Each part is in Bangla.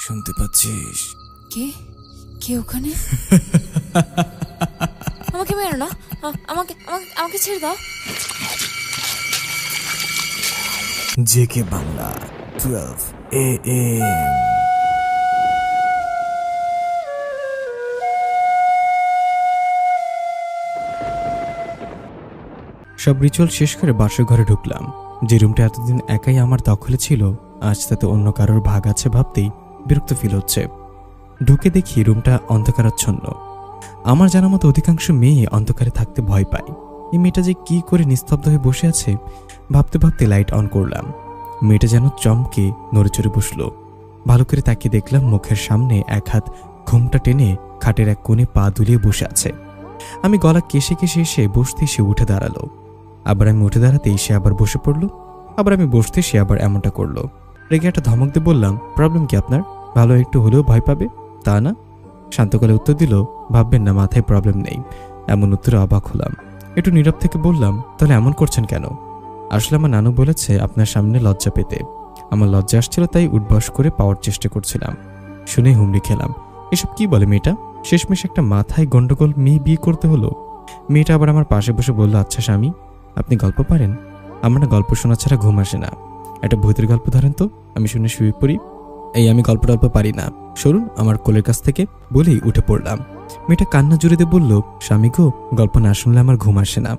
শুনতে পাচ্ছিস? কে কে ওখানে? আমাকে মেরো না, আমাকে আমাকে আমাকে ছেড়ে দাও। JK Bangla 12 AM। সব রিচুয়াল শেষ করে বাসর ঘরে ঢুকলাম। যে রুমটা এতদিন একাই আমার দখলে ছিল, আজ তাতে অন্য কারোর ভাগ আছে ভাবতেই বিরক্ত ফিল হচ্ছে। ঢুকে দেখি রুমটা অন্ধকারাচ্ছন্ন। আমার জানা মতো অধিকাংশ মেয়ে অন্ধকারে থাকতে ভয় পায়। এই মেয়েটা যে কি করে নিস্তব্ধ হয়ে বসে আছে ভাবতে ভাবতে লাইট অন করলাম। মেয়েটা যেন চমকে নড়ে চড়ে বসলো। ভালো করে তাকিয়ে দেখলাম মুখের সামনে এক হাত ঘুমটা টেনে খাটের এক কোণে পা দুলিয়ে বসে আছে। আমি গলা কেশে কেশে এসে বসতে সে উঠে দাঁড়ালো। আবার আমি উঠে দাঁড়াতেই সে আবার বসে পড়লো। আবার আমি বসতে সে আবার এমনটা করলো। রেগে একটা ধমক দিয়ে বললাম, প্রবলেম কি আপনার? ভালো একটু হলেও ভয় পাবে তা না? শান্ত গলায় উত্তর দিল, ভাববেন না মাথায় প্রবলেম নেই। এমন উত্তরে অবাক হলাম। একটু নীরব থেকে বললাম, তাহলে এমন করছেন কেন? আসলে আমার নানু বলেছে আপনার সামনে লজ্জা পেতে। আমার লজ্জা আসছিল তাই উঠবস করে পাওয়ার চেষ্টা করছিলাম। শুনে হুমড়ি খেলাম। এসব কি বলে মেয়েটা? শেষমেশ একটা মাথায় গন্ডগোল মেয়ে বিয়ে করতে হলো। মেয়েটা আবার আমার পাশে বসে বলল, আচ্ছা স্বামী, আপনি গল্প পারেন? আমার না গল্প শোনা ছাড়া ঘুম আসে না। একটা ভূতের গল্প ধরেন তো, আমি শুনে শুয়ে পড়ি। এই আমি গল্প টল্প পারি না, সরুন আমার কোলের কাছ থেকে, বলেই উঠে পড়লাম। মেয়েটা কান্না জুড়ে দিয়ে বলল, স্বামী গো, গল্প না শুনলে আমার ঘুম আসে না।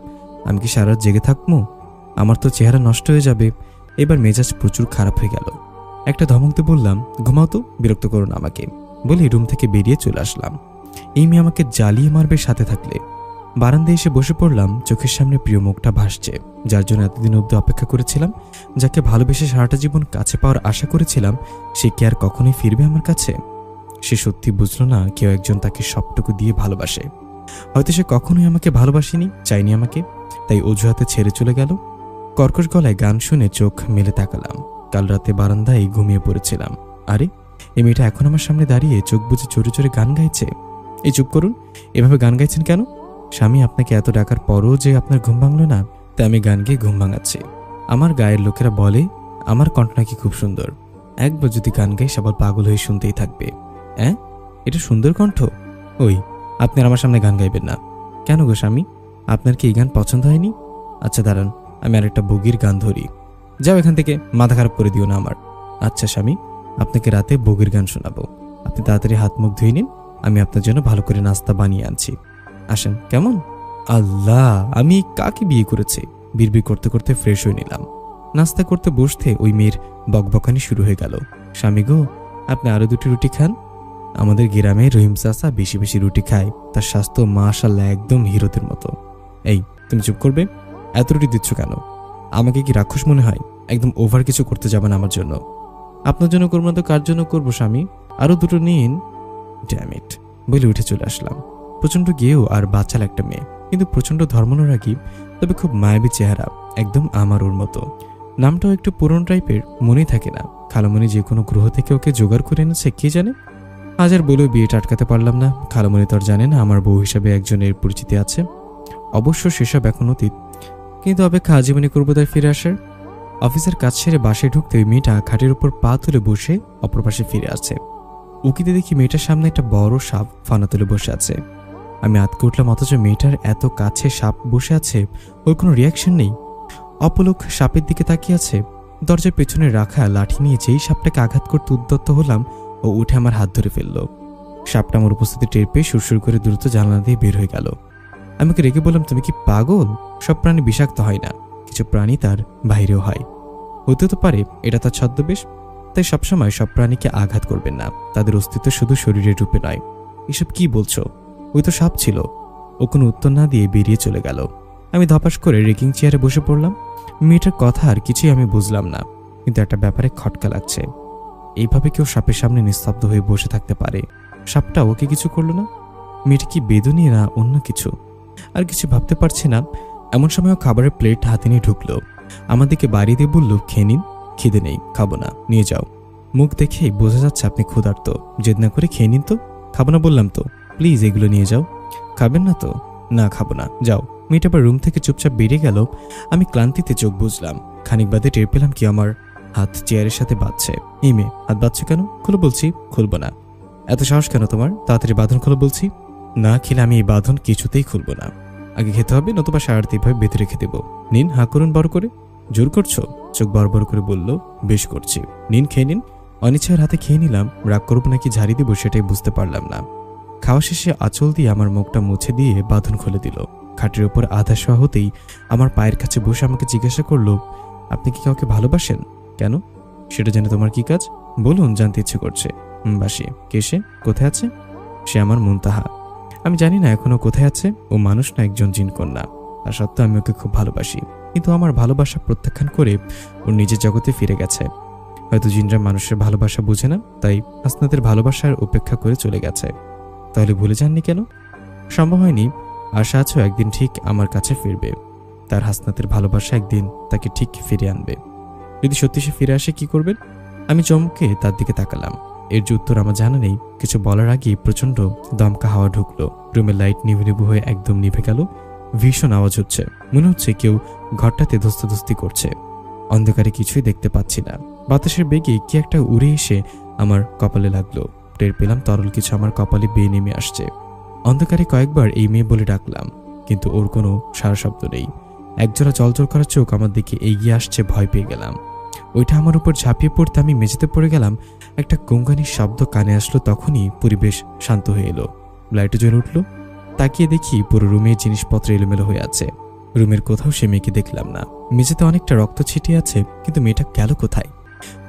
আমি কি সারা রাত জেগে থাকবো? আমার তো চেহারা নষ্ট হয়ে যাবে। এবার মেজাজ প্রচুর খারাপ হয়ে গেল। একটা ধমক দিয়ে বললাম, ঘুমাও তো, বিরক্ত করুন আমাকে, বলে রুম থেকে বেরিয়ে চলে আসলাম। এই মেয়ে আমাকে জ্বালিয়ে মারবে সাথে থাকলে। বারান্দায় এসে বসে পড়লাম। চোখের সামনে প্রিয় মুখটা ভাসছে, যার জন্য এতদিন অব্দি অপেক্ষা করেছিলাম, যাকে ভালোবেসে সারাটা জীবন কাছে পাওয়ার আশা করেছিলাম, সে কি আর কখনোই ফিরবে আমার কাছে? সে সত্যি বুঝলো না কেউ একজন তাকে সবটুকু দিয়ে ভালোবাসে। হয়তো সে কখনোই আমাকে ভালোবাসেনি, চাইনি আমাকে, তাই অজুহাতে ছেড়ে চলে গেল। কর্কশ গলায় গান শুনে চোখ মেলে তাকালাম। কাল রাতে বারান্দায় ঘুমিয়ে পড়েছিলাম। আরে, এই মেয়েটা এখন আমার সামনে দাঁড়িয়ে চোখ বুজে চোরে চোরে গান গাইছে। এই চুপ করুন, এভাবে গান গাইছেন কেন? স্বামী, আপনাকে এত ডাকার পরও যে আপনার ঘুম ভাঙলো না, তাই আমি গান গিয়ে ঘুম ভাঙাচ্ছি। আমার গায়ের লোকেরা বলে আমার কণ্ঠ নাকি খুব সুন্দর। একবার যদি গান গাই সবার পাগল হয়ে শুনতেই থাকবে। হ্যাঁ, এটা সুন্দর কণ্ঠ। ওই, আপনি আর আমার সামনে গান গাইবেন না। কেন গো স্বামী, আপনার কি এই গান পছন্দ হয়নি? আচ্ছা দাঁড়ান, আমি আর একটা বগির গান ধরি। যাও এখান থেকে, মাথা খারাপ করে দিও না আমার। আচ্ছা স্বামী, আপনাকে রাতে বগির গান শোনাবো। আপনি তাড়াতাড়ি হাত মুখ ধুয়ে নিন, আমি আপনার জন্য ভালো করে নাস্তা বানিয়ে আনছি। আসেন। কেমন? আল্লাহ, আমি কাকে বিয়ে করেছি? বিড়বিড় করতে করতে ফ্রেশ হয়ে নিলাম। নাস্তা করতে বসতে ওই মেয়ের বকবকানি শুরু হয়ে গেল। স্বামী গো, আপনি আরো 2টি রুটি খান। আমাদের গ্রামে রহিম চাচা বেশি বেশি রুটি খায়, তার স্বাস্থ্য মাশাআল্লাহ একদম হিরোদের মতো। এই, তুমি চুপ করবে? এত রুটি দিচ্ছ কেন? আমাকে কি রাক্ষস মনে হয়? একদম ওভার কিছু করতে যাবেন আমার জন্য। আপনার জন্য করবো না তো কার জন্য করবো স্বামী? আরো 2টো নিন। ড্যাম ইট, বলে উঠে চলে আসলাম। প্রচন্ড গেও আর বাচ্চাল একটা মেয়ে, কিন্তু প্রচন্ড ধর্মানুরাগী, তবে খুব মায়াবী চেহারা, একদম আমার ওর মতো। নামটাও একটু পুরনো টাইপের, মনেই থাকে না। খালামণি যে কোনো গ্রহ থেকে ওকে জোগাড় করে এনেছে কে জানে। হাজার বলেও বিয়েটা আটকাতে পারলাম না। খালামণি তো আর জানে না আমার বউ হিসাবে একজনের পরিচিতি আছে। অবশ্য সেসব এখন অতীত, কিন্তু অপেক্ষা আজীবনী করবো তাই ফিরে আসার। অফিসের কাজ সেরে বাসায় ঢুকতে ওই মেয়েটা খাটের উপর পা তুলে বসে অপর পাশে ফিরে আছে। উকিতে দেখি মেয়েটার সামনে একটা বড় সাপ ফানা তুলে বসে আছে। আমি আতকে উঠলাম, অথচ মেয়েটার এত কাছে সাপ বসে আছে, ওর কোনো রিয়াকশন নেই। অপলক সাপের দিকে তাকিয়ে আছে। দরজার পেছনে রাখা লাঠি নিয়ে যেই সাপটাকে আঘাত করতে উদ্যত হলাম, ও উঠে আমার হাত ধরে ফেলল। সাপটা আমার উপস্থিতি টের পেয়ে সুরসুর করে দ্রুত জানলা দিয়ে বের হয়ে গেল। আমি ওকে রেগে বললাম, তুমি কি পাগল? সব প্রাণী বিষাক্ত হয় না, কিছু প্রাণী তার বাইরেও হয়। হতে তো পারে এটা তার ছদ্মবেশ, তাই সবসময় সব প্রাণীকে আঘাত করবেন না। তাদের অস্তিত্ব শুধু শরীরের রূপে নয়। এসব কি বলছো? ওই তো সাপ ছিল। ও কোনো উত্তর না দিয়ে বেরিয়ে চলে গেল। আমি ধপাস করে রেকিং চেয়ারে বসে পড়লাম। মেয়েটার কথা আর কিছুই আমি বুঝলাম না, কিন্তু একটা ব্যাপারে খটকা লাগছে। এইভাবে কেউ সাপের সামনে নিস্তব্ধ হয়ে বসে থাকতে পারে? সাপটা ওকে কিছু করলো না? মেয়েটা কি বেদনী না অন্য কিছু? আর কিছু ভাবতে পারছি না। এমন সময় খাবারের প্লেট হাতে নিয়ে ঢুকলো। আমার দিকে বাড়ি দিয়ে বলল, খেয়ে নিন। খিদে নেই, খাবো না, নিয়ে যাও। মুখ দেখেই বোঝা যাচ্ছে আপনি ক্ষুধার্ত। জেদ না করে খেয়ে নিন তো। খাবো না বললাম তো, প্লিজ এগুলো নিয়ে যাও। খাবেন না তো? না খাবো না, যাও। মেয়েটা আবার রুম থেকে চুপচাপ বেরিয়ে গেল। আমি ক্লান্তিতে চোখ বুঝলাম। খানিক বাদে টের পেলাম কি আমার হাত চেয়ারের সাথে বাঁধছে। এই মেয়ে, হাত বাঁধছো কেন? খুলো বলছি। খুলবো না। এত সাহস কেন তোমার? তাড়াতাড়ি বাঁধন খুলো বলছি। না খেলে আমি এই বাঁধন কিছুতেই খুলবো না। আগে খেতে হবে, নতুবা সারাদিভাবে বেঁধে রেখে দেবো। নিন, হাঁ করুন বড় করে। জোর করছো? চোখ বড় বড় করে বলল, বেশ করছি। নিন, খেয়ে নিন। অনিচ্ছার হাতে খেয়ে নিলাম। রাগ করবো নাকি ঝাড়ি দেবো সেটাই বুঝতে পারলাম না। খাওয়া শেষে আঁচল দিয়ে আমার মুখটা মুছে দিয়ে বাঁধন খুলে দিল। খাটের ওপর আধা শোয়া হতেই আমার পায়ের কাছে বসে আমাকে জিজ্ঞাসা করলো, আপনি কি কাউকে ভালোবাসেন? কেন? সেটা জেনে তোমার কি কাজ? বলুন, জানতে ইচ্ছে করছে। বাসি। কে সে? কোথায় আছে? সে আমার মুনতাহা। আমি জানি না এখনো কোথায় আছে। ও মানুষ না, একজন জিনকন্যা। তা সত্ত্বেও আমি ওকে খুব ভালোবাসি। কিন্তু আমার ভালোবাসা প্রত্যাখ্যান করে ওর নিজের জগতে ফিরে গেছে। হয়তো জিনরা মানুষের ভালোবাসা বুঝে না, তাই হাসনাতের ভালোবাসার উপেক্ষা করে চলে গেছে। তাহলে ভুলে যাননি কেন? সম্ভব হয়নি। আশা আছো একদিন ঠিক আমার কাছে ফিরবে। তার হাসনাতের ভালোবাসা একদিন তাকে ঠিক ফিরে আনবে। যদি সত্যি সে ফিরে আসে কি করবেন? আমি চমকে তার দিকে তাকালাম। এর যে উত্তর আমার জানা নেই। কিছু বলার আগেই প্রচন্ড দমকা হাওয়া ঢুকলো। রুমের লাইট নিভু নিভু হয়ে একদম নিভে গেল। ভীষণ আওয়াজ হচ্ছে। মনে হচ্ছে কেউ ঘরটাতে ধস্তাধস্তি করছে। অন্ধকারে কিছুই দেখতে পাচ্ছি না। বাতাসের বেগে কি একটা উড়ে এসে আমার কপালে লাগলো। টের পেলাম তরল কিছু আমার কপালে বেয়ে নেমে আসছে। অন্ধকারে কয়েকবার এই মেয়ে বলে ডাকলাম, কিন্তু ওর কোনো সারা শব্দ নেই। একজোড়া জলজল করা চোখ আমার দিকে এগিয়ে আসছে। ভয় পেয়ে গেলাম। ওইটা আমার উপর ঝাঁপিয়ে পড়তে আমি মেঝেতে পড়ে গেলাম। একটা গুঙ্গানির শব্দ কানে আসলো। তখনই পরিবেশ শান্ত হয়ে এলো। লাইটে জ্বলে উঠলো। তাকিয়ে দেখি পুরো রুমের জিনিসপত্র এলোমেলো হয়ে আছে। রুমের কোথাও সে মেয়েকে দেখলাম না। মেঝেতে অনেকটা রক্ত ছিটিয়ে আছে, কিন্তু মেয়েটা গেল কোথায়?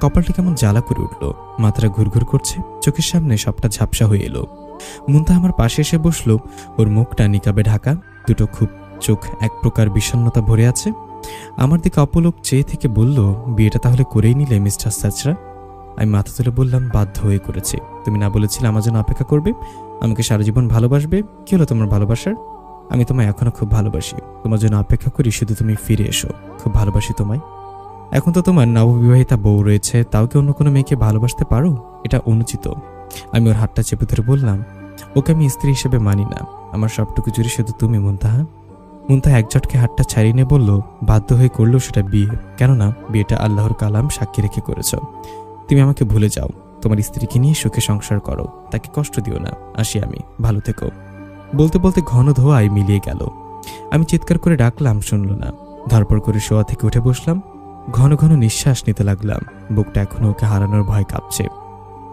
কপালটা কেমন জ্বালা করে উঠলো। মাথাটা ঘুরঘুর করছে। চোখের সামনে সবটা ঝাপসা হয়ে এলো। মুনতাহা আমার পাশে এসে বসলো। ওর মুখটা নিকাবে ঢাকা। দুটো খুব চোখ এক প্রকার বিষণ্ণতা ভরে আছে। আমার দিকে অপলক চেয়ে থেকে বলল, বিয়েটা তাহলে করেই নিলে মিস্টার সাচরা? আমি মাথা তুলে বললাম, বাধ্য হয়ে করেছি। তুমি না বলেছিলে আমার জন্য অপেক্ষা করবে, আমাকে সারা জীবন ভালোবাসবে? কি হলো তোমার ভালোবাসার? আমি তোমায় এখনো খুব ভালোবাসি। তোমার জন্য অপেক্ষা করি, শুধু তুমি ফিরে এসো। খুব ভালোবাসি তোমায়। এখন তো তোমার নববিবাহিতা বউ রয়েছে, তাও কি অন্য কোনো মেয়েকে ভালোবাসতে পারো? এটা অনুচিত। আমি ওর হাতটা চেপে ধরে বললাম, ওকে আমি স্ত্রী হিসেবে মানি না। আমার সবটুকু জুড়ে শুধু তুমি মুনতাহা। মুনতাহা এক ঝটকে হাতটা ছাড়িয়ে নিয়ে বলল, বাধ্য হয়ে করলেও সেটা বিয়ে। কেননা বিয়েটা আল্লাহর কালাম সাক্ষী রেখে করেছ। তুমি আমাকে ভুলে যাও। তোমার স্ত্রীকে নিয়ে সুখে সংসার করো। তাকে কষ্ট দিও না। আসি আমি, ভালো থেকো। বলতে বলতে ঘন ধোঁয়ায় মিলিয়ে গেল। আমি চিৎকার করে ডাকলাম, শুনল না। ধরপড় করে শোয়া থেকে উঠে বসলাম। ঘন ঘন নিঃশ্বাস নিতে লাগলাম। বুকটা এখনো ওকে হারানোর ভয় কাঁপছে।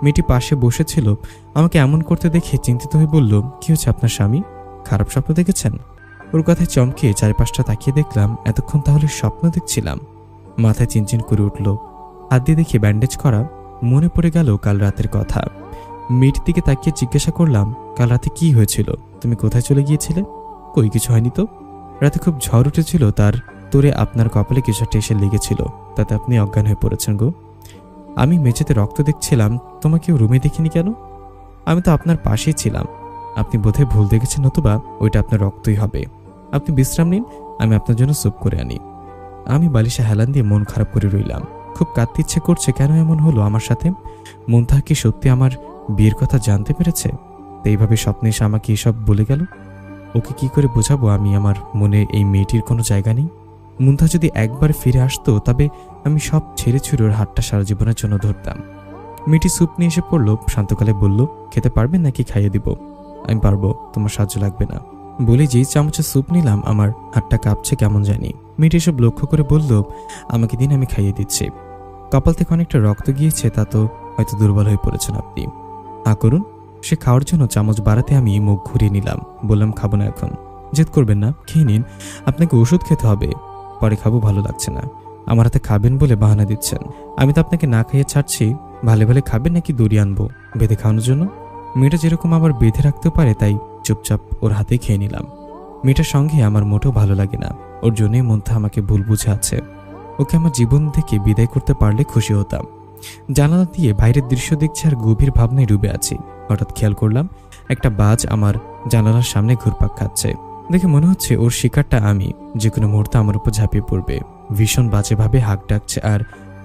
মেয়েটি পাশে বসেছিল। আমাকে এমন করতে দেখে চিন্তিত হয়ে বলল, কি হচ্ছে আপনার স্বামী? খারাপ স্বপ্ন দেখেছেন? ওর কথায় চমকে চারিপাশটা তাকিয়ে দেখলাম, এতক্ষণ তাহলে স্বপ্ন দেখছিলাম। মাথায় চিনচিন করে উঠল। হাত দিয়ে দেখে ব্যান্ডেজ করা। মনে পড়ে গেল কাল রাতের কথা। মেয়েটির দিকে তাকিয়ে জিজ্ঞাসা করলাম, কাল রাতে কি হয়েছিল? তুমি কোথায় চলে গিয়েছিলে? কই, কিছু হয়নি তো। রাতে খুব ঝড় উঠেছিল, তার তোরে আপনার কপালে কিছু একটা এসে লেগেছিল, তাতে আপনি অজ্ঞান হয়ে পড়েছেন গো। আমি মেঝেতে রক্ত দেখছিলাম, তোমাকেও রুমে দেখিনি কেন? আমি তো আপনার পাশেই ছিলাম। আপনি বোধহয় ভুল দেখেছেন, নতুবা ওইটা আপনার রক্তই হবে। আপনি বিশ্রাম নিন, আমি আপনার জন্য স্যুপ করে আনি। আমি বালিশে হেলান দিয়ে মন খারাপ করে রইলাম। খুব কাঁদতে ইচ্ছে করছে। কেন এমন হলো আমার সাথে? মুনতাহা কি সত্যি আমার বিয়ের কথা জানতে পেরেছে? তো এইভাবে স্বপ্নে এসে আমাকে এসব বলে গেল। ওকে কি করে বোঝাবো আমি আমার মনে এই মেয়েটির কোনো জায়গা নেই? মুনতাহা যদি একবার ফিরে আসতো, তবে আমি সব ছেড়ে ছুড়ে ওর হাতটা সারা জীবনের জন্য ধরতাম। মেয়েটি স্যুপ নিয়ে এসে পড়লো। শান্তকালে বলল, খেতে পারবেন নাকি খাইয়ে দিব? আমি পারবো, তোমার সাহায্য লাগবে না। বলে যেই চামচে স্যুপ নিলাম, আমার হাতটা কাঁপছে কেমন জানি। মেয়েটি এসব লক্ষ্য করে বলল, আমাকে দিন, আমি খাইয়ে দিচ্ছি। কপাল থেকে অনেকটা রক্ত গিয়েছে, তা তো হয়তো দুর্বল হয়ে পড়েছেন আপনি। করুন। সে খাওয়ার জন্য চামচ বাড়াতে আমি মুখ ঘুরিয়ে নিলাম। বললাম, খাবো না এখন। জেদ করবেন না, খেয়ে নিন। আপনাকে ওষুধ খেতে হবে। পরে খাবো, ভালো লাগছে না। আমার হাতে খাবেন বলে বাহানা দিচ্ছেন। আমি তো আপনাকে না খাইয়ে ছাড়ছি। ভালো ভালো খাবেন নাকি দড়ি আনবো বেঁধে খাওয়ানোর জন্য? মেয়েটা যেরকম আবার বেঁধে রাখতেও পারে, তাই চুপচাপ ওর হাতে খেয়ে নিলাম। মেয়েটার সঙ্গে আমার মোটেও ভালো লাগে না। ওর জন্যই মুনতাহা আমাকে ভুল বুঝে আছে। ওকে আমার জীবন থেকে বিদায় করতে পারলে খুশি হতাম। জানালা দিয়ে বাইরের দৃশ্য দেখছি আর গভীর ভাবনায় ডুবে আছি। হঠাৎ খেয়াল করলাম একটা বাজ আমার জানালার সামনে ঘুরপাক খাচ্ছে। দেখে মনে হচ্ছে ওর শিকারটা আমি। যে কোনো মুহূর্তে আমার উপর ঝাঁপিয়ে পড়বে। ভীষণ বাজেভাবে হাঁক ডাকছে আর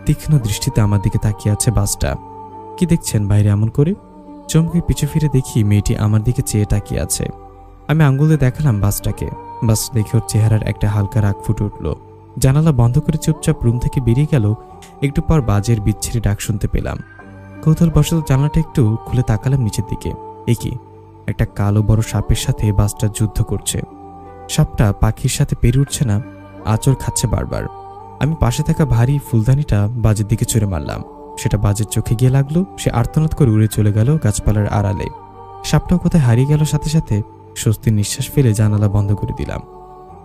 তীক্ষ্ণ দৃষ্টিতে আমার দিকে তাকিয়ে আছে বাজটা। কি দেখছেন বাইরে এমন করে? চমকে পিছু ফিরে দেখি মেয়েটি আমার দিকে চেয়ে তাকিয়ে আছে। আমি আঙ্গুল দিয়ে দেখালাম বাজটাকে। বাজ দেখে ওর চেহারার একটা হালকা রাগ ফুটে উঠল। জানালা বন্ধ করে চুপচাপ রুম থেকে বেরিয়ে গেল। একটু পর বাজের বিচ্ছিরি ডাক শুনতে পেলাম। কৌতূহলবশত জানলাটা একটু খুলে তাকালাম নিচের দিকে। কি একটা কালো বড় সাপের সাথে বাসটা যুদ্ধ করছে। সাপটা পাখির সাথে পেরে উঠছে না, আঁচড় খাচ্ছে বারবার। আমি পাশে থাকা ভারী ফুলদানিটা বাজের দিকে ছুঁড়ে মারলাম। সেটা বাজের চোখে গিয়ে লাগলো। সে আর্তনাদ করে উড়ে চলে গেল গাছপালার আড়ালে। সাপটাও কোথায় হারিয়ে গেল। সাথে সাথে স্বস্তির নিঃশ্বাস ফেলে জানালা বন্ধ করে দিলাম।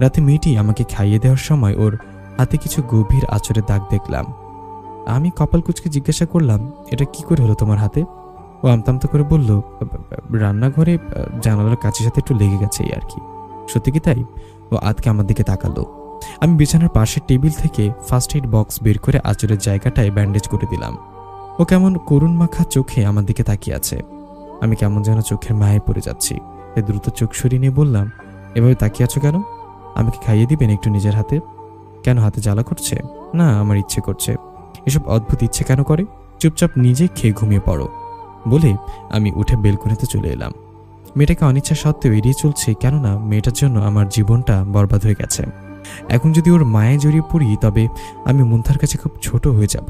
রাতে মেয়েটি আমাকে খাইয়ে দেওয়ার সময় ওর হাতে কিছু গভীর আঁচড়ের দাগ দেখলাম। আমি কপাল কুঁচকে জিজ্ঞাসা করলাম, এটা কি করে হলো তোমার হাতে? ও আমতামতা করে বলল, রান্নাঘরে জানালার কাছের সাথে একটু লেগে গেছে এই আর কি। সত্যি কি তাই? ও আতকে আমার দিকে তাকালো। আমি বিছানার পাশের টেবিল থেকে ফার্স্ট এইড বক্স বের করে আঁচড়ের জায়গাটায় ব্যান্ডেজ করে দিলাম। ও কেমন করুণ মাখা চোখে আমার দিকে তাকিয়ে আছে। আমি কেমন যেন চোখের মায়ে পড়ে যাচ্ছি। তাই দ্রুত চোখ সরিয়ে নিয়ে বললাম, এভাবে তাকিয়ে আছো কেন? আমাকে খাইয়ে দিবেন একটু নিজের হাতে? কেন হাতে জ্বালা করছে? না, আমার ইচ্ছে করছে। এসব অদ্ভুত ইচ্ছে কেন করে? চুপচাপ নিজে খেয়ে ঘুমিয়ে পড়ো বলে আমি উঠে বেলকনিতে চলে এলাম। মেয়েটাকে অনিচ্ছা সত্ত্বেও এড়িয়ে চলছে, কেননা মেয়েটার জন্য আমার জীবনটা বরবাদ হয়ে গেছে। এখন যদি ওর মায়ে জড়িয়ে পড়ি তবে আমি মুন্থার কাছে খুব ছোট হয়ে যাব।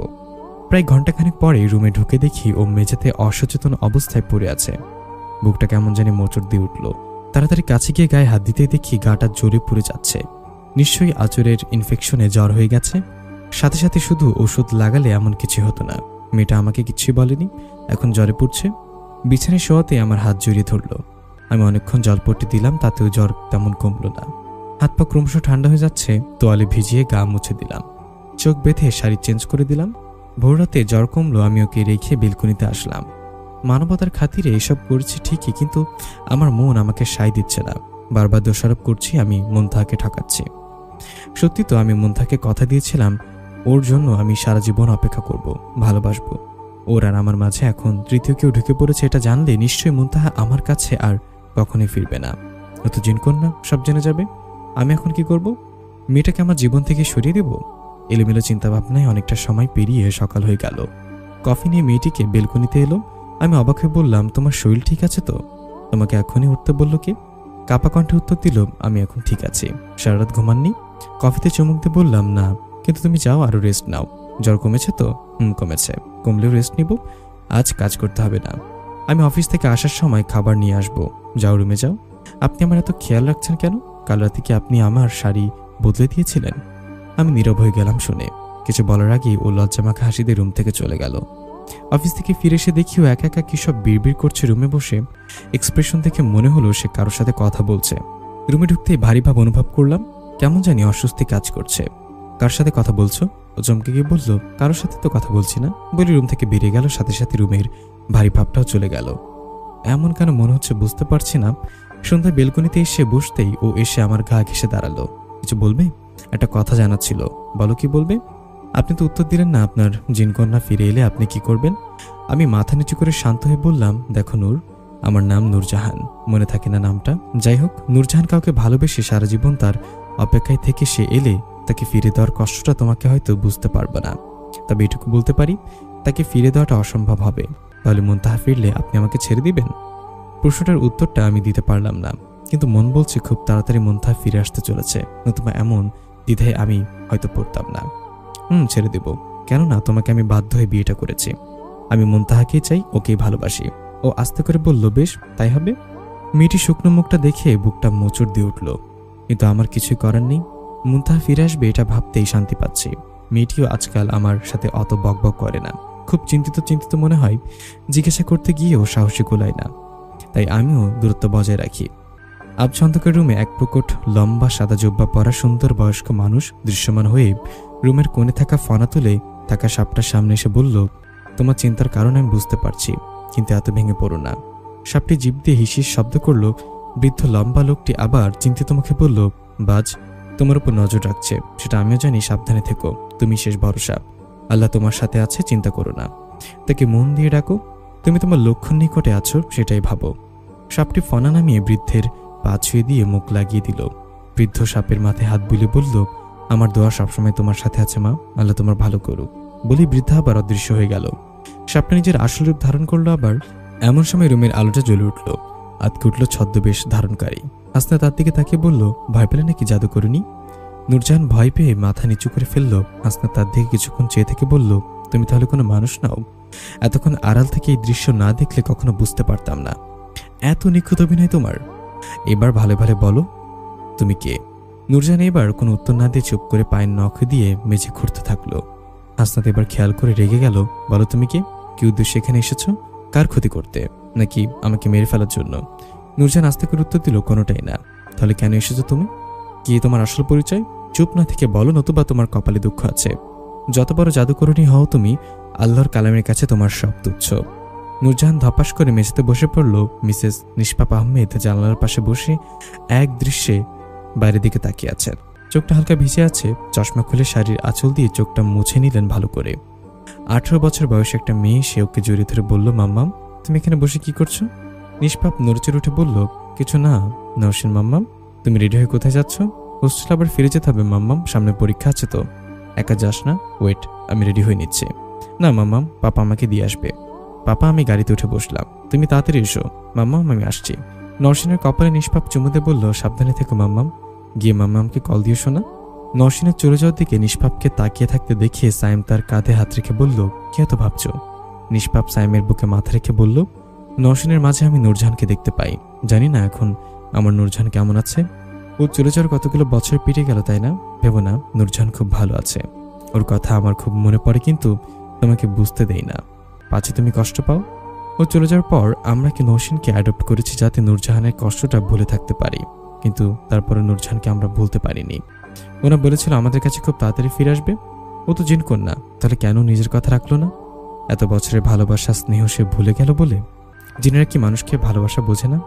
প্রায় ঘন্টাখানেক পরে রুমে ঢুকে দেখি ও মেঝেতে অসচেতন অবস্থায় পড়ে আছে। বুকটা কেমন জানি মোচড় দিয়ে উঠল। তাড়াতাড়ি কাছে গিয়ে গায়ে হাত দিতে দেখি গাটা জ্বরে পুড়ে যাচ্ছে। নিশ্চয়ই আঁচড়ের ইনফেকশনে জ্বর হয়ে গেছে। সাথে সাথে শুধু ওষুধ লাগালে এমন কিছু হতো না। মেয়েটা আমাকে কিছুই বলেনি, এখন জ্বরে পড়ছে। বিছানায় শোয়াতে আমার হাত জড়িয়ে ধরল। আমি অনেকক্ষণ জলপট্টি দিলাম, তাতেও জ্বর তেমন কমল না। হাত পা ক্রমশ ঠান্ডা হয়ে যাচ্ছে। তোয়ালে ভিজিয়ে গা মুছে দিলাম, চোখ বেঁধে শাড়ি চেঞ্জ করে দিলাম। ভোর রাতে জ্বর কমলো, আমি ওকে রেখে বেলকনিতে আসলাম। মানবতার খাতিরে এসব করছি ঠিকই, কিন্তু আমার মন আমাকে সায় দিচ্ছে না। বারবার দোষারোপ করছি আমি মুন্থাকে ঠকাচ্ছি। সত্যি তো, আমি মুন্থাকে কথা দিয়েছিলাম ওর জন্য আমি সারা জীবন অপেক্ষা করব, ভালোবাসবো। ওর আর আমার মাঝে এখন তৃতীয় কেউ ঢুকে পড়েছে, এটা জানলে নিশ্চয়ই মুন্তাহা আমার কাছে আর কখনোই ফিরবে না। ও তো জিনকন্যা, সব জেনে যাবে। আমি এখন কি করব? মেয়েটাকে আমার জীবন থেকে সরিয়ে দেব? এলোমেলো চিন্তাভাবনায় অনেকটা সময় পেরিয়ে সকাল হয়ে গেল। কফি নিয়ে মেয়েটিকে বেলকনিতে এলো। আমি অবাক হয়ে বললাম, তোমার শরীর ঠিক আছে তো? তোমাকে এখনই উঠতে বললো কে? কাপা কণ্ঠে উত্তর দিল, আমি এখন ঠিক আছি। সারা রাত ঘুমাননি? কফিতে চুমুক দিয়ে বললাম, না, কিন্তু তুমি যাও, আরো রেস্ট নাও। জ্বর কমেছে তো? কমেছে। কমলেও রেস্ট নিব, আজ কাজ করতে হবে না। আমি অফিস থেকে আসার সময় খাবার নিয়ে আসবো। যাও, রুমে যাও। আপনি আমার এত খেয়াল রাখছেন কেন? কাল রাতে কি আপনি আমার শাড়ি বদলে দিয়েছিলেন? আমি নীরব হয়ে গেলাম শুনে। কিছু বলার আগেই ও লজ্জামাখা হাসি দিয়ে রুম থেকে চলে গেল। অফিস থেকে ফিরে এসে দেখিও একা একা কি সব বিড়বিড় করছে রুমে বসে। এক্সপ্রেশন দেখে মনে হলো সে কারোর সাথে কথা বলছে। রুমে ঢুকতেই ভারী ভাব অনুভব করলাম, কেমন জানি অস্বস্তি কাজ করছে। কার সাথে কথা বলছো? ও চমকে গিয়ে বলল, কারোর সাথে তো কথা বলছি না বলে রুম থেকে বেরিয়ে গেল। সাথে সাথে রুমের ভারী ভাবটাও চলে গেল। এমন কেন মনে হচ্ছে বুঝতে পারছি না। সন্ধ্যায় বেলকনিতে এসে বসতেই ও এসে আমার গা ঘেঁষে দাঁড়ালো। কিছু বলবে? একটা কথা জানার ছিল। বলো, কি বলবে? আপনি তো উত্তর দিলেন না আপনার জিনকন্যা ফিরে এলে আপনি কি করবেন। আমি মাথা নিচু করে শান্ত হয়ে বললাম, দেখো নূর, আমার নাম নূরজাহান। মনে থাকে না নামটা? যাই হোক, নূরজাহান কাউকে ভালোবেসে সারা জীবন তার অপেক্ষায় থেকে সে এলে তাকে ফিরে দেওয়ার কষ্টটা তোমাকে হয়তো বুঝতে পারবে না। তবে এটুকু বলতে পারি, তাকে ফিরে দেওয়াটা অসম্ভব হবে। তাহলে মুন্তাহা ফিরলে আপনি আমাকে ছেড়ে দিবেন? প্রশ্নটার উত্তরটা আমি দিতে পারলাম না, কিন্তু মন বলছে খুব তাড়াতাড়ি মুন্তাহা ফিরে আসতে চলেছে, নতুবা এমন দ্বিধায় আমি হয়তো পড়তাম না। ছেড়ে দেব। কেননা তোমাকে আমি বাধ্য হয়ে বিয়েটা করেছি। আমি মুন্তাহাকেই চাই, ওকেই ভালোবাসি। ও আস্তে করে বলল, বেশ, তাই হবে। মেয়েটি শুকনো মুখটা দেখে বুকটা মোচড় দিয়ে উঠল, কিন্তু আমার কিছুই করার নেই। মুন্তাহা ফিরে আসবে এটা ভাবতেই শান্তি পাচ্ছি। মেয়েটিও আজকাল আমার সাথে অত বকবক করে না। খুব চিন্তিত মনে হয়। জিজ্ঞাসা করতে গিয়েও সাহসী গোলায় না, তাই আমিও দূরত্ব বজায় রাখি। আবছন্দকের রুমে এক প্রকট লম্বা সাদা জুব্বা পরা সুন্দর বয়স্ক মানুষ দৃশ্যমান হয়ে রুমের কোণে থাকা ফনা তুলে থাকা সাপটার সামনে এসে বলল, তোমার চিন্তার কারণ আমি বুঝতে পারছি, কিন্তু এত ভেঙে পড়ো না। সাপটি জিভ দিয়ে হিসির শব্দ করল। বৃদ্ধ লম্বা লোকটি আবার চিন্তিত মুখে বলল, বাজ, তোমার উপর নজর রাখছে, সেটা আমিও জানি, সাবধানে থেকো। তুমি শেষ ভরসা, আল্লাহ তোমার সাথে আছে, চিন্তা করো না। তাকে মন দিয়ে ডাকো। তুমি তোমার লক্ষ্যর নিকটে আছো, সেটাই ভাবো। সাপটি ফনা নামিয়ে বৃদ্ধের পা ছুঁয়ে দিয়ে মুখ লাগিয়ে দিল। বৃদ্ধ সাপের মাথায় হাত বুলিয়ে বলল, আমার দোয়া সবসময় তোমার সাথে আছে মা, আল্লাহ তোমার ভালো করুক। বলি বৃদ্ধা আবার অদৃশ্য হয়ে গেল। সাপটা নিজের আসল রূপ ধারণ করলো। আবার এমন সময় রুমের আলোটা জ্বলে উঠল। আতকে উঠল ছদ্মবেশ ধারণকারী। হাসনা তার দিকে তাকিয়ে বলল, ভয় পেলে নাকি জাদু করিনি? নূরজাহান ভয় পেয়ে মাথা নিচু করে ফেলল। হাসনাত তার দিকে কিছুক্ষণ চেয়ে থেকে বলল, তুমি তাহলে কোনো মানুষ নাও? এতক্ষণ আড়াল থেকে এই দৃশ্য না দেখলে কখনো বুঝতে পারতাম না। এত নিখুঁত অভিনয় তোমার। এবার ভালো ভালো বলো তুমি কে? নূরজাহান এবার কোনো উত্তর না দিয়ে চুপ করে পায়ের নখ দিয়ে মেঝে খুঁড়তে থাকলো। হাসনাত এবার খেয়াল করে রেগে গেল। বলো তুমি কে? কি উদ্দেশ্যে এখানে এসেছো? কার ক্ষতি করতে, নাকি আমাকে মেরে ফেলার জন্য? নূরজাহান আস্তে করে উত্তর দিল, কোনোটাই না। তাহলে কেন এসেছো তুমি? কি তোমার আসল পরিচয়? চুপ না থেকে বলো, নতুবা তোমার কপালে দুঃখ আছে। যত বড় জাদুকরণী হও তুমি, আল্লাহর কালামের কাছে তোমার সব তুচ্ছ। নূরজাহান ধপাস করে মেঝেতে বসে পড়ল। মিসেস নিষ্পাপ আহমেদ জানালার পাশে বসে এক দৃশ্যে বাইরের দিকে তাকিয়ে আছেন। চোখটা হালকা ভিজে আছে। চশমা খুলে শাড়ির আঁচল দিয়ে চোখটা মুছে নিলেন ভালো করে। 18 বছর বয়সে একটা মেয়ে সে ওকে জড়িয়ে ধরে বলল, মাম্মাম তুমি এখানে বসে কি করছো? নিষ্পাপ নড়চড়ে উঠে বলল, কিছু না নওশিন মাম্মাম। তুমি রেডি হয়ে কোথায় যাচ্ছ? হোস্টেল আবার ফিরে যেতে হবে মাম্মাম, সামনে পরীক্ষা আছে তো। একা যাস না, ওয়েট আমি রেডি হয়ে নিচ্ছি। না মাম্মাম, পাপা আমাকে দিয়ে আসবে। পাপা আমি গাড়িতে উঠে বসলাম, তুমি তাড়াতাড়ি এসো। মাম্মাম আমি আসছি। নওশিনের কপালে নিষ্পাপ চুমুতে বলল, সাবধানে থেকো মাম্মাম। গিয়ে মাম্মামকে কল দিয়ে শোনা। নওশিনের চলে যাওয়ার দিকে নিষ্পাপকে তাকিয়ে থাকতে দেখে সাইম তার কাঁধে হাত রেখে বলল, কি এত ভাবছো? নিষ্পাপ সাইমের বুকে মাথা রেখে বলল, নওশিনের মাঝে আমি নূরজাহানকে দেখতে পাই। জানি না এখন আমার নূরজাহান কেমন আছে। ও চলে যাওয়ার কতগুলো বছর পেরিয়ে গেল, তাই না? ভেবো না, নূরজাহান খুব ভালো আছে। ওর কথা আমার খুব মনে পড়ে, কিন্তু তোমাকে বুঝতে দেই না, পাছে তুমি কষ্ট পাও। ও চলে যাওয়ার পর আমরা কি নওশিনকে অ্যাডপ্ট করেছি যাতে নূরজাহানের কষ্টটা ভুলে থাকতে পারি, কিন্তু তারপরে নূরজাহানকে আমরা ভুলতে পারিনি। ওরা বলেছিল আমাদের কাছে খুব তাড়াতাড়ি ফিরে আসবে। ও তো জিন কন্যা, তাহলে কেন নিজের কথা রাখলো না? এত বছরের ভালোবাসা স্নেহ সে ভুলে গেল বলে? জিনেরা কি মানুষকে ভালোবাসা বোঝে না?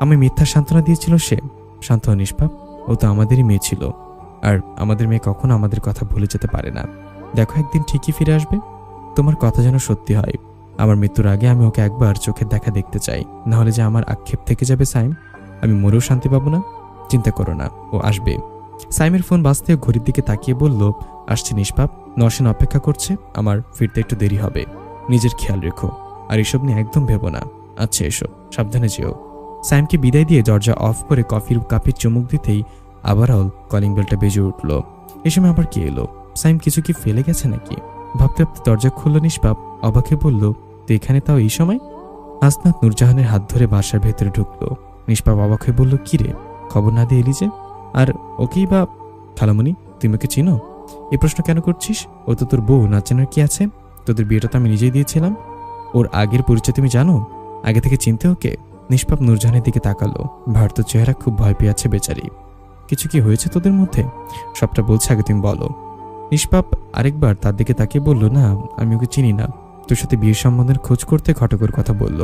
আমি মিথ্যা সান্ত্বনা দিয়েছিল সে। শান্ত নিষ্পাপ, ও তো আমাদেরই মেয়ে ছিল, আর আমাদের মেয়ে কখনো আমাদের কথা ভুলে যেতে পারে না। দেখো একদিন ঠিকই ফিরে আসবে। তোমার কথা যেন সত্যি হয়। আমার মৃত্যুর আগে আমি ওকে একবার চোখের দেখা দেখতে চাই, না হলে যে আমার আক্ষেপ থেকে যাবে সাইম, আমি মরেও শান্তি পাবো না। চিন্তা করো না, ও আসবে। সাইমের ফোন বাজতে ঘড়ির দিকে তাকিয়ে বলল, আসছি নিষ্পাপ, নওশিন অপেক্ষা করছে, আমার ফিরতে একটু দেরি হবে। নিজের খেয়াল রেখো, আর এসব নিয়ে একদম ভেবো না। আচ্ছা এসো, সাবধানে যেও। সাইমকে বিদায় দিয়ে দরজা অফ করে কফির কাপে চুমুক দিতেই আবারও কলিং বেলটা বেজে উঠল। এ সময় আবার কে এলো? সাইম কিছু কি ফেলে গেছে নাকি? ভাবতে ভাবতে দরজা খুলল নিষ্পাপ। অবাকে বলল, তো এখানে তাও এই সময়? হাসনাত নূরজাহানের হাত ধরে বাসার ভেতরে ঢুকলো। নিষ্পাপ অবাক হয়ে বলল, কি রে, খবর না দিয়ে এলি যে? আর ওকেই বা? খালামণি তুমি ওকে চিনো? এই প্রশ্ন কেন করছিস? ও তো তোর বউ, না চেনার কি আছে? তোদের বিয়েটা তো আমি নিজেই দিয়েছিলাম। ওর আগের পরিচয় তুমি জানো? আগে থেকে চিনতে ওকে? নিষ্পাপ নূরজাহানের দিকে তাকালো। ভারত চেহারা খুব ভয় পেয়ে আছে বেচারি। কিছু কি হয়েছে তোদের মধ্যে? সবটা বলছে, আগে তুমি বলো। নিষ্পাপ আরেকবার তার দিকে তাকিয়ে বলল, না আমি ওকে চিনি না। তোর সাথে বিয়ের সম্বন্ধের খোঁজ করতে ঘটকের কথা বলল।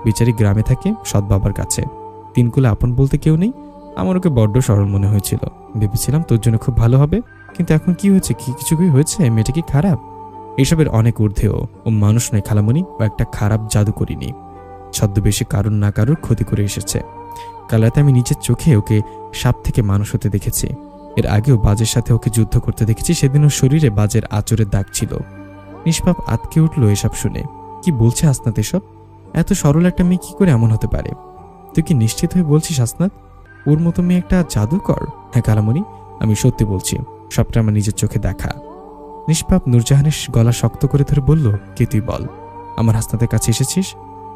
বেচারি গ্রামে থাকে, সৎ বাবার কাছে। তিনকুলে আপন বলতে কেউ নেই। আমার ওকে বড্ড সরল মনে হয়েছিল, ভেবেছিলাম তোর জন্য খুব ভালো হবে। কিন্তু এখন কি হয়েছে? কি কিছু কি হয়েছে? মেয়েটা কি খারাপ? এসবের অনেক ঊর্ধ্বেও ও মানুষ নয় খালামণি, ও একটা খারাপ জাদু করিনি। ছদ্মবেশে কারুর না কারুর ক্ষতি করে এসেছে। কাল রাতে আমি নিজের চোখে ওকে সাপ থেকে মানুষ হতে দেখেছি। এর আগেও বাজের সাথে ওকে যুদ্ধ করতে দেখেছি, সেদিন ওর শরীরে বাজের আঁচড়ের দাগ ছিল। নিষ্পাপ আতকে উঠল এসব শুনে। কি বলছে হাসনাত এসব? এত সরল একটা মেয়ে কি করে এমন হতে পারে? তুই কি নিশ্চিত হয়ে বলছিস হাসনাত ওর মতো মেয়ে একটা জাদুকর? হ্যাঁ খালামণি, আমি সত্যি বলছি, সবটা আমার নিজের চোখে দেখা। নিষ্পাপ নূরজাহানের গলা শক্ত করে ধরে বলল, কে তুই বল? আমার হাসনাতের কাছে এসেছিস?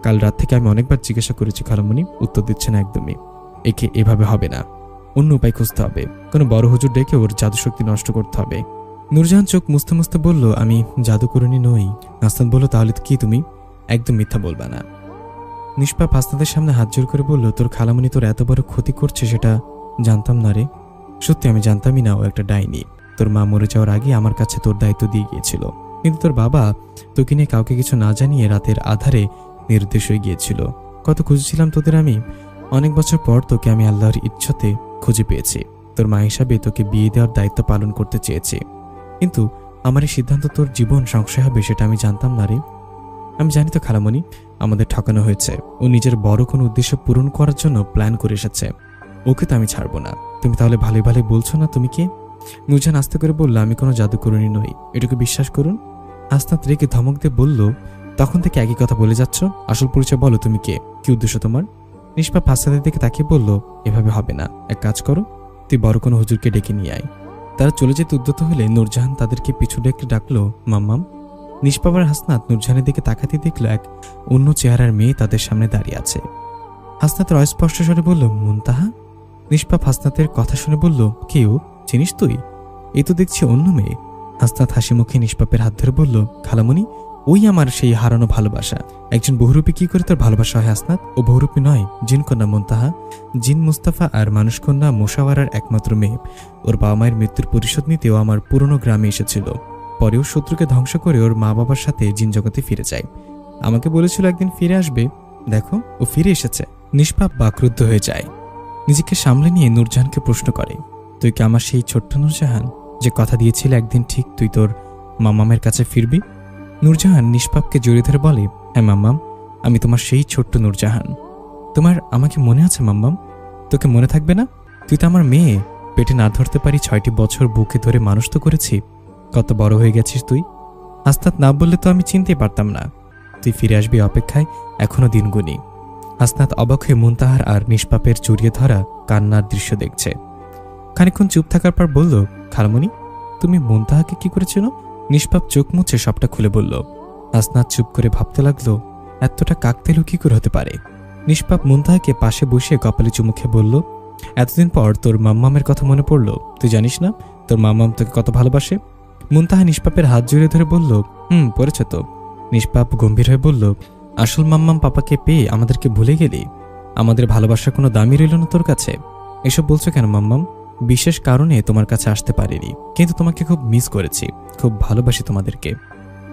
কাল রাত থেকে আমি অনেকবার জিজ্ঞাসা করেছি খালামণি, উত্তর দিচ্ছে না একদমই। একে এভাবে হবে না, অন্য উপায় খুঁজতে হবে। কোনো বড় হুজুর ডেকে ওর জাদুশক্তি নষ্ট করতে হবে। নূরজাহান চোখ মুছতে মুছতে বলল, আমি জাদুকরণী নই। হাসনাত বলল, তাহলে কি তুমি? একদম মিথ্যা বলবা না। নিষ্পাপ হাসনাতের সামনে হাত জোর করে বলল, তোর খালামণি তোর এত বড় ক্ষতি করছে সেটা জানতাম না রে। সত্যি আমি জানতামই না ও একটা ডাইনি। তোর মা মরে যাওয়ার আগে আমার কাছে তোর দায়িত্ব দিয়ে গিয়েছিল, কিন্তু তোর বাবা তোকে নিয়ে কাউকে কিছু না জানিয়ে রাতের আধারে নির্দেশ হয়ে গিয়েছিল। কত খুঁজেছিলাম তোদের আমি। অনেক বছর পর তোকে আমি আল্লাহর ইচ্ছাতে খুঁজে পেয়েছি। তোর মা হিসাবে তোকে বিয়ে দেওয়ার দায়িত্ব পালন করতে চেয়েছি, কিন্তু আমার এই সিদ্ধান্ত তোর জীবন সংশয় হবে সেটা আমি জানতাম না রে। আমি জানি তো খালামণি, আমাদের ঠকানো হয়েছে। ও নিজের বড় কোনো উদ্দেশ্য পূরণ করার জন্য প্ল্যান করে এসেছে। ওকে তো আমি ছাড়বো না। তুমি তাহলে ভালোই ভালোই বলছো না তুমি কে? নূরজাহান আস্তে করে বলল, আমি কোনো জাদুকরণী নই, এটুকু বিশ্বাস করুন। হাসনাত রেখে ধমক দিয়ে বলল, তখন থেকে একই কথা বলে যাচ্ছ, আসল পরিচয় বলো তুমি কে, কি উদ্দেশ্য তোমার? নিষ্পাপ হাসনাতের দিকে তাকিয়ে বলল, এভাবে হবে না, এক কাজ করো, তুই বড় কোনো হুজুরকে ডেকে নিয়ে আয়। তারা চলে যেতে উদ্যত হলে নূরজাহান তাদেরকে পিছু ডেকে ডাকলো, মাম্মাম। নিষ্পাপ আর হাসনাত নূরজাহানের দিকে তাকাতে দেখলো এক অন্য চেহারার মেয়ে তাদের সামনে দাঁড়িয়ে আছে। হাসনাতের অস্পষ্ট স্বরে বলল, মুনতাহা। নিষ্পাপ হাসনাতের কথা শুনে বলল, কেউ চিনিস তুই? এই তো দেখছি অন্য মেয়ে। হাসনাত হাসি মুখে নিষ্পাপের হাত ধরে বলল, খালামণি, ওই আমার সেই হারানো ভালোবাসা। একজন বহুরূপী কি করে তোর ভালোবাসা হয় হাসনাত? ও বহুরূপী নয়, জিনকন্যা মুনতাহা। জিন মুস্তাফা আর মানুষকন্যা মোশাওয়ারার একমাত্র মেয়ে। ওর বাবা মায়ের মৃত্যুর প্রতিশোধ নিতে ও আমার পুরনো গ্রামে এসেছিল। পরেও শত্রুকে ধ্বংস করে ওর মা বাবার সাথে জিন জগতে ফিরে যায়। আমাকে বলেছিল একদিন ফিরে আসবে। দেখো, ও ফিরে এসেছে। নিষ্পাপ বাকরুদ্ধ হয়ে যায়। নিজেকে সামলে নিয়ে নূরজাহানকে প্রশ্ন করে, তুই কি আমার সেই ছোট্ট নূরজাহান যে কথা দিয়েছিল একদিন ঠিক তুই তোর মামামের কাছে ফিরবি? নূরজাহান নিষ্পাপকে জড়িয়ে ধরে বলে, হ্যাঁ মাম্মাম, আমি তোমার সেই ছোট্ট নূরজাহান। তোমার আমাকে মনে আছে মাম্মাম? তোকে মনে থাকবে না? তুই তো আমার মেয়ে। পেটে না ধরতে পারি 6টি বছর বুকে ধরে মানুষ তো করেছি। কত বড় হয়ে গেছিস তুই। হাসনাত না বললে তো আমি চিনতে পারতাম না। তুই ফিরে আসবি অপেক্ষায় এখনো দিনগুনি। হাসনাত অবাক হয়ে মুনতাহার আর নিষ্পাপের জড়িয়ে ধরা কান্নার দৃশ্য দেখছে। খানিকক্ষণ চুপ থাকার পর বলল, খালামণি, তুমি মুনতাহাকে কি করেছিল? নিষ্পাপ চোখ মুছে সবটা খুলে বলল। হাসনাত চুপ করে ভাবতে লাগলো, এতটা কাকতালীয় কি করে হতে পারে? নিষ্পাপ মুনতাহাকে পাশে বসিয়ে কপালে চুমু খেয়ে বলল, এতদিন পর তোর মাম্মামের কথা মনে পড়ল। তুই জানিস না তোর মাম্মাম তোকে কত ভালোবাসে? মুনতাহা নিষ্পাপের হাত জড়িয়ে ধরে বলল, পড়েছে তো। নিষ্পাপ গম্ভীর হয়ে বলল, আসল মাম্মাম পাপাকে পেয়ে আমাদেরকে ভুলে গেলি? আমাদের ভালোবাসার কোনো দামই রইল না তোর কাছে? এসব বলছো কেন মাম্মাম? বিশেষ কারণে তোমার কাছে আসতে পারিনি, কিন্তু তোমাকে খুব মিস করেছি, খুব ভালোবাসি তোমাদেরকে।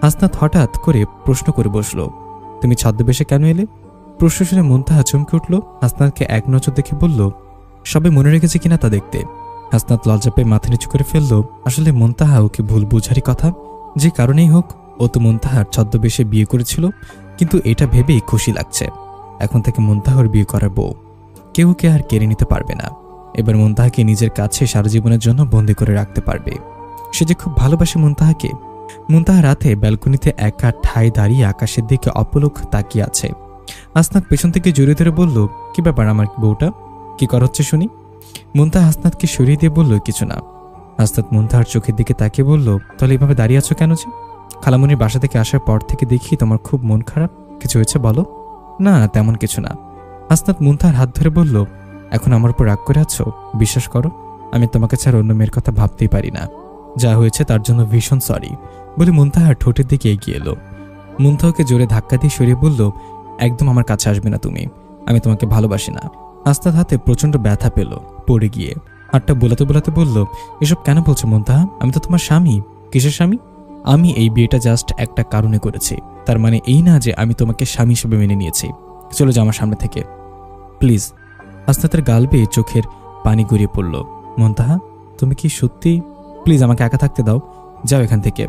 হাসনাত হঠাৎ করে প্রশ্ন করে বসল, তুমি ছদ্মবেশে কেন এলে? প্রশ্ন শুনে মুনতাহা চমকে উঠল। হাসনাতকে এক নজর দেখে বলল, সবে মনে রেখেছে কিনা তা দেখতে। হাসনাত লজ্জা পেয়ে মাথা নিচু করে ফেলল। আসলে মুনতাহা ওকে ভুল বোঝারই কথা। যে কারণেই হোক, ও তো মুনতাহার ছদ্মবেশে বিয়ে করেছিল, কিন্তু এটা ভেবেই খুশি লাগছে। এখন থেকে মুনতাহার বিয়ে করার বউ কেউ কে আর কেড়ে নিতে পারবে না। এবার মুনতাহাকে নিজের কাছে সারা জীবনের জন্য বন্দী করে রাখতে পারবে। সে যে খুব ভালোবাসে মুনতাহাকে। মুনতাহা রাতে ব্যালকনিতে একা ঠায় দাঁড়িয়ে আকাশের দিকে অপলক তাকিয়ে আছে। হাসনাত পেছন থেকে জড়িয়ে ধরে বলল, কি ব্যাপার আমার বউটা, কি কর হচ্ছে শুনি? মুনতাহা হাসনাতকে সরিয়ে দিয়ে বলল, কিছু না। হাসনাত মুনতাহার চোখের দিকে তাকিয়ে বলল, তাহলে এভাবে দাঁড়িয়ে আছো কেন? যে খালামণির বাসা থেকে আসার পর থেকে দেখি তোমার খুব মন খারাপ, কিছু হয়েছে বলো। না, তেমন কিছু না। হাসনাত মুনতাহার হাত ধরে বলল, এখন আমার উপর রাগ করে আছো? বিশ্বাস করো, আমি তোমাকে ছাড়া অন্য মেয়ের কথা ভাবতেই পারি না। যা হয়েছে তার জন্য ভীষণ সরি বলে মুনতাহার ঠোঁটের দিকে এগিয়ে এলো। মুনতাহাকে জোরে ধাক্কা দিয়ে সরিয়ে বলল, একদম আমার কাছে আসবে না তুমি, আমি তোমাকে ভালোবাসি না। হাসনাত হাতে প্রচন্ড ব্যথা পেল পড়ে গিয়ে। হাতটা বোলাতে বোলাতে বলল, এসব কেন বলছো মুনতাহা? আমি তো তোমার স্বামী। কিসের স্বামী? আমি এই বিয়েটা জাস্ট একটা কারণে করেছি, তার মানে এই না যে আমি তোমাকে স্বামী হিসেবে মেনে নিয়েছি। চলে যাও আমার সামনে থেকে প্লিজ। হাসনাতের গাল বেয়ে চোখের পানি গড়িয়ে পড়ল। মুনতাহা, তুমি কি সত্যি? প্লিজ আমাকে একা থাকতে দাও, যাও এখান থেকে।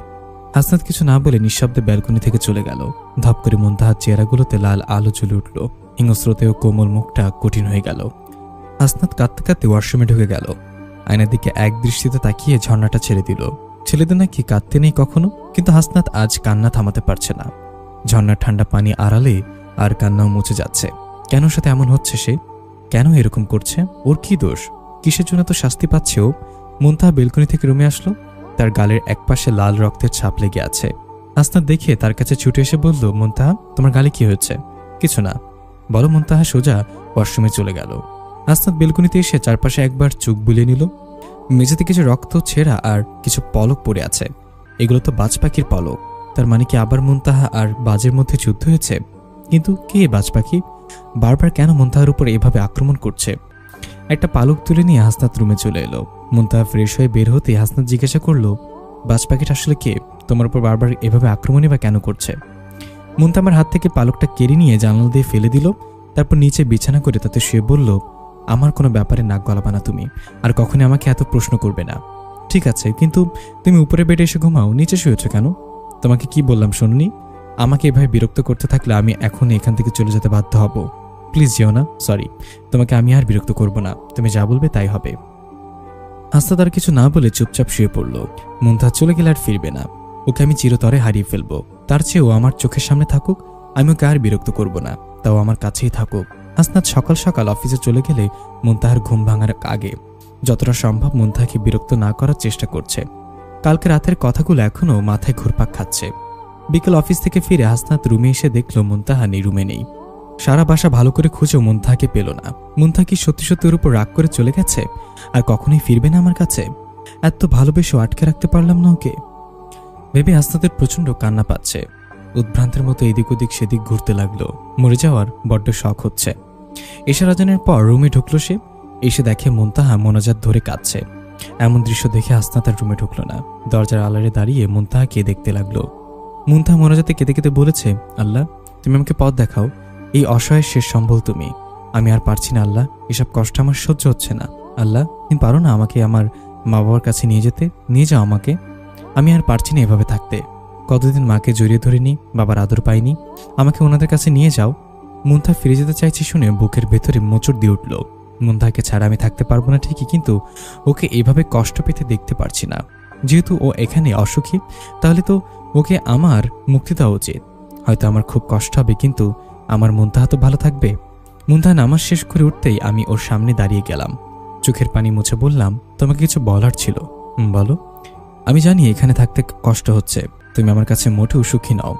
হাসনাত কিছু না বলে নিঃশব্দে ব্যালকনি থেকে চলে গেল। ধপ করে মুনতাহার চেহারাগুলোতে লাল আলো জ্বলে উঠল। হিংস্রতে ও কোমল মুখটা কঠিন হয়ে গেল। হাসনাত কাঁদতে কাঁদতে ওয়াশরুমে ঢুকে গেল। আয়নার দিকে এক দৃষ্টিতে তাকিয়ে ঝর্ণাটা ছেড়ে দিল। ছেলেদের নাকি কাঁদতে নেই কখনো, কিন্তু হাসনাত আজ কান্না থামাতে পারছে না। ঝর্ণার ঠান্ডা পানি আড়ালে আর কান্নাও মুছে যাচ্ছে। কেন সাথে এমন হচ্ছে? সে কেন এরকম করছে? ওর কি দোষ? কিসের জন্য তো শাস্তি পাচ্ছে ও? মুনতাহা বেলকনি থেকে রুমে আসলো। তার গালের একপাশে লাল রক্তের ছাপ লেগে আছে। হাসনাত দেখে তার কাছে ছুটে এসে বলল, মুনতাহা, তোমার গালে কি হয়েছে? কিছু না। বলো। মুনতাহা সোজা ওয়াশরুমে চলে গেল। হাসনাত বেলকনিতে এসে চারপাশে একবার চোখ বুলিয়ে নিল। মেঝেতে কিছু রক্ত ছেঁড়া আর কিছু পলক পড়ে আছে। এগুলো তো বাজ পাখির পলক। তার মানে কি আবার মুনতাহা আর বাজের মধ্যে যুদ্ধ হয়েছে? কিন্তু কে বাজ পাখি? বারবার কেন মুনতাহার উপর এভাবে আক্রমণ করছে? একটা পালক তুলে নিয়ে হাসনাত রুমে চলে এলো। মুনতাহা ফ্রেশ হয়ে বের হতে হাসনাত জিজ্ঞাসা করলো, বাজ পাখিটা আসলে কে? তোমার উপর বারবার এভাবে আক্রমণই বা কেন করছে? মুনতাহা আমার হাত থেকে পালকটা কেড়ে নিয়ে জানালা দিয়ে ফেলে দিল। তারপর নিচে বিছানা করে তাতে শুয়ে বলল, আমার কোনো ব্যাপারে নাক গলাবা না তুমি, আর কখনই আমাকে এত প্রশ্ন করবে না, ঠিক আছে? কিন্তু তুমি উপরে বেডে এসে ঘুমাও, নিচে শুয়েছো কেন? তোমাকে কি বললাম শুনুনি? আমাকে এভাবে বিরক্ত করতে থাকলে আমি এখন এখান থেকে চলে যেতে বাধ্য হব। প্লিজ যেও না। সরি, তোমাকে আমি আর বিরক্ত করব না, তুমি যা বলবে তাই হবে। হাসনাত আর কিছু না বলে চুপচাপ শুয়ে পড়ল। মুনতাহা চলে গেলে আর ফিরবে না। ওকে আমি চিরতরে হারিয়ে ফেলবো। তার চেয়েও আমার চোখের সামনে থাকুক, আমি ওকে আর বিরক্ত করব না, তাও আমার কাছেই থাকুক। হাসনাত সকাল সকাল অফিসে চলে গেলে মুনতাহার ঘুম ভাঙার আগে যতটা সম্ভব মুনতাহাকে বিরক্ত না করার চেষ্টা করছে। কালকে রাতের কথাগুলো এখনও মাথায় ঘুরপাক খাচ্ছে। বিকেল অফিস থেকে ফিরে হাসনাত রুমে এসে দেখল মুনতাহা রুমে নেই। সারা বাসা ভালো করে খুঁজেও মুনতাহাকে পেল না। মুনতাহা কি সত্যি সত্যি ওর উপর রাগ করে চলে গেছে আর কখনোই ফিরবে না আমার কাছে? এত ভালোবেসেও আটকে রাখতে পারলাম না ওকে। ভেবে হাসনাতের প্রচণ্ড কান্না পাচ্ছে। উদ্ভ্রান্তের মতো এদিক ওদিক সেদিক ঘুরতে লাগলো। মরে যাওয়ার বড্ড শখ হচ্ছে। এশার আজানের পর রুমে ঢুকলো সে। এসে দেখে মুনতাহা মোনাজাত ধরে কাঁদছে। এমন দৃশ্য দেখে হাসনাত আর রুমে ঢুকলো না। দরজার আড়ালে দাঁড়িয়ে মুনতাহাকে দেখতে লাগলো। মুনতাহা মোনাজাতে কেঁদে কেঁদে বলেছে, আল্লাহ তুমি আমাকে পথ দেখাও, এই অসহায়ের শেষ সম্বল তুমি। আমি আর পারছি না আল্লাহ, এসব কষ্ট আমার সহ্য হচ্ছে না। আল্লাহ তুমি পারো না আমাকে আমার মা বাবার কাছে নিয়ে যেতে? নিয়ে যাও আমাকে, আমি আর পারছি না এভাবে থাকতে। কতদিন মাকে জড়িয়ে ধরিনি, বাবার আদর পাইনি, আমাকে ওনাদের কাছে নিয়ে যাও। মুনতাহা ফিরে যেতে চাইছি শুনে বুকের ভেতরে মোচড় দিয়ে উঠল। মুনতাহাকে ছাড়া আমি থাকতে পারবো না ঠিকই, কিন্তু ওকে এভাবে কষ্ট পেতে দেখতে পারছি না। যেহেতু ও এখানে অসুখী, তাহলে তো ওকে আমার মুক্তি দেওয়া উচিত। হয়তো আমার খুব কষ্ট হবে, কিন্তু আমার মুনতাহা তো ভালো থাকবে। মুনতাহা নামাজ শেষ করে উঠতেই আমি ওর সামনে দাঁড়িয়ে গেলাম। চোখের পানি মুছে বললাম, তোমাকে কিছু বলার ছিল। বলো। আমি জানি এখানে থাকতে কষ্ট হচ্ছে, তুমি আমার কাছে মোটেও সুখী নও,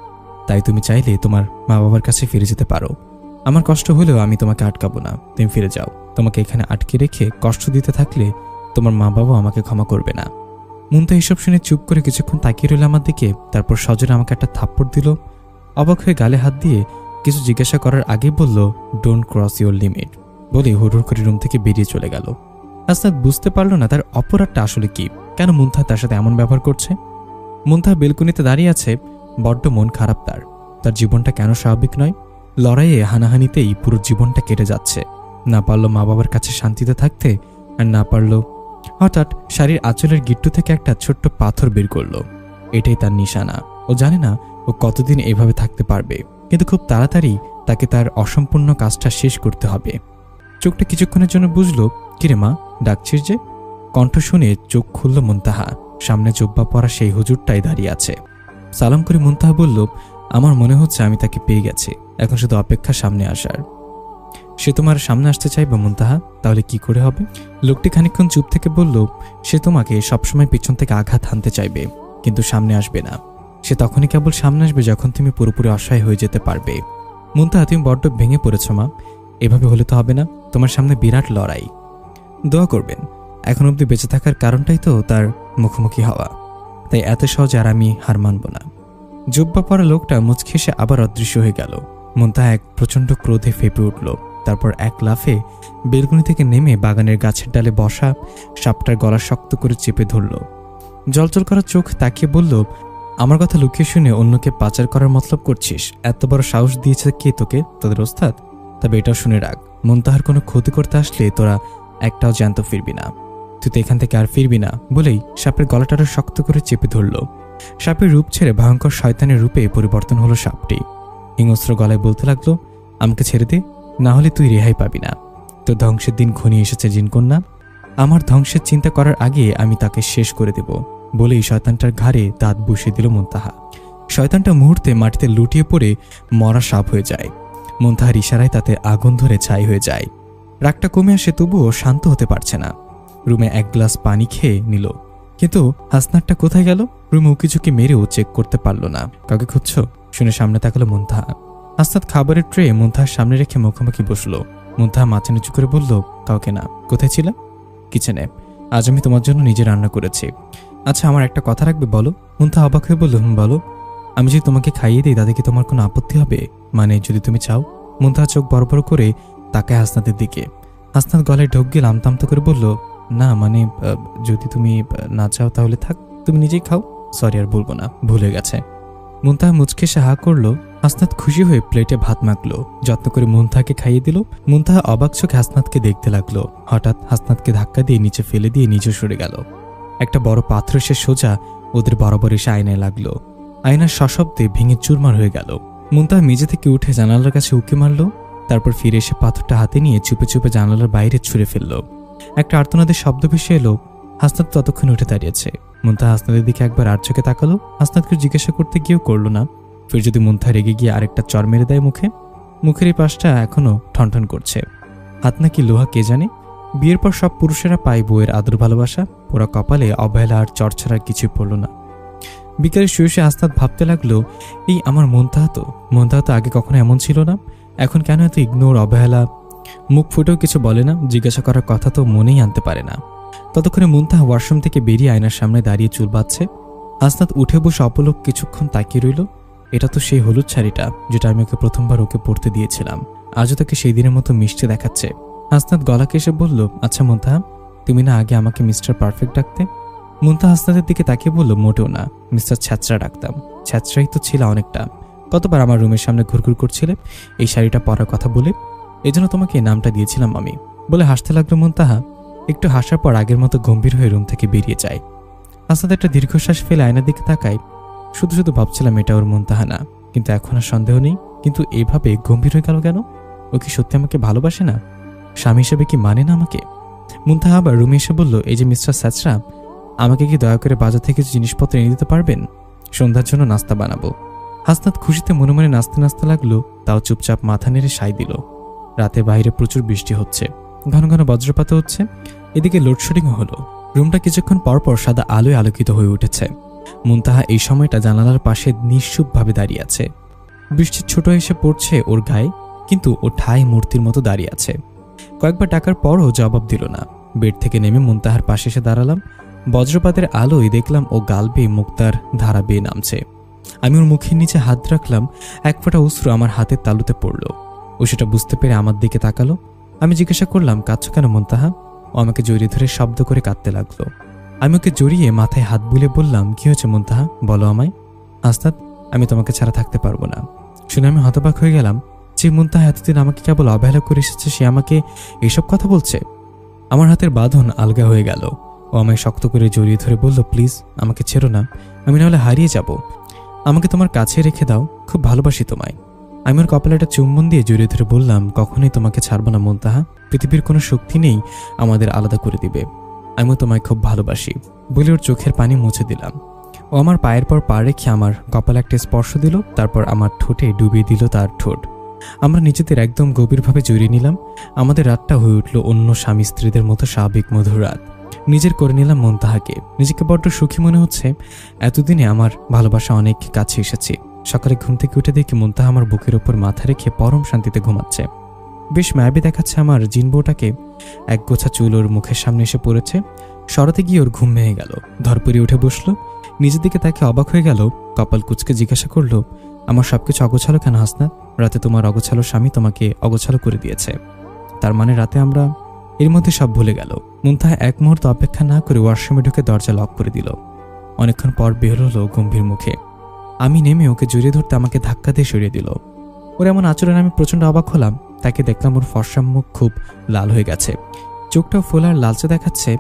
তাই তুমি চাইলে তোমার মা বাবার কাছে ফিরে যেতে পারো। আমার কষ্ট হলেও আমি তোমাকে আটকাবো না, তুমি ফিরে যাও। তোমাকে এখানে আটকে রেখে কষ্ট দিতে থাকলে তোমার মা বাবা আমাকে ক্ষমা করবে না। মুনতাহা এসব শুনে চুপ করে কিছুক্ষণ তাকিয়ে রইল আমার দিকে, তারপর সজোরে আমাকে একটা থাপ্পড় দিল। অবাক হয়ে গালে হাত দিয়ে কিছু জিজ্ঞাসা করার আগে বলল, ডোন্ট ক্রস ইউর লিমিট, বলে হুড় করে রুম থেকে বেরিয়ে চলে গেল। হাসনাত বুঝতে পারল না তার অপরাধটা আসলে কি, কেন মুনতাহা তার সাথে এমন ব্যবহার করছে। মুনতাহা বেলকুনিতে দাঁড়িয়ে আছে, বড্ড মন খারাপ তার জীবনটা কেন স্বাভাবিক নয়। লড়াইয়ে হানাহানিতেই পুরো জীবনটা কেটে যাচ্ছে। না পারল মা বাবার কাছে শান্তিতে থাকতে, আর না পারল। হঠাৎ শাড়ির আঁচলের গিট্টু থেকে একটা ছোট্ট পাথর বের করলো। এটাই তার নিশানা। ও জানে না ও কতদিন এভাবে থাকতে পারবে, কিন্তু খুব তাড়াতাড়ি তাকে তার অসম্পূর্ণ কাজটা শেষ করতে হবে। চোখটা কিছুক্ষণের জন্য বুঝলো, কিরে মা, ডাকছিস যে? কণ্ঠ শুনে চোখ খুলল মুনতাহা। সামনে জুব্বা পরা সেই হুজুরটাই দাঁড়িয়ে আছে। সালাম করে মুনতাহা বলল, আমার মনে হচ্ছে আমি তাকে পেয়ে গেছি, এখন শুধু অপেক্ষা সামনে আসার। সে তোমার সামনে আসতে চাইবে মুনতাহা? তাহলে কি করে হবে? লোকটি খানিকক্ষণ চুপ থেকে বলল, সে তোমাকে সবসময় পিছন থেকে আঘাত হানতে চাইবে, কিন্তু সামনে আসবে না। সে তখনই কেবল সামনে আসবে যখন তুমি পুরোপুরি অসহায় হয়ে যেতে পারবে। মুনতাহা তুমি বড্ড ভেঙে পড়েছ মা, এভাবে হলে তো হবে না। তোমার সামনে বিরাট লড়াই। দোয়া করবেন, এখন অবধি বেঁচে থাকার কারণটাই তো তার মুখোমুখি হওয়া, তাই এত সহজে আর আমি হার মানব না। জুব্বা পরা লোকটা মুচকি এসে আবার অদৃশ্য হয়ে গেল। মুনতাহা এক প্রচণ্ড ক্রোধে ফেঁপে উঠল। তারপর এক লাফে বেলকুনি থেকে নেমে বাগানের গাছের ডালে বসা সাপটার গলা শক্ত করে চেপে ধরল। জলজল করা চোখ তাকিয়ে বলল, আমার কথা লুকিয়ে শুনে অন্যকে পাচার করার মতলব করছিস? এত বড় সাহস দিয়েছে কে তোকে? তোদের ওস্তাদ? তবে এটাও শুনে রাখ, মুনতাহার কোনো ক্ষতি করতে আসলে তোরা একটাও জ্যান্ত ফিরবি না। তুই তো এখান থেকে আর ফিরবি না, বলেই সাপের গলাটারও শক্ত করে চেপে ধরল। সাপের রূপ ছেড়ে ভয়ঙ্কর শয়তানের রূপে পরিবর্তন হলো সাপটি। হিংস্র গলায় বলতে লাগলো, আমাকে ছেড়ে দে, না হলে তুই রেহাই পাবি না। তোর ধ্বংসের দিন ঘনিয়ে এসেছে জিনকন্যা। আমার ধ্বংসের চিন্তা করার আগে আমি তাকে শেষ করে দেব, বলেই শয়তানটার ঘাড়ে দাঁত বসিয়ে দিল মুনতাহা। শয়তানটা মুহূর্তে মাটিতে লুটিয়ে পড়ে মরা সাপ হয়ে যায়। মুনতাহার ইশারায় তাতে আগুন ধরে ছাই হয়ে যায়। রাগটা কমে আসে, তবুও শান্ত হতে পারছে না। রুমে এক গ্লাস পানি খেয়ে নিল, কিন্তু হাসনাতটা কোথায় গেল? রুমে উকিঝুঁকি মেরেও চেক করতে পারল না। কাউকে খুঁজছো শুনে সামনে তাকালো মুনতাহা। হাসনাত খাবারের ট্রে মুনতাহার সামনে রেখে মুখোমুখি বসলো। মুনতাহা মাথা নিচু করে বলল, কাউকে না। কোথায় ছিল? কিচেনে। আজ আমি তোমার জন্য নিজে রান্না করেছি। আচ্ছা, আমার একটা কথা রাখবে বলো? মুনতাহা অবাক হয়ে বলল, বলো। আমি যদি তোমাকে খাইয়ে দিই তাতে কি তোমার কোনো আপত্তি হবে? মানে যদি তুমি চাও? মুনতাহা চোখ বড় বড় করে তাকায় হাসনাতের দিকে। হাসনাত গলায় ঢোক গিয়ে আমতামতো করে বলল, না মানে যদি তুমি না চাও তাহলে থাক, তুমি নিজেই খাও। সরি, আর বলবো না, ভুলে গেছে। মুনতাহা মুচকে সে হা করলো। হাসনাত খুশি হয়ে প্লেটে ভাত মাখলো, যত্ন করে মুনতাহাকে খাইয়ে দিল। মুনতাহা অবাক চোখে হাসনাতকে দেখতে লাগলো। হঠাৎ হাসনাতকে ধাক্কা দিয়ে নিচে ফেলে দিয়ে নিচে সরে গেল। একটা বড় পাথর সে সোজা ওদের বরাবর এসে আয়নায় লাগলো। আয়নার সশব্দে ভেঙে চুরমার হয়ে গেল। মুনতাহা মেঝে থেকে উঠে জানালার কাছে উঁকি মারল, তারপর ফিরে এসে পাথরটা হাতে নিয়ে চুপে চুপে জানালার বাইরে ছুঁড়ে ফেলল। একটা আর্তনাদের শব্দ ভেসে এলো। হাসনাত ততক্ষণ উঠে দাঁড়িয়েছে। মুনতাহা হাসনাতের দিকে একবার আর চোখে তাকালো। হাসনাতকে জিজ্ঞাসা করতে গিয়েও করলো না। ফির যদি মুনতাহা রেগে গিয়ে আরেকটা চর মেরে দেয় মুখে। মুখের এই পাশটা এখনো ঠনঠন করছে। হাত নাকি লোহা কে জানে। বিয়ের পর সব পুরুষেরা পায় বউয়ের আদর ভালোবাসা, ওরা কপালে অবহেলা আর চর্চার কিছুই পড়ল না। বিকালে শুয়ে শুয়ে হাসনাত ভাবতে লাগলো, এই আমার মনতাহা তো আগে কখনো এমন ছিল না, এখন কেন এত ইগনোর, অবহেলা? মুখ ফুটেও কিছু বলে না, জিজ্ঞাসা করার কথা তো মনেই আনতে পারে না। ততক্ষণে মুনতাহা ওয়াশরুম থেকে বেরিয়ে আয়নার সামনে দাঁড়িয়ে চুল বাঁধছে। হাসনাত উঠে বসে অপলক কিছুক্ষণ তাকিয়ে রইল। এটা তো সেই হলুদ শাড়িটা যেটা আমি ওকে প্রথমবার ওকে পরতে দিয়েছিলাম, আজও তাকে সেই দিনের মতো মিষ্টি দেখাচ্ছে। হাসনাত গলা কেসে বলল, আচ্ছা মুনতাহা, তুমি না আগে আমাকে মিস্টার পারফেক্ট ডাকতে? মুনতাহা হাসনাতের দিকে তাকিয়ে বলল, মোটেও না, মিস্টার ছ্যাঁচড়া ডাকতাম। ছ্যাঁচড়াই তো ছিল অনেকটা, কতবার আমার রুমের সামনে ঘুরঘুর করছিলে এই শাড়িটা পরার কথা বলে, এজন্য তোমাকে এই নামটা দিয়েছিলাম আমি, বলে হাসতে লাগলো মুনতাহা। একটু হাসার পর আগের মতো গম্ভীর হয়ে রুম থেকে বেরিয়ে যায়। হাসনাত একটা দীর্ঘশ্বাস ফেলে আয়নার দিকে তাকায়। শুধু শুধু ভাবছিলাম এটা ওর মুনতাহা না, কিন্তু এখন আর সন্দেহ নেই। কিন্তু এইভাবে গম্ভীর হয়ে গেল কেন? ও কি সত্যি আমাকে ভালোবাসে না? স্বামী হিসেবে কি মানে না আমাকে? মুনতাহা আবার রুমে এসে বলল, এই যে মিস্টার ছ্যাঁচড়া, আমাকে কি দয়া করে বাজার থেকে জিনিসপত্র এনে দিতে পারবেন? সন্ধ্যার জন্য নাস্তা বানাবো। হাসনাত খুশিতে মনে মনে নাচতে নাচতে লাগলো, তাও চুপচাপ মাথা নেড়ে সাই দিল। রাতে বাইরে প্রচুর বৃষ্টি হচ্ছে, ঘন ঘন বজ্রপাত হচ্ছে, এদিকে লোডশেডিংও হলো। রুমটা কিছুক্ষণ পরপর সাদা আলোয় আলোকিত হয়ে উঠেছে। মুনতাহা এই সময়টা জানালার পাশে নিশ্চুপভাবে দাঁড়িয়ে আছে। বৃষ্টির ছোট এসে পড়ছে ওর গায়ে, কিন্তু ও ঠায় মূর্তির মতো দাঁড়িয়ে আছে। কয়েকবার ডাকার পরও জবাব দিল না। বেড থেকে নেমে মুনতাহার পাশে এসে দাঁড়ালাম। বজ্রপাতের আলোয় দেখলাম ও গাল বেয়ে মুক্তার ধারা বেয়ে নামছে। আমি ওর মুখের নিচে হাত রাখলাম, এক ফোঁটা অশ্রু আমার হাতের তালুতে পড়ল। ও সেটা বুঝতে পেরে আমার দিকে তাকালো। আমি জিজ্ঞাসা করলাম, কাঁদছো কেন মুনতাহা? ও আমাকে জড়িয়ে ধরে শব্দ করে কাঁদতে লাগলো। আমি ওকে জড়িয়ে মাথায় হাত বুলে বললাম, কি হয়েছে মুনতাহা, বলো আমায়। হাসনাত, আমি তোমাকে ছাড়া থাকতে পারবো না। শুনে আমি হতবাক হয়ে গেলাম। যে মুনতাহা এতদিন আমাকে কেবল অবহেলা করে এসেছে, সে আমাকে এইসব কথা বলছে। আমার হাতের বাঁধন আলগা হয়ে গেল। ও আমায় শক্ত করে জড়িয়ে ধরে বলল, প্লিজ আমাকে ছেড়ো না, আমি নাহলে হারিয়ে যাব। আমাকে তোমার কাছে রেখে দাও, খুব ভালোবাসি তোমায়। আমি ওর কপালে একটা চুম্বন দিয়ে জড়িয়ে ধরে বললাম, কখনোই তোমাকে ছাড়বো না মুনতাহা, পৃথিবীর কোনো শক্তি নেই আমাদের আলাদা করে দিবে। আমিও তোমায় খুব ভালোবাসি বলে ওর চোখের পানি মুছে দিলাম। ও আমার পায়ের পর পা রেখে আমার কপালে একটা স্পর্শ দিল, তারপর আমার ঠোঁটে ডুবিয়ে দিল তার ঠোঁট। আমরা নিজেদের একদম গভীরভাবে জড়িয়ে নিলাম। আমাদের রাতটা হয়ে উঠল অন্য স্বামী স্ত্রীদের মতো স্বাভাবিক মধুর রাত। নিজের করে নিলাম মুনতাহাকে। নিজেকে বড্ড সুখী মনে হচ্ছে। এতদিনে আমার ভালোবাসা অনেক কাছে এসেছি। সকালে ঘুম থেকে উঠে দেখি মুনতাহা আমার বুকের ওপর মাথা রেখে পরম শান্তিতে ঘুমাচ্ছে। বেশ মায়াবী দেখাচ্ছে আমার জিনবউটাকে। এক গোছা চুল ওর মুখের সামনে এসে পড়েছে। সরাতে গিয়ে ওর ঘুম ভেঙে গেল। ধরপড়ি উঠে বসলো। নিজের দিকে তাকে অবাক হয়ে গেল। কপাল কুচকে জিজ্ঞাসা করলো, আমার সবকিছু অগোছালো কেন হাসনাত? রাতে তোমার অগোছালো স্বামী তোমাকে অগোছালো করে দিয়েছে, তার মানে রাতে আমরা? এর মধ্যে সব ভুলে গেল। মুনতাহা এক মুহূর্ত অপেক্ষা না করে ওয়াশরুমে ঢুকে দরজা লক করে দিল। অনেকক্ষণ পর বের হলো গম্ভীর মুখে। আমি নেমে ওকে জড়িয়ে ধরতে আমাকে ধাক্কা দিয়ে সরিয়ে দিল। ওর এমন আচরণে আমি প্রচণ্ড অবাক হলাম। তাকে দেখলাম ওর ফর্সা মুখ খুব লাল হয়ে গেছে, চোখটাও ফোলার লালচে দেখাচ্ছে।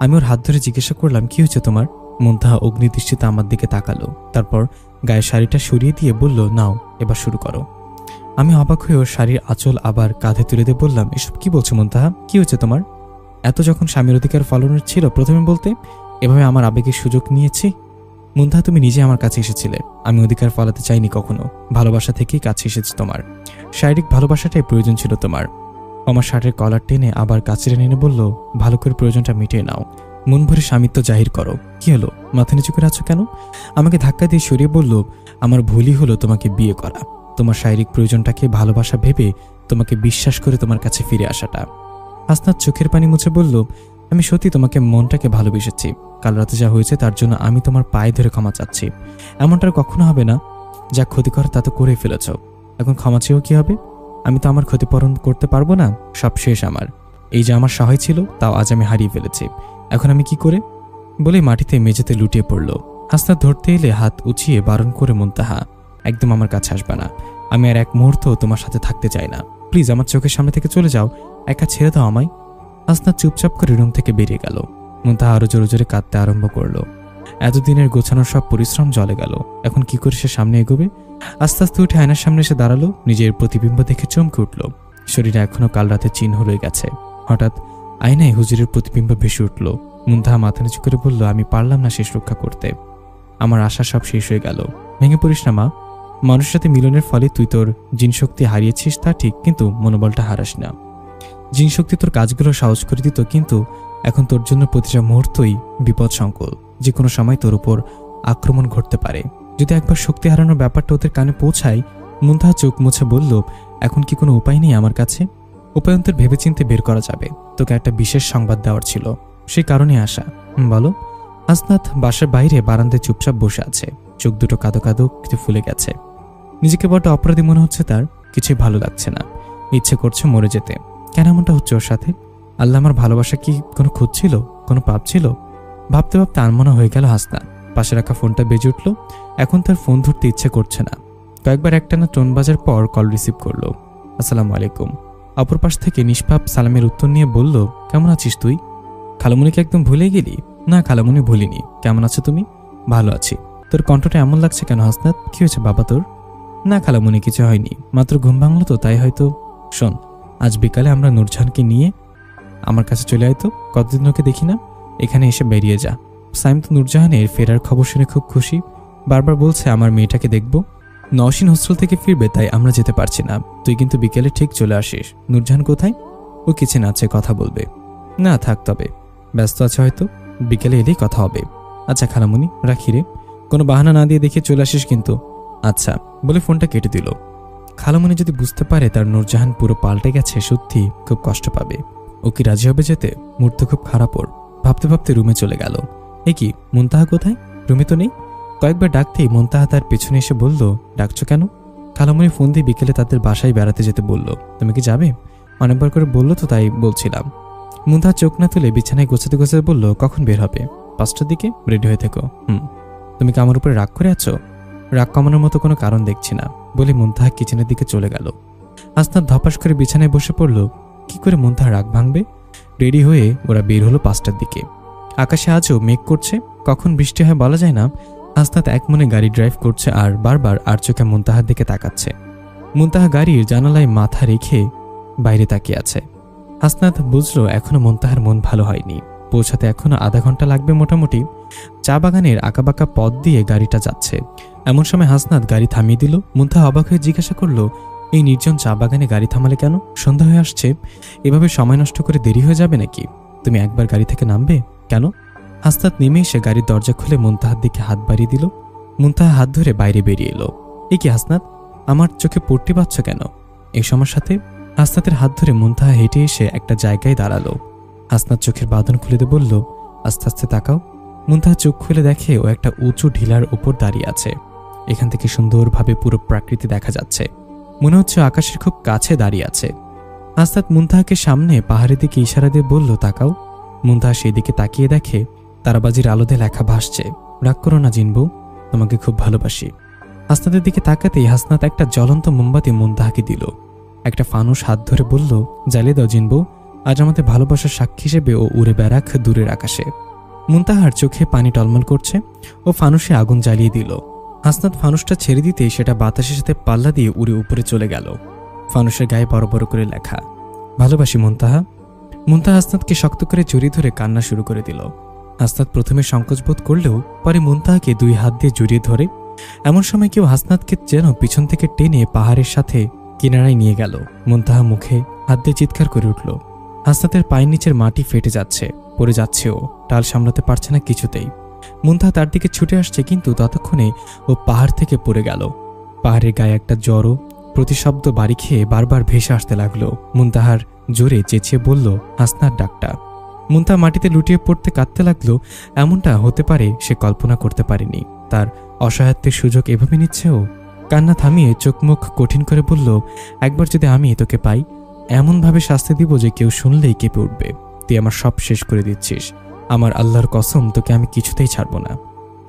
আমি ওর হাত ধরে জিজ্ঞাসা করলাম, কি হয়েছে তোমার? মুনতাহা অগ্নিদৃষ্টিতে আমার দিকে তাকালো, তারপর গায়ের শাড়িটা সরিয়ে দিয়ে বলল, নাও এবার শুরু করো। আমি অবাক হয়ে ওর শাড়ির আঁচল আবার কাঁধে তুলে দিয়ে বললাম, এসব কি বলছো মুনতাহা, কি হয়েছে তোমার? এত যখন স্বামীর অধিকার ফলানোর ছিল প্রথমে বলতে, এভাবে আমার আবেগের সুযোগ নিয়েছি। মুনতাহা, তুমি নিজে আমার কাছে এসেছিলে, আমি অধিকার ফলাতে চাইনি কখনো। ভালোবাসা থেকেই কাছে এসেছি তোমার। শারীরিক ভালোবাসাটাই প্রয়োজন ছিল তোমার। আমার শার্টের কলার টেনে আবার কাছে টেনে এনে বলল, ভালো করে প্রয়োজনটা মিটিয়ে নাও, মন ভরে স্বামিত্ব জাহির করো। কি হলো, মাথা নিচু করে আছো কেন? আমাকে ধাক্কা দিয়ে সরিয়ে বলল, আমার ভুলই হলো তোমাকে বিয়ে করা। তোমার শারীরিক প্রয়োজনটাকে ভালোবাসা ভেবে তোমাকে বিশ্বাস করে তোমার কাছে ফিরে আসাটা। হাসনাত চোখের পানি মুছে বলল, আমি সত্যি তোমাকে মনটাকে ভালোবেসেছি। কাল রাতে যা হয়েছে তার জন্য আমি তোমার পায়ে ধরে ক্ষমা চাচ্ছি। এমনটা কখনো হবে না। যা ক্ষতি কর তা তো করে ফেলেছ, এখন ক্ষমা চেয়েও কি হবে? আমি তো আমার ক্ষতিপূরণ করতে পারবো না। সব শেষ আমার। এই যে আমার সহায় ছিল তাও আজ আমি হারিয়ে ফেলেছি। এখন আমি কি করে? বলে মাটিতে মেঝেতে লুটিয়ে পড়ল। হাসনাত ধরতে এলে হাত উঁচিয়ে বারণ করে, মুনতাহা একদম আমার কাছে আসবে না। আমি আর এক মুহূর্ত তোমার সাথে থাকতে চাই না। প্লিজ আমার চোখের সামনে থেকে চলে যাও, একা ছেড়ে দাও আমায়। হাসনাত চুপচাপ করে রুম থেকে বেরিয়ে গেল। মুনতাহা আরো জোরে জোরে কাঁদতে আরম্ভ করলো। এতদিনের গোছানোর সব পরিশ্রম জলে গেল। এখন কি করে সে সামনে এগোবে? আস্তে আস্তে উঠে আয়নার সামনে এসে দাঁড়ালো। নিজের প্রতিবিম্ব দেখে চমকে উঠল। শরীরে এখনো কাল রাতের চিহ্ন রয়ে গেছে। হঠাৎ আয়নায় হুজুরের প্রতিবিম্ব ভেসে উঠল। মুনতাহা মাথা নিচু করে বলল, আমি পারলাম না শেষ রক্ষা করতে। আমার আশা সব শেষ হয়ে গেল। ভেঙে পড়িস না মা। মানুষের সাথে মিলনের ফলে তুই তোর জিনশক্তি হারিয়েছিস তা ঠিক, কিন্তু মনোবলটা হারাস না। জিন শক্তি তোর কাজগুলো সহজ করে দিত, কিন্তু এখন তোর জন্য প্রতিটা মুহূর্তই বিপদ সংকুল। যে কোনো সময় তোর উপর আক্রমণ ঘটতে পারে। যদি একবার শক্তি হারানোর ব্যাপারটা ওদের কানে পৌঁছায়। মুনতাহা চোখ মুছে বলল, এখন কি কোনো উপায় নেই আমার কাছে? উপায়ন্তর ভেবেচিন্তে বের করা যাবে। তোকে একটা বিশেষ সংবাদ দেওয়ার ছিল, সেই কারণে আসা। বলো। হাসনাত বাসার বাইরে বারান্দায় চুপচাপ বসে আছে। চোখ দুটো কাদো কাদো, কিছু ফুলে গেছে। নিজেকে বড্ড অপরাধী মনে হচ্ছে তার। কিছুই ভালো লাগছে না, ইচ্ছে করছে মরে যেতে। কেন এমনটা হচ্ছে ওর সাথে? আল্লাহ, আমার ভালোবাসা কি কোনো খুঁত ছিল, কোনো পাপ ছিল? ভাবতে ভাবতে আনমনা হয়ে গেল হাসনাত। পাশে রাখা ফোনটা বেজে উঠল। এখন তার ফোন ধরতে ইচ্ছে করছে না। কয়েকবার একটানা টোন বাজার পর কল রিসিভ করলো। আসসালামু আলাইকুম। অপর পাশ থেকে নিষ্পাপ সালামের উত্তর নিয়ে বলল, কেমন আছিস তুই? খালামুনিকে একদম ভুলে গেলি? না খালামুনি ভুলিনি। কেমন আছো তুমি? ভালো আছি। তোর কণ্ঠটা এমন লাগছে কেন হাসনাত? কি হয়েছে বাবা তোর? না খালামুনি, কিছু হয়নি, মাত্র ঘুম ভাঙলো তো, তাই হয়তো। শোন, আজ বিকালে আমরা নূরজাহানকে নিয়ে আমার কাছে চলে আয় তো। কতদিন ওকে দেখি না, এখানে এসে বেরিয়ে যা। সাইম তো নূরজাহানের ফেরার খবর শুনে খুব খুশি। বারবার বলছে আমার মেয়েটাকে দেখবো। নওশিন হোস্টেল থেকে ফিরবে, তাই আমরা যেতে পারছি না। তুই কিন্তু বিকেলে ঠিক চলে আসিস। নূরজাহান কোথায়? ও কিচেনে আছে, কথা বলবে। না থাক, তবে ব্যস্ত আছে হয়তো, বিকেলে এলেই কথা হবে। আচ্ছা খালামুনি, রাখি রে। কোনো বাহানা না দিয়ে দেখে চলে আসিস কিন্তু। আচ্ছা বলে ফোনটা কেটে দিল। খালামুনি যদি বুঝতে পারে তার নূরজাহান পুরো পাল্টে গেছে, সত্যি খুব কষ্ট পাবে। ও কি রাজি হবে যেতে? মুহূর্ত খুব খারাপ ওর। ভাবতে ভাবতে রুমে চলে গেল। এ কি, মুনতাহা কোথায়? রুমে তো নেই। কয়েকবার ডাকতেই মুনতাহা তার পেছনে এসে বলল, ডাকছো কেন? খালামুনি ফোন দিয়ে বিকেলে তাদের বাসায় বেড়াতে যেতে বলল। তুমি কি যাবে? অনেকবার করে বললো তো, তাই বলছিলাম। মুনতাহা চোখ না তুলে বিছানায় গোছাতে গোছাতে বলল, কখন বের হবে? 5টার দিকে, রেডি হয়ে থেকো। তুমি কি আমার উপরে রাগ করে আছো? রাগ কমানোর মতো কোনো কারণ দেখছি না, বলে মুনতাহা কিচেনের দিকে চলে গেল। হাসনাত ধপাস করে বিছানায় বসে পড়ল। কি করে মুনতাহা রাগ ভাঙবে? রেডি হয়ে ওরা বের হলো 5টার দিকে। আকাশে আজও মেঘ করছে, কখন বৃষ্টি হয় বলা যায় না। হাসনাত এক মনে গাড়ি ড্রাইভ করছে আর বারবার আর চোখে মুনতাহার দিকে তাকাচ্ছে। মুনতাহা গাড়ির জানালায় মাথা রেখে বাইরে তাকিয়ে আছে। হাসনাত বুঝলো এখনো মুনতাহার মন ভালো হয়নি। পৌঁছাতে এখনো আধা ঘন্টা লাগবে মোটামুটি। চা বাগানের আঁকাবাঁকা পথ দিয়ে গাড়িটা যাচ্ছে। এমন সময় হাসনাত গাড়ি থামিয়ে দিল। মুনতাহা অবাক হয়ে জিজ্ঞাসা করলো, এই নির্জন চা বাগানে গাড়ি থামালে কেন? সন্ধ্যা হয়ে আসছে, এভাবে সময় নষ্ট করে দেরি হয়ে যাবে নাকি? তুমি একবার গাড়ি থেকে নামবে কেন? হাসনাত নেমে এসে গাড়ির দরজা খুলে মুনতাহার দিকে হাত বাড়িয়ে দিল। মুনতাহা হাত ধরে বাইরে বেরিয়ে এলো। এ কি হাসনাত, আমার চোখে পট্টি বাঁধছ কেন? এই সময়ের সাথে হাসনাতের হাত ধরে মুনতাহা হেঁটে এসে একটা জায়গায় দাঁড়ালো। হাসনাত চোখের বাঁধন খুলে দিয়ে বলল, আস্তে আস্তে তাকাও। মুনতাহা চোখ খুলে দেখে ও একটা উঁচু ঢিলার উপর দাঁড়িয়ে আছে। এখান থেকে সুন্দরভাবে পুরো প্রকৃতি দেখা যাচ্ছে। মনে হচ্ছে আকাশের খুব কাছে দাঁড়িয়ে আছে। হাসনাত মুনতাহাকে সামনে পাহাড়ের দিকে ইশারা দিয়ে বলল, তাকাও। মুনতাহা সেই দিকে তাকিয়ে দেখে তারাবাজির আলোতে লেখা ভাসছে, রাগ করো না জিনবু, তোমাকে খুব ভালোবাসি। হাসনাতের দিকে তাকাতেই হাসনাত একটা জ্বলন্ত মোমবাতি মুনতাহাকে দিল। একটা ফানুস হাত ধরে বলল, জ্বালিয়ে দাও জিনবু, আজ আমাদের ভালোবাসার সাক্ষী হিসেবে ও উড়ে বেড়াক দূরের আকাশে। মুনতাহার চোখে পানি টলমল করছে। ও ফানুসে আগুন জ্বালিয়ে দিল। হাসনাত ফানুসটা ছেড়ে দিতেই সেটা বাতাসের সাথে পাল্লা দিয়ে উড়ে উপরে চলে গেল। ফানুসের গায়ে বড় বড় করে লেখা, ভালোবাসি মুনতাহা। মুনতাহা হাসনাতকে শক্ত করে জড়িয়ে ধরে কান্না শুরু করে দিল। হাসনাত প্রথমে সংকোচ বোধ করলেও পরে মুনতাহাকে 2 হাত দিয়ে জড়িয়ে ধরে। এমন সময় কেউ হাসনাতকে যেন পিছন থেকে টেনে পাহাড়ের সাথে কিনারায় নিয়ে গেল। মুনতাহা মুখে হাত দিয়ে চিৎকার করে উঠল। হাসনাতের পায়ের নিচের মাটি ফেটে যাচ্ছে, পড়ে যাচ্ছে। ও টাল সামলাতে পারছে না কিছুতেই। মুনতাহা তার দিকে ছুটে আসছে, কিন্তু ততক্ষণে ও পাহাড় থেকে পড়ে গেল। পাহাড়ের গায়ে একটা জড়ো প্রতিশব্দ বাড়ি খেয়ে বারবার ভেসে আসতে লাগলো। মুনতাহার জোরে চেঁচিয়ে বলল, হাসনাত ডাকটা। মুনতাহা মাটিতে লুটিয়ে পড়তে কাঁদতে লাগলো। এমনটা হতে পারে সে কল্পনা করতে পারেনি। তার অসহায়ত্বের সুযোগ এভাবে নিচ্ছে ও। কান্না থামিয়ে চোখ মুখ কঠিন করে বলল, একবার যদি আমি তোকে পাই, এমনভাবে শাস্তি দিব যে কেউ শুনলেই কেঁপে উঠবে। তুই আমার সব শেষ করে দিচ্ছিস। আমার আল্লাহর কসম, তোকে আমি কিছুতেই ছাড়ব না।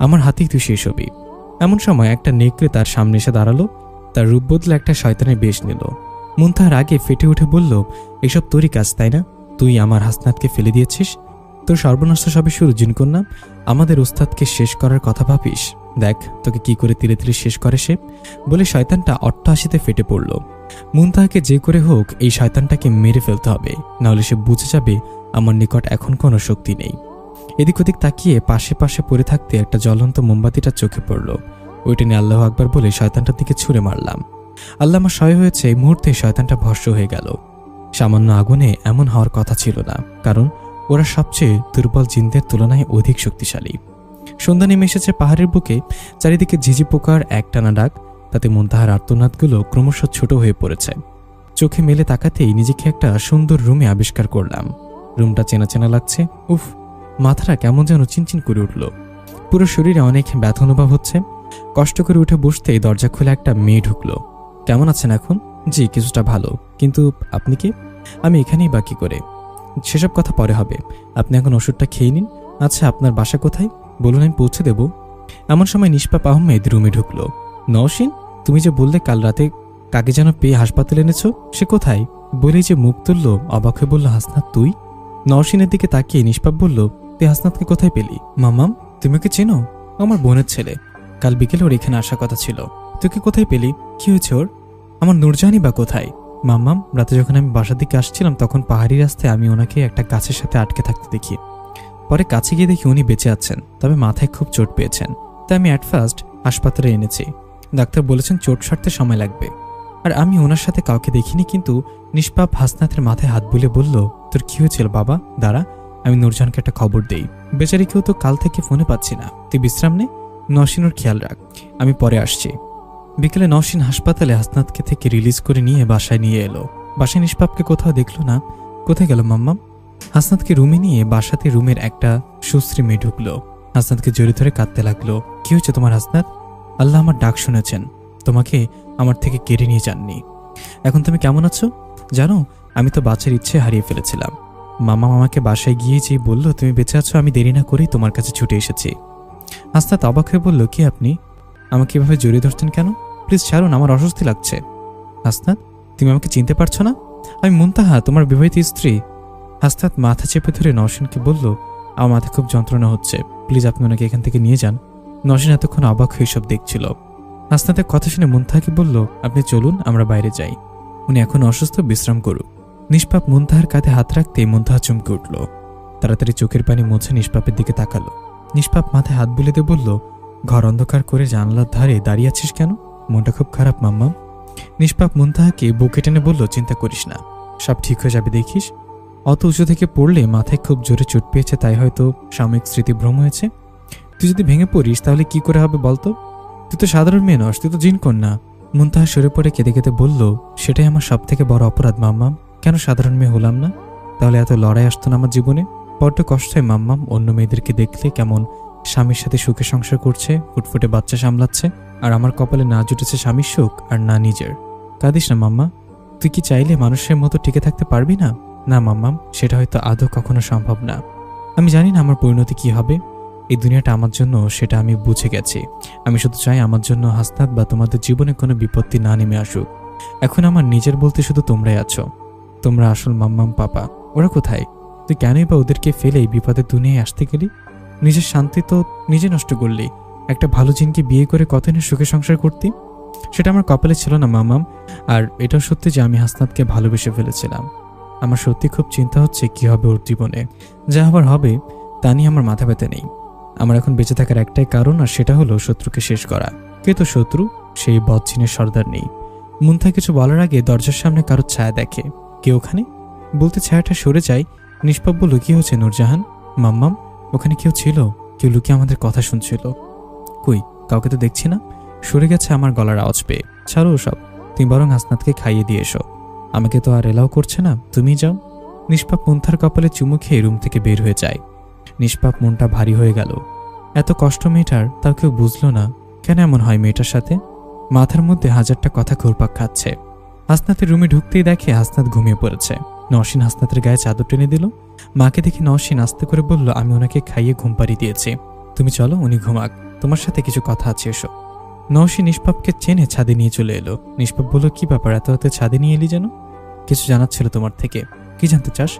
আমার হাতেই তুই শেষ হবি। এমন সময় একটা নেকড়ে তার সামনে এসে দাঁড়ালো। তার রূপ বদলে একটা শয়তানের বেশ নিল। মুনতাহার আগে ফেটে উঠে বলল, এসব তোরই কাজ তাই না? তুই আমার হাসনাতকে ফেলে দিয়েছিস। তোর সর্বনাশ সবে শুরু জিনকন্যা। আমাদের উস্তাদকে শেষ করার কথা ভাবিস? দেখ তোকে কি করে তিলে তিলে শেষ করে সে। বলে শয়তানটা অট্টহাসিতে ফেটে পড়ল। মুনতাহাকে যে করে হোক এই শয়তানটাকে মেরে ফেলতে হবে, নাহলে সে বুঝে যাবে আমার নিকট এখন কোনো শক্তি নেই। এদিক ওদিক তাকিয়ে পাশে পাশে পড়ে থাকতে একটা জ্বলন্ত মোমবাতিটা চোখে পড়ল। ওইটা নিয়ে আল্লাহু আকবার বলে শয়তানটার দিকে ছুঁড়ে মারলাম। আল্লাহ আমার সহায় হয়েছে। এই মুহূর্তে শয়তানটা ভস্ম হয়ে গেল। সামান্য আগুনে এমন হওয়ার কথা ছিল না, কারণ ওরা সবচেয়ে দুর্বল জিনদের তুলনায় অধিক শক্তিশালী। সন্ধ্যা নেমে এসেছে পাহাড়ের বুকে, চারিদিকে ঝিঝি পোকার একটানা ডাক, তাতে মুনতাহার আর্তনাদগুলো ক্রমশ ছোট হয়ে পড়েছে। চোখে মেলে তাকাতেই নিজেকে একটা সুন্দর রুমে আবিষ্কার করলাম। রুমটা চেনা চেনা লাগছে। উফ, মাথাটা কেমন যেন চিনচিন করে উঠল। পুরো শরীরে অনেক ব্যথা অনুভব হচ্ছে। কষ্ট করে উঠে বসতেই দরজা খুলে একটা মেয়ে ঢুকলো। কেমন আছেন এখন? জি, কিছুটা ভালো। কিন্তু আপনি কি? আমি এখানেই বাকি করে। সেসব কথা পরে হবে, আপনি এখন ওষুধটা খেয়ে নিন। আচ্ছা, আপনার বাসা কোথায় বলুন, আমি পৌঁছে দেব। এমন সময় নিষ্পাপ আহমেদ রুমে ঢুকলো। নওশিন, তুমি যে বললে কাল রাতে কাকে যেন পেয়ে হাসপাতালে এনেছো, সে কোথায়? বলেই যে মুখ তুলল, অবাক হয়ে বলল, হাসনাত তুই? নওশিনের দিকে তাকিয়ে নিষ্পাপ বলল, তুই হাসনাতকে কোথায় পেলি? মাম্মাম, তুমি ওকে চেনো? আমার বোনের ছেলে। কাল বিকেলে ওর এখানে আসার কথা ছিল। তুই কি কোথায় পেলি? কি হয়েছে ওর? আমার নূরজাহানি বা কোথায়? মাম্মাম, রাতে যখন আমি বাসার দিকে আসছিলাম তখন পাহাড়ি রাস্তায় আমি ওনাকে একটা গাছের সাথে আটকে থাকতে দেখি। পরে কাছে গিয়ে দেখি উনি বেঁচে আছেন, তবে মাথায় খুব চোট পেয়েছেন। তাই আমি অ্যাট ফার্স্ট হাসপাতালে এনেছি। ডাক্তার বলেছেন চোট সারতে সময় লাগবে। আর আমি ওনার সাথে কাউকে দেখিনি। কিন্তু নিষ্পাপ হাসনাতের মাথায় হাত বুলে বলল, তোর কি হয়েছিল বাবা? দাঁড়া, আমি নূরজাহানকে একটা খবর দেই। বেচারিকেও তো কাল থেকে ফোনে পাচ্ছি না। তুই বিশ্রাম নে, নওশিনের খেয়াল রাখ, আমি পরে আসছি। বিকেলে নওশিন হাসপাতালে হাসনাতকে থেকে রিলিজ করে নিয়ে বাসায় নিয়ে এলো। বাসায় নিষ্পাপকে কোথাও দেখলো না। কোথায় গেল মাম্মাম? হাসনাতকে রুমে নিয়ে বাসাতে রুমের একটা সুশ্রী মেয়ে ঢুকলো। হাসনাতকে জড়িয়ে ধরে কাঁদতে লাগলো। কি হয়েছে তোমার হাসনাত? আল্লাহ আমার ডাক শুনেছেন, তোমাকে আমার থেকে কেড়ে নিয়ে যাননি। এখন তুমি কেমন আছো? জানো, আমি তো বাঁচার ইচ্ছে হারিয়ে ফেলেছিলাম। মামা আমাকে বাসায় গিয়ে যে বলল তুমি বেঁচে আছো, আমি দেরি না করেই তোমার কাছে ছুটে এসেছি। হাসনাত অবাক হয়ে বলল, কি আপনি আমাকে এভাবে জড়িয়ে ধরছেন কেন? প্লিজ ছাড়ুন, আমার অস্বস্তি লাগছে। হাসনাত, তুমি আমাকে চিনতে পারছো না? আমি মুনতাহা, তোমার বিবাহিত স্ত্রী। হাসনাত মাথা চেপে ধরে নওশিনকে বলল, আমার মাথা খুব যন্ত্রণা হচ্ছে, প্লিজ আপনি ওনাকে এখান থেকে নিয়ে যান। নওশিন এতক্ষণ অবাক হয়ে সব দেখছিল। হাসনাতের কথা শুনে মুনতাহাকে বলল, আপনি চলুন, আমরা বাইরে যাই। উনি এখন অসুস্থ, বিশ্রাম করুক। নিষ্পাপ মুনতাহার কাঁধে হাত রাখতেই মুনতাহা চমকে উঠল। তাড়াতাড়ি চোখের পানি মুছে নিষ্পাপের দিকে তাকালো। নিষ্পাপ মাথায় হাত বুলে দিয়ে বলল, ঘর অন্ধকার করে জানলার ধারে দাঁড়িয়ে আছিস কেন? মনটা খুব খারাপ মাম্মাম। নিষ্পাপ মুনতাহাকে বুকে টেনে বলল, চিন্তা করিস না, সব ঠিক হয়ে যাবে, দেখিস। অত উঁচু থেকে পড়লে মাথায় খুব জোরে চোট পেয়েছে, তাই হয়তো সাময়িক স্মৃতিভ্রম হয়েছে। তুই যদি ভেঙে পড়িস তাহলে কি করে হবে বলতো? তুই তো সাধারণ মেয়ে নস, তুই তো জিন কন্যা। মুনতাহা সরে পড়ে কেঁদে কেঁদে বলল, সেটাই আমার সব থেকে বড় অপরাধ মাম্মাম। কেন সাধারণ মেয়ে হলাম না? তাহলে এত লড়াই আসতো না আমার জীবনে। বড্ড কষ্ট হয় মাম্মাম অন্য মেয়েদেরকে দেখলে, কেমন স্বামীর সাথে সুখে সংসার করছে, ফুটফুটে বাচ্চা সামলাচ্ছে, আর আমার কপালে না জুটেছে স্বামীর সুখ আর না নিজের। কাঁদিস না মাম্মা, তুই কি চাইলে মানুষের মতো টিকে থাকতে পারবি না? না মাম্মাম, সেটা হয়তো আদৌ কখনো সম্ভব না। আমি জানি না আমার পরিণতি কি হবে। এই দুনিয়াটা আমার জন্য, সেটা আমি বুঝে গেছি। আমি শুধু চাই আমার জন্য হাসনাত বা তোমাদের জীবনে কোনো বিপত্তি না নেমে আসুক। এখন আমার নিজের বলতে শুধু তোমরাই আছো। তোমরা আসল মাম্মাম পাপা। ওরা কোথায়? তুই কেনই বা ওদেরকে ফেলে এই বিপদের দুনিয়ায় আসতে গেলি? নিজের শান্তি তো নিজে নষ্ট করলি। একটা ভালো জিনকে বিয়ে করে কতদিন সুখে সংসার করতি, সেটা আমার কপালে ছিল না মাম্মাম। আর এটাও সত্যি যে আমি হাসনাতকে ভালোবেসে ফেলেছিলাম। আমার সত্যি খুব চিন্তা হচ্ছে কি হবে ওর জীবনে। যা হবার হবে তা নিয়ে আমার মাথা ব্যথা নেই। আমার এখন বেঁচে থাকার একটাই কারণ, আর সেটা হলো শত্রুকে শেষ করা। কে তো শত্রু? সেই বদচিনের সর্দার নেই। মুনতাহা কিছু বলার আগে দরজার সামনে কারো ছায়া দেখে। কে ওখানে বলতে ছায়াটা সরে যায়। নিষ্পাপ বলল, কি হচ্ছে নূরজাহান? মাম্মাম, ওখানে কেউ ছিল, কেউ লুকিয়ে আমাদের কথা শুনছিল। কই, কাউকে তো দেখছি না। সরে গেছে আমার গলার আওয়াজ পেয়ে। ছাড়ো সব, তুমি বরং হাসনাতকে খাইয়ে দিয়ে এসো। আমাকে তো আর এলাও করছে না, তুমি যাও। নিষ্পাপ মুনতাহার কপালে চুমু খেয়ে রুম থেকে বের হয়ে যায়। নিষ্পাপ মনটা ভারী হয়ে গেল। এত কষ্ট মেয়েটার, তাও কেউ বুঝলো না। কেন এমন হয় মেয়েটার সাথে? মাথার মধ্যে হাজারটা কথা ঘুরপাক খাচ্ছে। হাসনাতের রুমে ঢুকতেই দেখে হাসনাত ঘুমিয়ে পড়েছে। নওশিন হাসনাতের গায়ে চাদর টেনে দিল। মাকে দেখে নওশিন আস্তে করে বলল, আমি ওনাকে খাইয়ে ঘুম পাড়িয়ে দিয়েছি, তুমি চলো, উনি ঘুমাক, তোমার সাথে কিছু কথা আছে, এসো। নওশিন নিষ্পাপকে চেনে ছাদে নিয়ে চলে এলো। নিষ্পাপ বলল, কি ব্যাপার, এত রাতে ছাদে নিয়ে এলি যেন? কিছু জানার ছিল তোমার থেকে। কি জানতে চাস?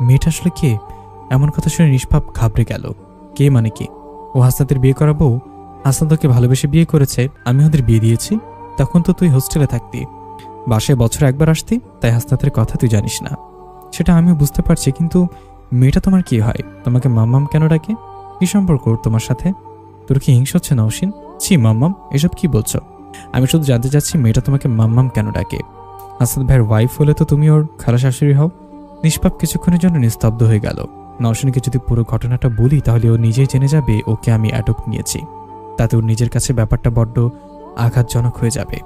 মেয়েটা আসলে কে? এমন কথা শুনে নিষ্পাপ ঘাবড়ে গেল। কে মানে কি? ও হাসনাতের বিয়ে করা বউ। হাসনাত ওকে ভালোবেসে বিয়ে করেছে, আমি ওদের বিয়ে দিয়েছি। তখন তো তুই হোস্টেলে থাকতি, বাসায় বছরে একবার আসতি, তাই হাসনাতের কথা তুই জানিস না। সেটা আমিও বুঝতে পারছি, কিন্তু মেয়েটা তোমার কি হয়? তোমাকে মাম্মাম কেন ডাকে? কি সম্পর্ক ওর তোমার সাথে? তোর কি হিংসা হচ্ছে নওশিন? ছি মাম্মাম, এসব কি বলছো? আমি শুধু জানতে চাচ্ছি মেয়েটা তোমাকে মাম্মাম কেন ডাকে। আসাদ ভাইয়ের ওয়াইফ হলে তো তুমি ওর খালা শাশুড়ি হও। নিষ্পাপ কিছুক্ষণের জন্য নিস্তব্ধ হয়ে গেল। নওশিনকে যদি পুরো ঘটনাটা বলি তাহলে ও নিজেই জেনে যাবে ওকে আমি অ্যাডপ্ট নিয়েছি। তাতে ওর নিজের কাছে ব্যাপারটা বড্ড আঘাতজনক হয়ে যাবে।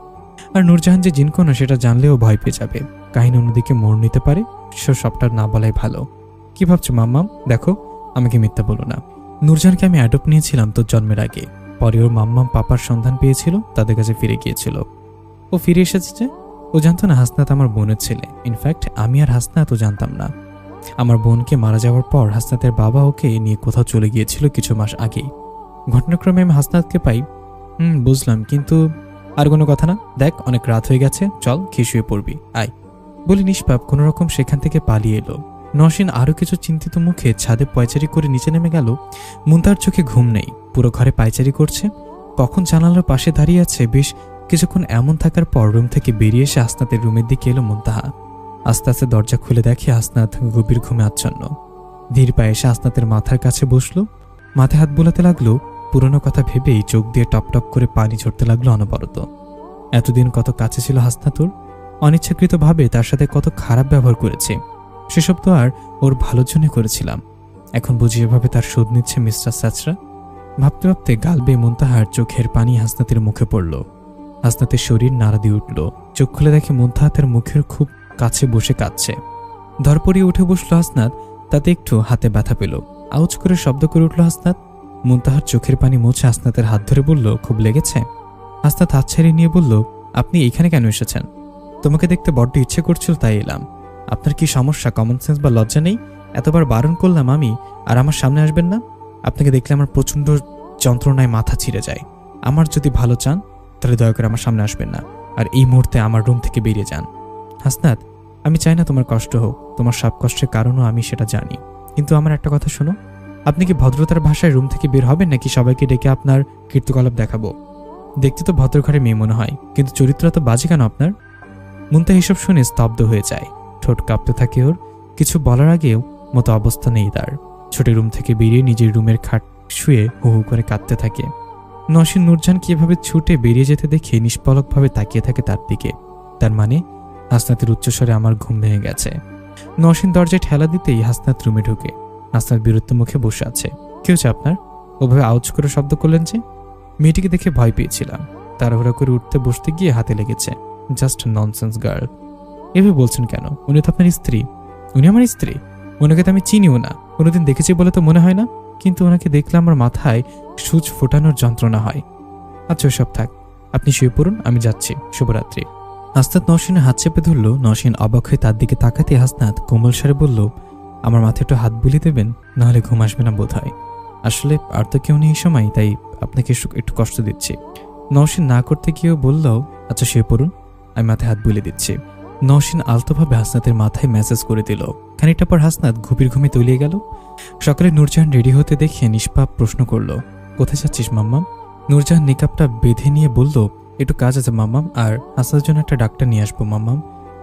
আর নূরজাহান যে জিনকোনা সেটা জানলেও ভয় পেয়ে যাবে। কাহিনী অন্যদিকে মোড় নিতে পারে। সবটা না বলাই ভালো। কি ভাবছো মাম্মাম? দেখো, আমাকে মিথ্যা বলো না। নূরজাহানকে আমি অ্যাডপ্ট নিয়েছিলাম তোর জন্মের আগে। পরে ওর মাম্মাম পাপার সন্ধান পেয়েছিল, তাদের কাছে ফিরে গিয়েছিল। ও ফিরে এসেছে যে ও জানতো না হাসনাত আমার বোনের ছেলে। ইনফ্যাক্ট আমি আর হাসনাত ও জানতাম না। আমার বোনকে মারা যাওয়ার পর হাসনাতের বাবা ওকে নিয়ে কোথাও চলে গিয়েছিল কিছু মাস আগেই। ঘটনাক্রমে আমি হাসনাতকে পাই। বুঝলাম, কিন্তু আর কোনো কথা না। দেখ, অনেক রাত হয়ে গেছে, চল খেয়ে শুয়ে পড়বি, আয় বলি নিষ্পাপ কোনোরকম সেখান থেকে পালিয়ে এলো। নওশিন আরো কিছু চিন্তিত মুখে ছাদে পায়চারি করে নিচে নেমে গেল। মুনতাহার চোখে ঘুম নেই, পুরো ঘরে পায়চারি করছে। কখন জানালার পাশে দাঁড়িয়ে আছে, বেশ কিছুক্ষণ এমন থাকার পর রুম থেকে বেরিয়ে এসে হাসনাতের রুমের দিকে এলো মুনতাহা। আস্তে আস্তে দরজা খুলে দেখে হাসনাত গভীর ঘুমে আচ্ছন্ন। ধীর পায়ে এসে হাসনাতের মাথার কাছে বসলো, মাথায় হাত বোলাতে লাগলো। পুরনো কথা ভেবেই চোখ দিয়ে টপ টপ করে পানি ঝরতে লাগলো অনবরত। এতদিন কত কাছে ছিল হাসনাতুর, অনিচ্ছাকৃতভাবে তার সাথে কত খারাপ ব্যবহার করেছে। সেসব তো আর ওর ভালোর জন্য করেছিলাম। এখন বুঝি এভাবে তার শোধ নিচ্ছে মিস্টার সাচরা। ভাবতে ভাবতে গাল বেয়ে মুনতাহার চোখের পানি হাসনাতের মুখে পড়ল। হাসনাতের শরীর নাড়া দিয়ে উঠল। চোখ খুলে দেখে মুনতাহা তার মুখের খুব কাছে বসে কাঁদছে। ধরপড়িয়ে উঠে বসলো হাসনাত, তাতে একটু হাতে ব্যথা পেল। আউচ করে শব্দ করে উঠল হাসনাত। মুনতাহার চোখের পানি মুছে হাসনাতের হাত ধরে বলল, খুব লেগেছে? হাসনাত হাত ছাড়িয়ে নিয়ে বলল, আপনি এখানে কেন এসেছেন? তোমাকে দেখতে বড্ড ইচ্ছে করছিল, তাই এলাম। আপনার কি সমস্যা? কমন সেন্স বা লজ্জা নেই? এতবার বারণ করলাম আমি, আর আমার সামনে আসবেন না? আপনাকে দেখলে আমার প্রচণ্ড যন্ত্রণায় মাথা ছিঁড়ে যায়। আমার যদি ভালো চান তাহলে দয়া করে আমার সামনে আসবেন না, আর এই মুহূর্তে আমার রুম থেকে বেরিয়ে যান। হাসনাত, আমি চাই না তোমার কষ্ট হোক, তোমার সব কষ্টের কারণও আমি সেটা জানি। কিন্তু আমার একটা কথা শোনো, আপনি কি ভদ্রতার ভাষায় রুম থেকে বের হবেন, নাকি সবাইকে ডেকে আপনার কীর্তিকলাপ দেখাবো? দেখতে তো ভদ্রঘরে মেয়ে মনে হয়, কিন্তু চরিত্র তো বাজে কেন আপনার? মুনতাহা এসব শুনে স্তব্ধ হয়ে যায়। ঠোঁট কাঁপতে থাকে ওর। কিছু বলার আগেও মতো অবস্থা নেই তার। ছোট রুম থেকে বেরিয়ে নিজের রুমের খাট শুয়ে হু হু করে কাঁদতে থাকে। নওশিন নূরজাহানকে এভাবে ছুটে বেরিয়ে যেতে দেখে নিষ্পলকভাবে তাকিয়ে থাকে তার দিকে। তার মানে হাসনাতের উচ্চস্বরে আমার ঘুম ভেঙে গেছে। নওশিন দরজায় ঠেলা দিতেই হাসনাত রুমে ঢুকে। হাসনাত বিরক্ত মুখে বসে আছে। কি হচ্ছে আপনার? ওভাবে আউচ করে শব্দ করলেন যে? মেয়েটিকে দেখে ভয় পেয়েছিলাম, তাড়াহুড়া করে উঠতে বসতে গিয়ে হাতে লেগেছে। Just nonsense girl. এভাবে বলছেন কেন? উনি তো আপনার স্ত্রী। উনি আমার স্ত্রী? ওনাকে তো আমি চিনিও না, কোনোদিন দেখেছি বলে তো মনে হয় না। কিন্তু ওনাকে দেখলে আমার মাথায় সূচ ফোটানোর যন্ত্রণা হয়। আচ্ছা, সব থাক, আপনি শুয়ে পড়ুন, আমি যাচ্ছি। শুভরাত্রি। হাসনাত নওশিনের হাত চেপে ধরল। নওশিন অবাক হয়ে তার দিকে তাকাতে হাসনাত কোমল স্বরে বলল, আমার মাথায় একটু হাত বুলিয়ে দেবেন, নাহলে ঘুম আসবে না বোধ হয়। আসলে আর তো কেউ নেই এই সময়, তাই আপনাকে একটু কষ্ট দিচ্ছি। নওশিন না করতে গিয়েও বলল, আচ্ছা শুয়ে পড়ুন, আমি মাথায় হাত বুলিয়ে দিচ্ছি। নওশিন আলতোভাবে হাসনাতের মাথায় ম্যাসেজ করে দিল। খানিকটা পর হাসনাত গভীর ঘুমে তলিয়ে গেল। সকালে নূরজাহান রেডি হতে দেখে নিষ্পাপ প্রশ্ন করল, কোথায় যাচ্ছিস মাম্মাম? নূরজাহান নিকাবটা বেঁধে নিয়ে বলল, একটু কাজ আছে মাম্মাম, আর হাসনাতের জন্য একটা ডাক্তার নিয়ে আসবো মাম্মাম।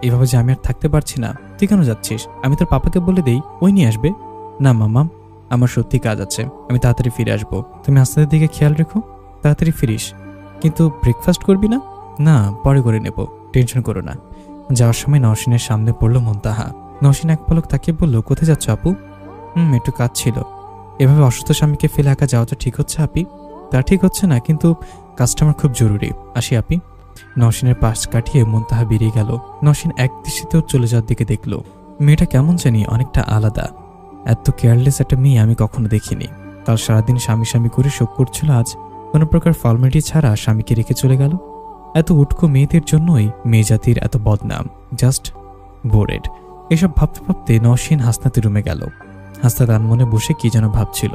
এভাবে যে আমি আর থাকতে পারছি না। তুই কেন যাচ্ছিস? আমি তোর পাপাকে বলে দেই, ওই নিয়ে আসবে। না মাম্মাম, আমার সত্যি কাজ আছে, আমি তাড়াতাড়ি ফিরে আসবো। তুমি হাসনাতের দিকে খেয়াল রেখো, তাড়াতাড়ি ফিরিস। কিন্তু ব্রেকফাস্ট করবি না? না, পরে করে নেব, টেনশন করো না। যাওয়ার সময় নওশিনের সামনে পড়লো মুনতাহা। নওশিন এক পলক তাকিয়ে বলল, কোথায় যাচ্ছ আপু? একটু কাজ ছিল। এভাবে অসুস্থ স্বামীকে ফেলে একা যাওয়াটা ঠিক হচ্ছে আপি? তা ঠিক হচ্ছে না, কিন্তু কাজটা আমার খুব জরুরি। আসি আপি। নওশিনের পাশ কাটিয়ে মুনতাহা বেরিয়ে গেল। নওশিন এক দৃষ্টিতেও চলে যাওয়ার দিকে দেখল। মেয়েটা কেমন জানি অনেকটা আলাদা। এত কেয়ারলেস একটা মেয়ে আমি কখনো দেখিনি। কাল সারাদিন স্বামী স্বামী করে শোক করছিল, আজ কোনো প্রকার ফর্মালিটি ছাড়া স্বামীকে রেখে চলে গেল। এত উটকো মেয়েদের জন্যই মেয়ে জাতির এত বদনাম। Just bored. এসব ভাবতে ভাবতে নওশিন হাসনাতের রুমে গেল। হাসনাত আনমনে বসে কি যেন ভাবছিল।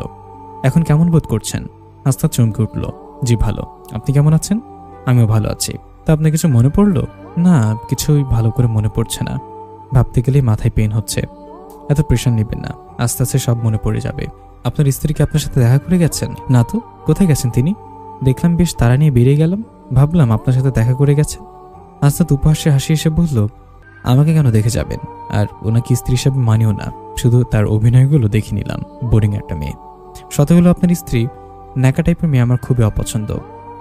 এখন কেমন বোধ করছেন? হাসনাত চমকে উঠল। জি ভালো, আপনি কেমন আছেন? আমিও ভালো আছি। তা আপনার কিছু মনে পড়লো? না, কিছুই ভালো করে মনে পড়ছে না। ভাবতে গেলেই মাথায় পেন হচ্ছে। এত প্রেশার নেবেন না, আস্তে আস্তে সব মনে পড়ে যাবে। আপনার স্ত্রী কি আপনার সাথে দেখা করে গেছেন? না তো, কোথায় গেছেন তিনি? দেখলাম বেশ তাড়া নিয়ে বেরিয়ে গেলাম, ভাবলাম আপনার সাথে দেখা করে গেছেন। হাসনাত উপহাসে হাসি এসে বলল, আমাকে কেন দেখে যাবেন? আর ওনাকে স্ত্রী হিসাবে মানিও না, শুধু তার অভিনয়গুলো দেখে নিলাম। বোরিং একটা মেয়ে। শত হলো আপনার স্ত্রী ন্যাকা টাইপের মেয়ে আমার খুবই অপছন্দ।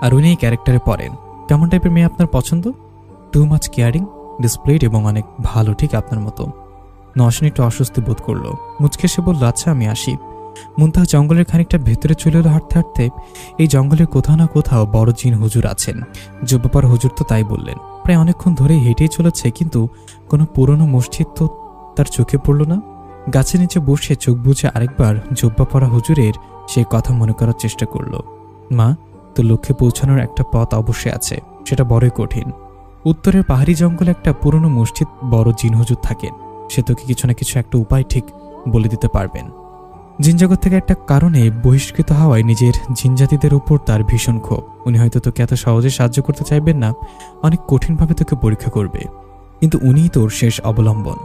আর উনি এই ক্যারেক্টারে পড়েন। কেমন টাইপের মেয়ে আপনার পছন্দ? টু মাচ কেয়ারিং, ডিসপ্লেড এবং অনেক ভালো, ঠিক আপনার মতো। নওশিন একটু অস্বস্তি বোধ করলো, মুচকে সে বলল, আচ্ছা আমি আসি। মুনতাহা জঙ্গলের খানিকটা ভেতরে চলে এলো হাঁটতে হাঁটতে। এই জঙ্গলের কোথাও না কোথাও বড় জিন হুজুর আছেন। জুব্বাপার হুজুর তো তাই বললেন। প্রায় অনেকক্ষণ ধরে হেঁটেই চলেছে, কিন্তু কোনো পুরনো মসজিদ তো তার চোখে পড়ল না। গাছের নিচে বসে চোখ বুজে আরেকবার জুব্বা পরা হুজুরের সেই কথা মনে করার চেষ্টা করল। মা, তো লক্ষ্যে পৌঁছানোর একটা পথ অবশ্যই আছে, সেটা বড়ই কঠিন। উত্তরের পাহাড়ি জঙ্গলে একটা পুরনো মসজিদ বড় জিন হুজুর থাকেন। সে তোকে কিছু না কিছু একটা উপায় ঠিক বলে দিতে পারবেন। জিনজগৎ থেকে একটা কারণে বহিষ্কৃত হওয়ায় নিজের জিনজাতিদের উপর তার ভীষণ ক্ষোভ। উনি হয়তো তোকে এত সহজে সাহায্য করতে চাইবেন না, অনেক কঠিনভাবে তোকে পরীক্ষা করবে, কিন্তু উনিই তোর শেষ অবলম্বন।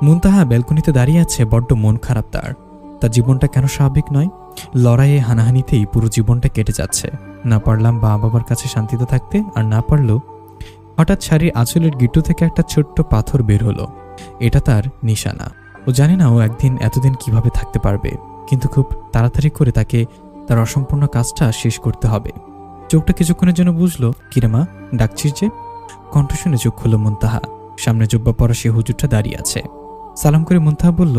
মুনতাহা ব্যালকনিতে দাঁড়িয়ে আছে, বড্ড মন খারাপ তার। তার জীবনটা কেন স্বাভাবিক নয়? লড়াইয়ে হানাহানিতেই পুরো জীবনটা কেটে যাচ্ছে। না পারলাম মা বাবার কাছে শান্তিতে থাকতে, আর না পারলো। হঠাৎ শাড়ির আঁচলের গিট্টু থেকে একটা ছোট্ট পাথর বের হলো। এটা তার নিশানা। ও জানে না ও একদিন এতদিন কিভাবে থাকতে পারবে, কিন্তু খুব তাড়াতাড়ি করে তাকে তার অসম্পূর্ণ কাজটা শেষ করতে হবে। চোখটা কিছুক্ষণের জন্য বুঝলো, কিরে মা, ডাকছিস যে? কণ্ঠ শুনে চোখ খুলল মুনতাহা। সামনে জুব্বা পরা সে হুজুরটা দাঁড়িয়ে আছে। সালাম করে মুনতাহা বলল,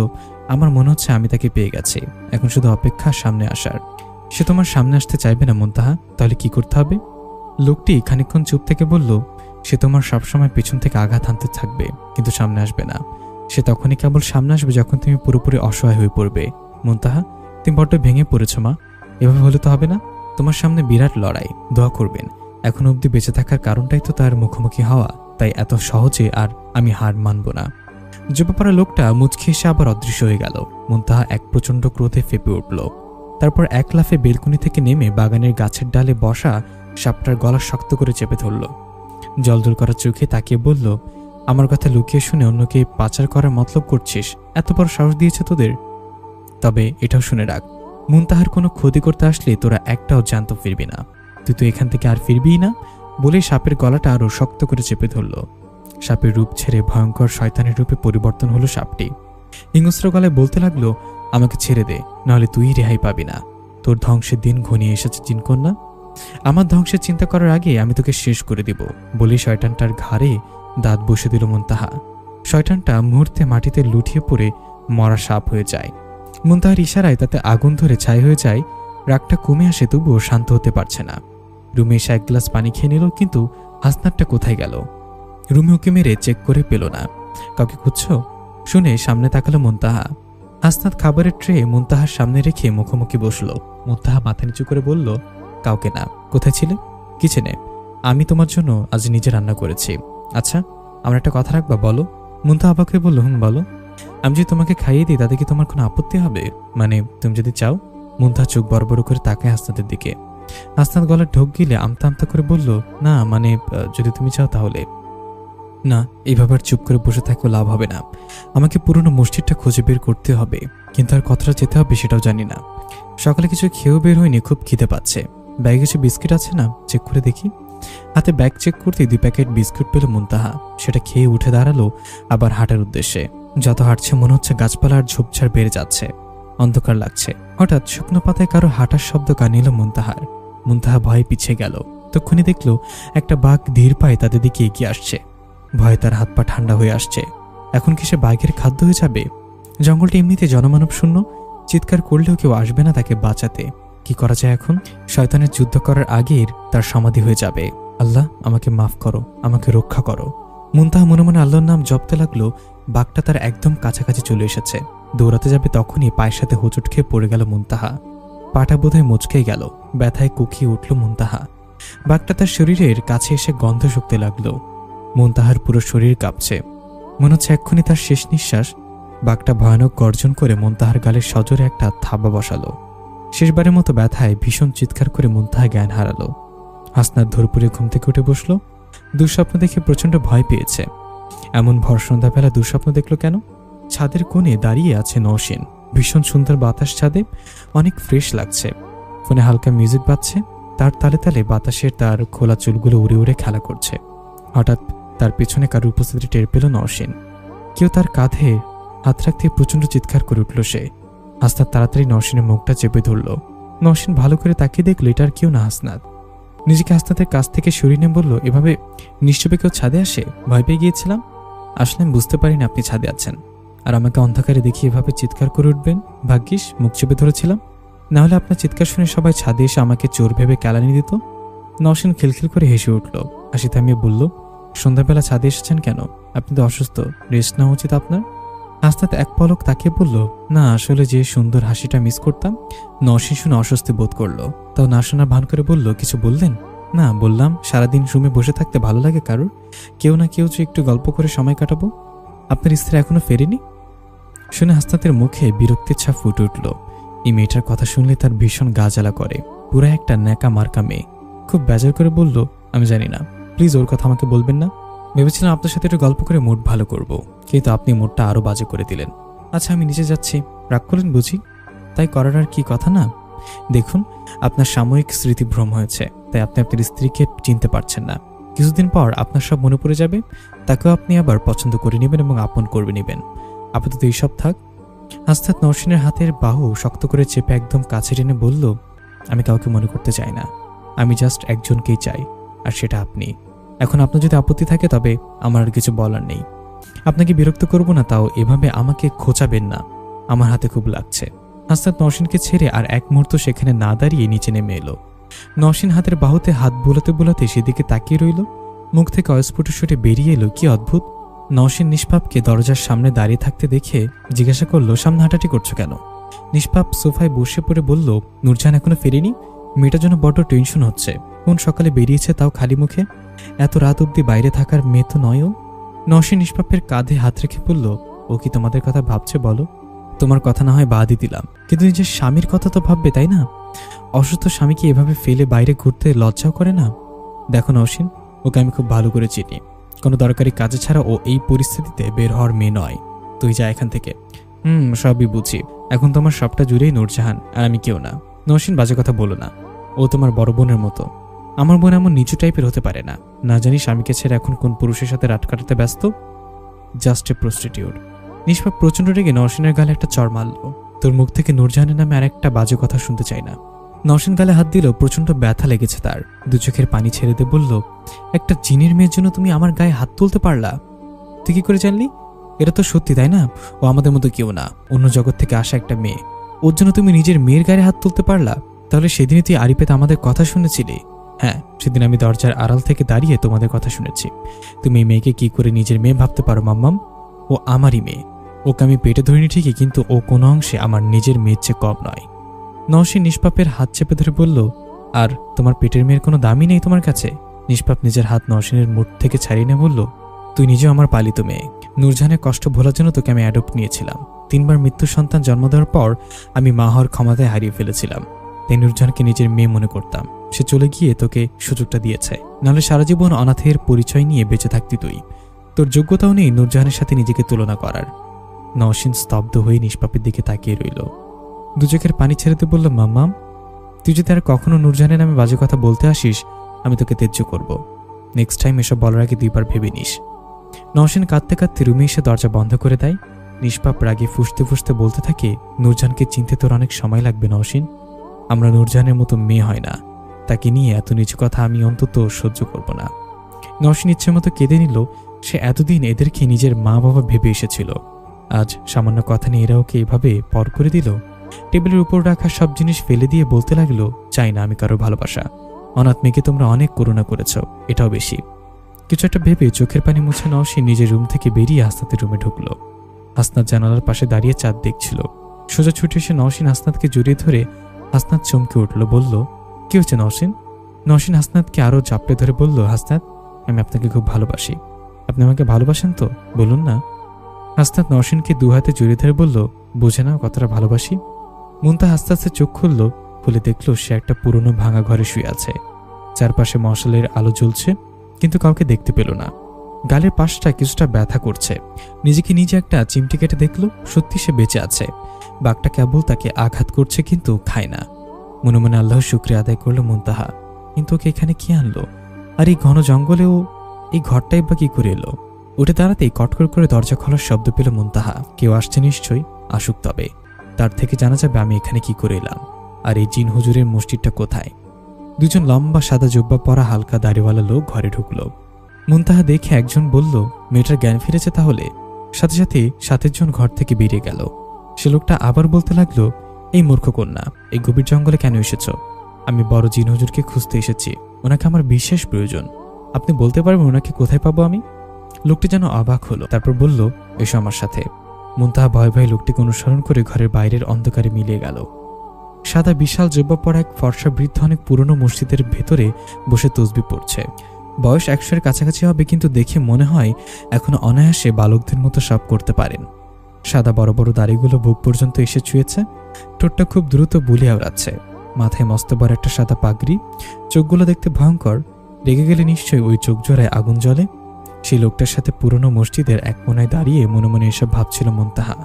আমার মনে হচ্ছে আমি তাকে পেয়ে গেছি, এখন শুধু অপেক্ষা সামনে আসার। সে তোমার সামনে আসতে চাইবে না মুনতাহা, তাহলে কি করতে হবে? লোকটি খানিকক্ষণ চুপ থেকে বলল, সে তোমার সবসময় পেছন থেকে আঘাত হানতে থাকবে, কিন্তু সামনে আসবে না। সে তখনই কেবল সামনে আসবে যখন তুমি পুরোপুরি অসহায় হয়ে পড়বে। মুনতাহা, তুমি বড্ড ভেঙে পড়েছ মা, এভাবে হলে তো হবে না। তোমার সামনে বিরাট লড়াই, দোয়া করবেন। এখন অবধি বেঁচে থাকার কারণটাই তো তার মুখোমুখি হওয়া, তাই এত সহজে আর আমি হার মানব না। জুব্বাপরা লোকটা মুচকি এসে আবার অদৃশ্য হয়ে গেল। মুনতাহা এক প্রচণ্ড ক্রোধে ফেপে উঠল। তারপর এক লাফে বেলকুনি থেকে নেমে বাগানের গাছের ডালে বসা সাপটার গলা শক্ত করে চেপে ধরল। জলজল করা চোখে তাকিয়ে বলল, আমার কথা লুকিয়ে শুনে অন্যকে পাচার করার মতলব করছিস? এত বড় সাহস দিয়েছে তোদের? তবে এটাও শুনে রাখ, মুনতাহার কোনো ক্ষতি করতে আসলে তোরা একটাও জ্যান্ত ফিরবি না। তুই তো এখান থেকে আর ফিরবিই না। বলেই সাপের গলাটা আরো শক্ত করে চেপে ধরল। সাপের রূপ ছেড়ে ভয়ঙ্কর শয়তানের রূপে পরিবর্তন হলো সাপটি। হিংস্র গলায় বলতে লাগলো, আমাকে ছেড়ে দে, নাহলে তুই রেহাই পাবি না। তোর ধ্বংসের দিন ঘনিয়ে এসেছে জিনকন্যা। আমার ধ্বংসের চিন্তা করার আগে আমি তোকে শেষ করে দিব। বলেই শয়তানটার ঘাড়ে দাঁত বসে দিল মুনতাহা। শয়তানটা মুহূর্তে মাটিতে লুটিয়ে পড়ে মরা সাপ হয়ে যায়। মুনতাহার ইশারায় তাতে আগুন ধরে ছাই হয়ে যায়। রাগটা কমে আসে, তবুও শান্ত হতে পারছে না। রুমে এসে এক গ্লাস পানি খেয়ে নিল, কিন্তু হাসনাতটা কোথায় গেল? রুমে ওকে মেরে চেক করে পেল না। কাউকে খুঁজছো? শুনে সামনে তাকালো মুনতাহা। হাসনাত খাবারের ট্রে মুনতাহার সামনে রেখে মুখোমুখি বসল। মুনতাহা মাথা নিচু করে বলল, কাউকে না। কোথায় ছিলে? কিচেনে। আমি তোমার জন্য আজ নিজে রান্না করেছি। আচ্ছা, আমার একটা কথা রাখবা, বলো। মুনতাহা অবাক হয়ে বলল, বলো। আমি যদি তোমাকে খাইয়ে দিই তাতে কি তোমার কোনো আপত্তি হবে? মানে তুমি যদি চাও। মুনতাহা চোখ বড় বড় করে তাকায় হাসনাতের দিকে। হাসনাত গলার ঢোক গিলে আমতা আমতা করে বলল, না মানে যদি তুমি চাও তাহলে। না, এইভাবে আর চুপ করে বসে থাকলেও লাভ হবে না। আমাকে পুরনো মসজিদটা খুঁজে বের করতে হবে, কিন্তু আর কতটা যেতে হবে সেটাও জানি না। সকালে কিছু খেয়েও বের হয়নি, খুব খিদে পাচ্ছে। ব্যাগে কিছু বিস্কিট আছে না, চেক করে দেখি। হাতে ব্যাগ চেক করতে 2 প্যাকেট বিস্কুট পেল মুনতাহা। সেটা খেয়ে উঠে দাঁড়ালো আবার হাঁটার উদ্দেশ্যে। যত হাঁটছে মনে হচ্ছে গাছপালার ঝোপঝাড় বেড়ে যাচ্ছে, অন্ধকার লাগছে। হঠাৎ শুকনো পাতায় কারো হাঁটার শব্দ কানে এলো মুনতাহার। মুনতাহা ভয়ে পিছিয়ে গেল। তক্ষুনি দেখল একটা বাঘ ধীর পায়ে তাদের দিকে এগিয়ে আসছে। ভয়ে তার হাত পা ঠান্ডা হয়ে আসছে। এখন কি সে বাঘের খাদ্য হয়ে যাবে? জঙ্গলটি এমনিতে জনমানব শূন্য, চিৎকার করলেও কেউ আসবে না তাকে বাঁচাতে। কি করা যায় এখন? শয়তানের যুদ্ধ করার আগের তার সমাধি হয়ে যাবে। আল্লাহ, আমাকে মাফ করো, আমাকে রক্ষা করো। মুনতাহা মনে মনে আল্লাহর নাম জপতে লাগলো। বাঘটা তার একদম কাছাকাছি চলে এসেছে। দৌড়াতে যাবে তখনই পায়ের সাথে হোঁচট খেয়ে পড়ে গেল মুনতাহা। পাটা বোধহয় মুচকেই গেল। ব্যথায় কুকিয়ে উঠল মুনতাহা। বাঘটা তার শরীরের কাছে এসে গন্ধ শুকতে লাগলো। মুনতাহার পুরো শরীর কাঁপছে, মনে হচ্ছে এক্ষুনি তার শেষ নিঃশ্বাস। বাঘটা ভয়ানক গর্জন করে মুনতাহার গালের সজোরে একটা থাবা বসালো। শেষবারের মতো ব্যথায় ভীষণ চিৎকার করে মুনতাহা জ্ঞান হারালো। হাসনাত ধরপুরে ঘুম থেকে উঠে বসলো। দুঃস্বপ্ন দেখে প্রচন্ড ভয় পেয়েছে। এমন ভর সন্ধ্যাবেলা দুঃস্বপ্ন দেখলো কেন? ছাদের কোণে দাঁড়িয়ে আছে নওশিন। ভীষণ সুন্দর বাতাস ছাদে, অনেক ফ্রেশ লাগছে। ফোনে হালকা মিউজিক বাজছে, তার তালে তালে বাতাসের তার খোলা চুলগুলো উড়ে উড়ে খেলা করছে। হঠাৎ তার পেছনে কারোর উপস্থিতি টের পেল নওশিন। কেউ তার কাঁধে হাত রাখতে প্রচন্ড চিৎকার করে উঠল সে। হাসনাত তাড়াতাড়ি নওশিনের মুখটা চেপে ধরল। নওশিন ভালো করে তাকিয়ে দেখল এটার কেউ না হাসনাত। নিজেকে হাসনাতের কাছ থেকে সরিয়ে নিয়ে বলল, এভাবে নিশ্চয়ই কেউ ছাদে আসে? ভয় পেয়ে গিয়েছিলাম। আসলে আমি বুঝতে পারিনি আপনি ছাদে আছেন, আর আমাকে অন্ধকারে দেখিয়ে এভাবে চিৎকার করে উঠবেন। ভাগ্যিস মুখ চেপে ধরেছিলাম, নাহলে আপনার চিৎকার শুনে সবাই ছাদে এসে আমাকে চোর ভেবে কেলানি দিত। নওশিন খিলখিল করে হেসে উঠল। হাসি থামিয়ে বলল, সন্ধ্যাবেলা ছাদে এসেছেন কেন? আপনি তো অসুস্থ, রেস্ট নেওয়া উচিত আপনার। হাসনাত এক পলক তাকিয়ে বলল, না আসলে যে সুন্দর হাসিটা মিস করতাম। নওশিন শুনে অস্বস্তি বোধ করলো, তাও না শোনার ভান করে বলল, কিছু বললেন? না, বললাম সারাদিন রুমে বসে থাকতে ভালো লাগে কারোর? কেউ না কেউ যে একটু গল্প করে সময় কাটাবো। আপনার স্ত্রী এখনো ফেরেনি? শুনে হাসনাতের মুখে বিরক্তির ছাপ ফুটে উঠল। এই মেয়েটার কথা শুনলে তার ভীষণ গা জ্বালা করে। পুরা একটা ন্যাকা মার্কা মেয়ে। খুব বেজার করে বলল, আমি জানি না, প্লিজ ওর কথা আমাকে বলবেন না। ভেবেছিলাম আপনার সাথে একটু গল্প করে মুড ভালো করব, কিন্তু আপনি মুডটা আরো বাজে করে দিলেন। আচ্ছা আমি নিচে যাচ্ছি, রাগ করলেন বুঝি? তাই করার আর কি কথা না। দেখুন, আপনার সাময়িক স্মৃতিভ্রম হয়েছে, তাই আপনি আপনার স্ত্রীকে চিনতে পারছেন না। কিছুদিন পর আপনার সব মনে পড়ে যাবে, তাকেও আপনি আবার পছন্দ করে নেবেন এবং আপন করবে নেবেন। আপাতত এইসব থাক। হাসনাত নওশিনের হাতের বাহু শক্ত করে চেপে একদম কাছে টেনে বলল, আমি কাউকে মনে করতে চাই না, আমি জাস্ট একজনকেই চাই, আর সেটা আপনি। এখন আপনার যদি আপত্তি থাকে তবে আমার আর কিছু বলার নেই। আপনাকে বিরক্ত করব না, তাও এভাবে আমাকে খোঁচাবেন না, আমার হাতে খুব লাগছে। হাসনাত নওশিনকে ছেড়ে আর এক মুহূর্ত সেখানে না দাঁড়িয়ে নিচে নেমে এলো। নওশিন হাতের বাহুতে হাত বোলাতে বোলাতে সেদিকে তাকিয়ে রইল। মুখ থেকে অস্ফুট সুরে বেরিয়ে এলো, কি অদ্ভুত। নওশিন নিষ্পাপকে দরজার সামনে দাঁড়িয়ে থাকতে দেখে জিজ্ঞাসা করলো, সামনে হাঁটাটি করছো কেন? নিষ্পাপ সোফায় বসে পড়ে বলল, নূরজাহান এখনো ফেরেনি, মেয়েটার জন্য বড্ড টেনশন হচ্ছে। কোন সকালে বেরিয়েছে, তাও খালি মুখে। এত রাত অব্দি বাইরে থাকার মেয়ে তো নয়ও। নওশিন নিষ্পাপের কাঁধে হাত রেখে বলল, ও কি তোমাদের কথা ভাবছে বলো? তোমার কথা না হয় বাদই দিলাম, কিন্তু নিজের স্বামীর কথা তো ভাববে, তাই না? অসুস্থ স্বামীকে এভাবে ফেলে বাইরে ঘুরতে লজ্জাও করে না? দেখো নওশিন, ওকে আমি খুব ভালো করে চিনি। কোনো দরকারি কাজে ছাড়া ও এই পরিস্থিতিতে বের হওয়ার মেয়ে নয়। তুই যা এখান থেকে। সবই বুঝি, এখন তোমার সবটা জুড়েই নূরজাহান, আর আমি কেউ না। নওশিন, বাজে কথা বলো না, ও তোমার বড় বোনের মতো। আমার বোন এমন নিচু টাইপের হতে পারে না। না জানি স্বামীকে ছেড়ে এখন কোন পুরুষের সাথে রাত কাটাতে ব্যস্ত। Just a prostitute. নিষ্পাপ প্রচন্ড রেগে নওশিনের গালে একটা চড় মারল। তোর মুখ থেকে নূরজাহানের নামে আর একটা বাজে কথা শুনতে চাই না। নওশিন গালে হাত দিল, প্রচন্ড ব্যথা লেগেছে তার। দু চোখের পানি ছেড়ে দিয়ে বলল, একটা জিনের মেয়ের জন্য তুমি আমার গায়ে হাত তুলতে পারলা? তুই কি করে জানলি? এটা তো সত্যি, তাই না? ও আমাদের মতো কেউ না, অন্য জগৎ থেকে আসা একটা মেয়ে। ওর জন্য তুমি নিজের মেয়ের গায়ে হাত তুলতে পারলা? তাহলে সেদিনই তুই আরিফেতে আমাদের কথা শুনেছিলি? হ্যাঁ, সেদিন আমি দরজার আড়াল থেকে দাঁড়িয়ে তোমাদের কথা শুনেছি। তুমি এই মেয়েকে কি করে নিজের মেয়ে ভাবতে পারো মাম্মাম? ও আমারই মেয়ে। ওকে আমি পেটে ধরিনি ঠিকই, কিন্তু ও কোনো অংশে আমার নিজের মেয়ের চেয়ে কম নয়। নওশিন নিষ্পাপের হাত চেপে ধরে বলল, আর তোমার পেটের মেয়ের কোনো দামই নেই তোমার কাছে? নিষ্পাপ নিজের হাত নওশিনের মুঠ থেকে ছাড়িয়ে নিয়ে বলল, তুই নিজেও আমার পালিত মেয়ে। নূরজাহানের কষ্ট ভোলার জন্য তোকে আমি অ্যাডপ্ট নিয়েছিলাম। 3 বার মৃত্যু সন্তান জন্ম দেওয়ার পর আমি মা হওয়ার ক্ষমতায় হারিয়ে ফেলেছিলাম, তাই নূরজাহানকে নিজের মেয়ে মনে করতাম। সে চলে গিয়ে তোকে সুযোগটা দিয়েছে, নাহলে সারা জীবন অনাথের পরিচয় নিয়ে বেঁচে থাকতি তুই। তোর যোগ্যতাও নেই নূরজাহানের সাথে নিজেকে তুলনা করার। নওশিন স্তব্ধ হয়ে নিষ্পাপের দিকে তাকিয়ে রইল। দু চোখের পানি ছেড়ে দিয়ে বলল, মাম্মাম, তুই যদি আর কখনো নূরজাহানের নামে বাজে কথা বলতে আসিস, আমি তোকে তেজ্য করব। নেক্সট টাইম এসব বলার আগে 2 বার ভেবে নিস। নওশিন কাঁদতে কাঁদতে রুমে এসে দরজা বন্ধ করে দেয়। নিষ্পাপ রাগে ফুঁসতে ফুঁসতে বলতে থাকে, নূরজাহানকে চিনতে তোর অনেক সময় লাগবে নওশিন। আমরা নূরজাহানের মতো মেয়ে হয় না, তাকে নিয়ে এত নিচু কথা আমি অন্তত সহ্য করব না। নওশিন ইচ্ছে মতো কেঁদে নিল। সে এতদিন এদেরকে নিজের মা বাবা ভেবে এসেছিল, আজ সামান্য কথা নিয়ে এরা ওকে এভাবে পর করে দিল। টেবিলের উপর রাখা সব জিনিস ফেলে দিয়ে বলতে লাগলো, চাই না আমি কারো ভালোবাসা। অনাথ মেয়েকে তোমরা অনেক করুণা করেছ, এটাও বেশি। কিছু একটা ভেবে চোখের পানি মুছে নওশিন নিজের রুম থেকে বেরিয়ে হাসনাতের রুমে ঢুকলো। হাসনাত জানালার পাশে দাঁড়িয়ে চাঁদ দেখছিল। সোজা ছুটে এসে নওশিন হাসনাতকে জড়িয়ে ধরে হাসনাত চমকে উঠল, বলল, কি হচ্ছে নওশিন? নওশিন হাসনাতকে আরো চাপড়ে ধরে বলল, হাসনাত, আমি আপনাকে খুব ভালোবাসি। আপনি আমাকে ভালোবাসেন তো? বলুন না। হাসনাত নওশিনকে 2 হাতে জড়িয়ে ধরে বলল, বুঝে না কতটা ভালোবাসি। মুনতা আস্তে আস্তে চোখ খুলল, খুলে দেখল সে একটা পুরনো ভাঙা ঘরে শুয়ে আছে। চারপাশে মশালের আলো জ্বলছে, কিন্তু কাউকে দেখতে পেল না। গালের পাশটা কিছুটা ব্যথা করছে। নিজেকে নিজে একটা চিমটি কেটে দেখল, সত্যি সে বেঁচে আছে। বাঘটা কেবল তাকে আঘাত করছে, কিন্তু খায় না। মনে মনে আল্লাহর শুকরিয়া আদায় করলো মুনতাহা। কিন্তু ওকে এখানে কি আনলো? আর এই ঘন জঙ্গলেও এই ঘরটাই বা কি করে এলো? উঠে দাঁড়াতেই কটকর করে দরজা খোলার শব্দ পেল মুনতাহা। কেউ আসছে নিশ্চয়ই, আসুক তবে। তার থেকে জানা যাবে আমি এখানে কি করে এলাম, আর এই জিন হুজুরের মসজিদটা কোথায়। 2জন লম্বা সাদা জুব্বা পরা হালকা দাড়িওয়ালা লোক ঘরে ঢুকলো। মুনতাহা দেখে একজন বলল, মেয়েটার জ্ঞান ফিরেছে তাহলে। সাথে সাথে 7 জন ঘর থেকে বেরিয়ে গেল। সে লোকটা আবার বলতে লাগলো, এই মূর্খ কন্যা, এই গভীর জঙ্গলে কেন এসেছ? আমি বড় জিন হুজুরকে খুঁজতে এসেছি, ওনাকে আমার বিশেষ প্রয়োজন। আপনি বলতে পারবেন ওনাকে কোথায় পাবো আমি? লোকটি যেন অবাক হলো, তারপর বলল, এসো আমার সাথে। মুনতাহা ভয়ে ভয়ে লোকটিকে অনুসরণ করে ঘরের বাইরের অন্ধকারে মিলিয়ে গেল। সাদা বিশাল জুব্বা পরা এক ফর্সা বৃদ্ধ অনেক পুরনো মসজিদের ভেতরে বসে তসবিহ পড়ছে। বয়স 100-এর কাছাকাছি হবে, কিন্তু দেখে মনে হয় এখনো অনায়াসে বালকদের মতো সব করতে পারেন। সাদা বড় বড় দাড়িগুলো বুক পর্যন্ত এসে ছুঁয়েছে, ঠোঁটটা খুব দ্রুত বুলি আওড়াচ্ছে, মাথায় মস্ত বড় একটা সাদা পাগড়ি, চোখগুলো দেখতে ভয়ঙ্কর। রেগে গেলে নিশ্চয়ই ওই চোখ জোড়ায় আগুন জ্বলে। সেই লোকটার সাথে পুরনো মসজিদের এক কোনায় দাঁড়িয়ে মনে মনে এসব ভাবছিল মুনতাহা।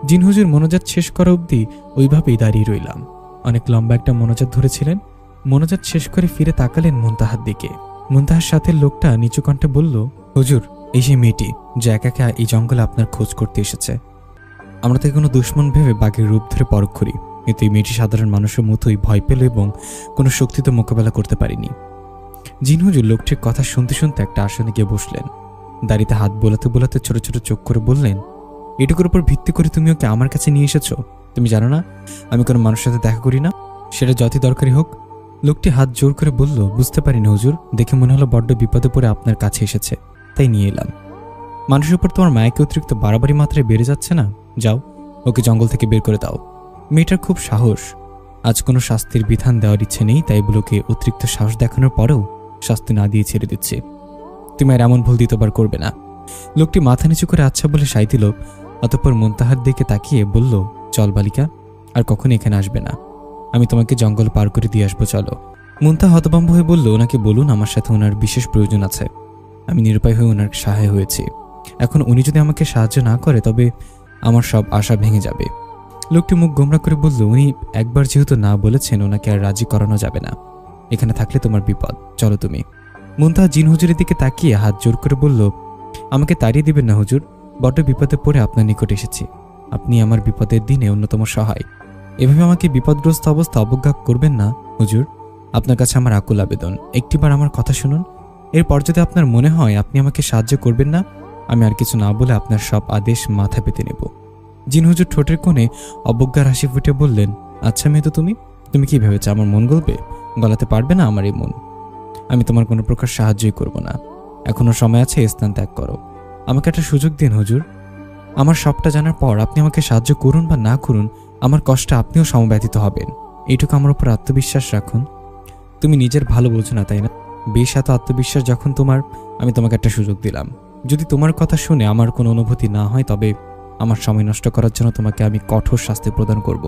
জিন হুজুর মোনাজাত শেষ করা অবধি ওইভাবেই দাঁড়িয়ে রইলাম। অনেক লম্বা একটা মোনাজাত ধরেছিলেন। মোনাজাত শেষ করে ফিরে তাকালেন মুনতাহার দিকে। মুনতাহার সাথে লোকটা নিচু কণ্ঠে বলল, হুজুর, এই সেই মেয়েটি যে একা একা এই জঙ্গলে আপনার খোঁজ করতে এসেছে। আমরা তাকে কোনো দুশ্মন ভেবে বাঘের রূপ ধরে পরখ করি, কিন্তু এই মেয়েটি সাধারণ মানুষের মতোই ভয় পেল এবং কোনো শক্তিতে মোকাবেলা করতে পারিনি। জিন হুজুর লোকটির কথা শুনতে শুনতে একটা আসনে গিয়ে বসলেন। দাড়িতে হাত বোলাতে বোলাতে ছোট ছোট চোখ করে বললেন, এটুকুর উপর ভিত্তি করে তুমি ওকে আমার কাছে নিয়ে এসেছো? তুমি জানো না আমি কোনো মানুষের সাথে দেখা করি না, সেটা যতই দরকারি হোক? লোকটি হাত জোর করে বলল, বুঝতে পারিনি হুজুর, দেখে মনে হলো বড্ড বিপদে পড়ে আপনার কাছে এসেছে, তাই নিয়ে এলাম। মানুষের উপর তোমার মায়াকে অতিরিক্ত বাড়াবাড়ি মাত্রায় বেড়ে যাচ্ছে না? যাও, ওকে জঙ্গল থেকে বের করে দাও। মেয়েটার খুব সাহস। আজ কোনো শাস্তির বিধান দেওয়ার ইচ্ছে নেই, তাই এগুলোকে অতিরিক্ত সাহস দেখানোর পরেও শাস্তি না দিয়ে ছেড়ে দিচ্ছে। তুমি আর এমন ভুল দ্বিতীয়বার করবে না। লোকটি মাথা নিচু করে আচ্ছা বলে সাই দিল। অতঃপর মুনতাহার দিকে তাকিয়ে বলল, চল বালিকা, আর কখনো এখানে আসবে না। আমি তোমাকে জঙ্গল পার করে দিয়ে আসবো, চলো। মুনতাহা হতভম্ব হয়ে বলল, ওনাকে বলুন আমার সাথে ওনার বিশেষ প্রয়োজন আছে। আমি নিরুপায় হয়ে ওনার সহায় হয়েছি, এখন উনি যদি আমাকে সাহায্য না করে তবে আমার সব আশা ভেঙে যাবে। লোকটি মুখ গোমরা করে বলল, উনি একবার যেহেতু না বলেছেন, ওনাকে আর রাজি করানো যাবে না। এখানে থাকলে তোমার বিপদ, চলো তুমি। মুনতাহা জিন হুজুরের দিকে তাকিয়ে হাত জোর করে বলল, আমাকে তাড়িয়ে দিবেন না হুজুর, বড্ড বিপদে পড়ে আপনার নিকট এসেছি। আপনি আমার বিপদের দিনে অন্যতম সহায়। এভাবে আমাকে বিপদগ্রস্ত অবস্থা অবজ্ঞা করবেন না হুজুর। আপনার কাছে আমার আকুল আবেদন, একটিবার আমার কথা শুনুন। এরপর যদি আপনার মনে হয় আপনি আমাকে সাহায্য করবেন না, আমি আর কিছু না বলে আপনার সব আদেশ মাথা পেতে নেব। জিন হুজুর ঠোঁটের কোণে অবজ্ঞার হাসি ফুটে বললেন, আচ্ছা মেয়ে তো তুমি কি ভেবেছ আমার মন গলবে? গলাতে পারবে না আমার এই মন। আমি তোমার কোনো প্রকার সাহায্যই করব না। এখনো সময় আছে, স্থান ত্যাগ করো। আমাকে একটা সুযোগ দিন হুজুর। আমার সবটা জানার পর আপনি আমাকে সাহায্য করুন বা না করুন, আমার কষ্টে আপনিও সমব্যথিত হবেন। এইটুকু আমার উপর আত্মবিশ্বাস রাখুন। তুমি নিজের ভালো বোঝো না, তাই না? বেশ, এত আত্মবিশ্বাস যখন তোমার, আমি তোমাকে একটা সুযোগ দিলাম। যদি তোমার কথা শুনে আমার কোনো অনুভূতি না হয়, তবে আমার সময় নষ্ট করার জন্য তোমাকে আমি কঠোর শাস্তি প্রদান করব।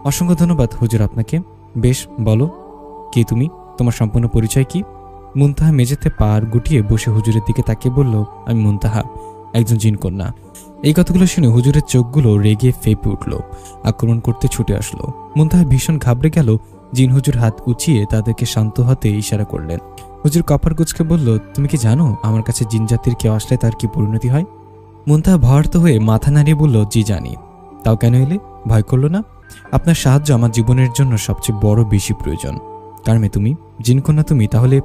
অসংখ্য ধন্যবাদ হুজুর আপনাকে। বেশ, বলো, কে তুমি? তোমার সম্পূর্ণ পরিচয় কি? মুনতাহা মেঝেতে পার গুটিয়ে বসে হুজুরের দিকে তাকিয়ে বলল, আমি মুনতাহা, একজন জিন কন্যা। এই কথাগুলো শুনে হুজুরের চোখগুলো রেগে ফেপে উঠল, আক্রমণ করতে ছুটে আসলো। মুনতাহা ভীষণ ঘাবড়ে গেল। জিন হুজুর হাত উঁচিয়ে তাদেরকে শান্ত হতে ইশারা করলেন। হুজুর কপার কুঁচকে বলল, তুমি কি জানো আমার কাছে জিন জাতির কেউ আসলে তার কি পরিণতি হয়? মুনতাহা ভয়ার্ত হয়ে মাথা নাড়িয়ে বলল, জি জানি। তাও কেন এলে? ভয় করলো না? আপনার সাহায্য আমার জীবনের জন্য সবচেয়ে বড় বেশি প্রয়োজন। কার মেয়ে তুমি? জিনকন্যা তুমি? তাহলে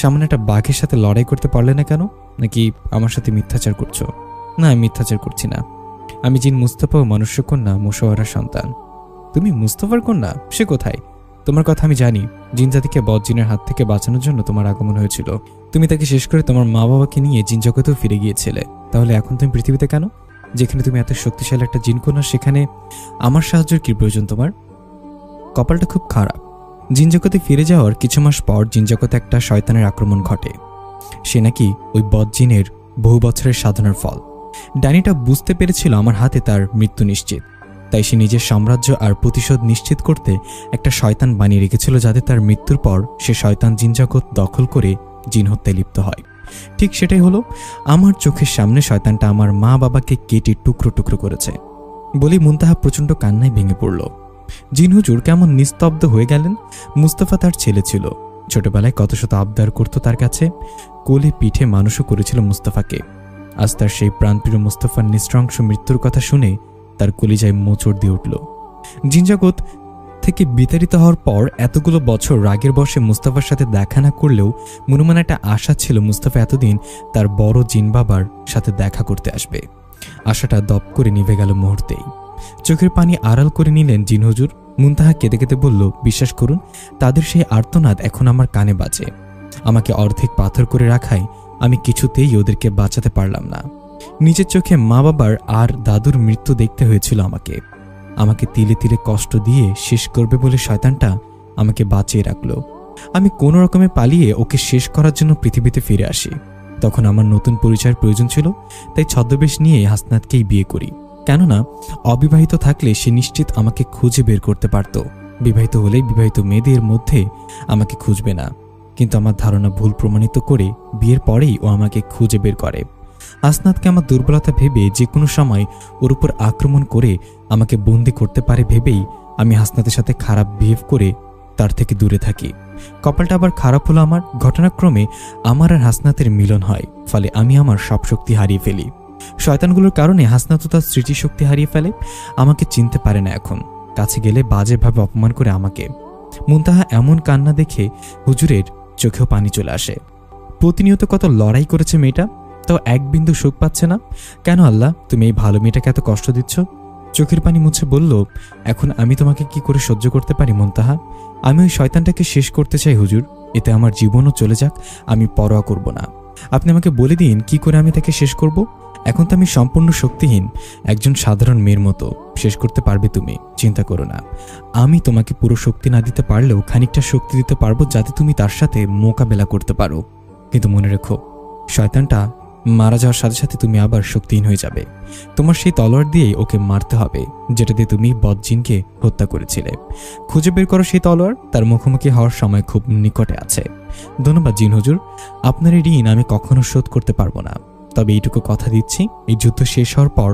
সামনে একটা বাঘের সাথে লড়াই করতে পারলে না কেন? নাকি আমার সাথে মিথ্যাচার করছো? না, আমি মিথ্যাচার করছি না। আমি জিন মুস্তাফা ও মনুষ্য কন্যা মুশওয়ারার সন্তান। তুমি মুস্তাফার কন্যা? সে কোথায়? তোমার কথা আমি জানি। জিন জাতিকে বদ জিনের হাত থেকে বাঁচানোর জন্য তোমার আগমন হয়েছিল। তুমি তাকে শেষ করে তোমার মা বাবাকে নিয়ে জিন জগতেও ফিরে গিয়েছিলে। তাহলে এখন তুমি পৃথিবীতে কেন? যেখানে তুমি এত শক্তিশালী একটা জিন কন্যা, সেখানে আমার সাহায্যের কি প্রয়োজন তোমার? কপালটা খুব খারাপ। জিন জগতে ফিরে যাওয়ার কিছু মাস পর জিন জগতে একটা শয়তানের আক্রমণ ঘটে। সে নাকি ওই বদ জিনের বহু বছরের সাধনার ফল। ডাইনিটা বুঝতে পেরেছিল আমার হাতে তার মৃত্যু নিশ্চিত, তাই সে নিজের সাম্রাজ্য আর প্রতিশোধ নিশ্চিত করতে একটা শয়তান বানিয়ে রেখেছিল, যাতে তার মৃত্যুর পর সে শয়তান জিন জগৎ দখল করে জিন হত্যায় লিপ্ত হয়। ঠিক সেটাই হলো। আমার চোখের সামনে শয়তানটা আমার মা বাবাকে কেটে টুকরো টুকরো করেছে। বলি মুনতাহা প্রচণ্ড কান্নায় ভেঙে পড়ল। জিন হুজুর কেমন নিস্তব্ধ হয়ে গেলেন। মুস্তাফা তার ছেলে ছিল। ছোটবেলায় কত শত আবদার করত তার কাছে। কোলে পিঠে মানুষও করেছিল মুস্তাফাকে। আজ তার সেই প্রাণপ্রিয় মুস্তাফার নিঃস্ত্রাংশ মৃত্যুর কথা শুনে তার কলিজায় মোচড় দিয়ে উঠল। জিনজগৎ থেকে বিতাড়িত হওয়ার পর এতগুলো বছর রাগের বশে মুস্তাফার সাথে দেখা না করলেও মনে মনে একটা আশা ছিল মুস্তাফা এতদিন তার বড় জিন বাবার সাথে দেখা করতে আসবে। আশাটা দপ করে নিভে গেল মুহূর্তেই। চোখের পানি আড়াল করে নিলেন জিন হুজুর। মুনতাহা কেঁদে কেঁদে বলল, বিশ্বাস করুন, তাদের সেই আর্তনাদ এখন আমার কানে বাজে। আমাকে অর্ধেক পাথর করে রাখায় আমি কিছুতেই ওদেরকে বাঁচাতে পারলাম না। নিজের চোখে মা বাবার আর দাদুর মৃত্যু দেখতে হয়েছিল আমাকে তিলে তিলে কষ্ট দিয়ে শেষ করবে বলে শয়তানটা আমাকে বাঁচিয়ে রাখলো। আমি কোনো রকমে পালিয়ে ওকে শেষ করার জন্য পৃথিবীতে ফিরে আসি। তখন আমার নতুন পরিচয়ের প্রয়োজন ছিল, তাই ছদ্মবেশ নিয়ে হাসনাতকেই বিয়ে করি। কেননা অবিবাহিত থাকলে সে নিশ্চিত আমাকে খুঁজে বের করতে পারত, বিবাহিত হলে বিবাহিত মেয়েদের মধ্যে আমাকে খুঁজবে না। কিন্তু আমার ধারণা ভুল প্রমাণিত করে বিয়ের পরেই ও আমাকে খুঁজে বের করে। হাসনাতকে আমার দুর্বলতা ভেবে যে কোনো সময় ওর উপর আক্রমণ করে আমাকে বন্দি করতে পারে ভেবেই আমি হাসনাতের সাথে খারাপ বিহেভ করে তার থেকে দূরে থাকি। কপালটা আবার খারাপ হলো আমার। ঘটনাক্রমে আমার আর হাসনাতের মিলন হয়, ফলে আমি আমার সব শক্তি হারিয়ে ফেলি। শয়তানগুলোর কারণে হাসনাতও তার স্মৃতিশক্তি হারিয়ে ফেলে, আমাকে চিনতে পারে না। এখন কাছে গেলে বাজেভাবে অপমান করে আমাকে। মুনতাহা এমন কান্না দেখে হুজুরের চোখেও পানি চলে আসে। প্রতিনিয়ত কত লড়াই করেছে মেয়েটা, তাও এক বিন্দু সুখ পাচ্ছে না। কেন আল্লাহ, তুমি এই ভালো মেয়েটাকে এত কষ্ট দিচ্ছ? চোখের পানি মুছে বলল, এখন আমি তোমাকে কি করে সহ্য করতে পারি মুনতাহা? আমি ওই শয়তানটাকে শেষ করতে চাই হুজুর, এতে আমার জীবনও চলে যাক, আমি পরোয়া করব না। আপনি আমাকে বলে দিন কি করে আমি তাকে শেষ করব। এখন তো আমি সম্পূর্ণ শক্তিহীন, একজন সাধারণ মেয়ের মতো। শেষ করতে পারবে তুমি, চিন্তা করো না। আমি তোমাকে পুরো শক্তি না দিতে পারলেও খানিকটা শক্তি দিতে পারবো, যাতে তুমি তার সাথে মোকাবেলা করতে পারো। কিন্তু মনে রেখো, শয়তানটা মারা যাওয়ার সাথে সাথে তুমি আবার শক্তিহীন হয়ে যাবে। তোমার সেই তলোয়ার দিয়েই ওকে মারতে হবে, যেটা দিয়ে তুমি বদজিনকে হত্যা করেছিলে। খুঁজে বের করো সেই তলোয়ার, তার মুখোমুখি হওয়ার সময় খুব নিকটে আছে। ধন্যবাদ জিন হুজুর, আপনার এই ঋণ আমি কখনো শোধ করতে পারবো না। তবে এইটুকু কথা দিচ্ছি, এই যুদ্ধ শেষ হওয়ার পর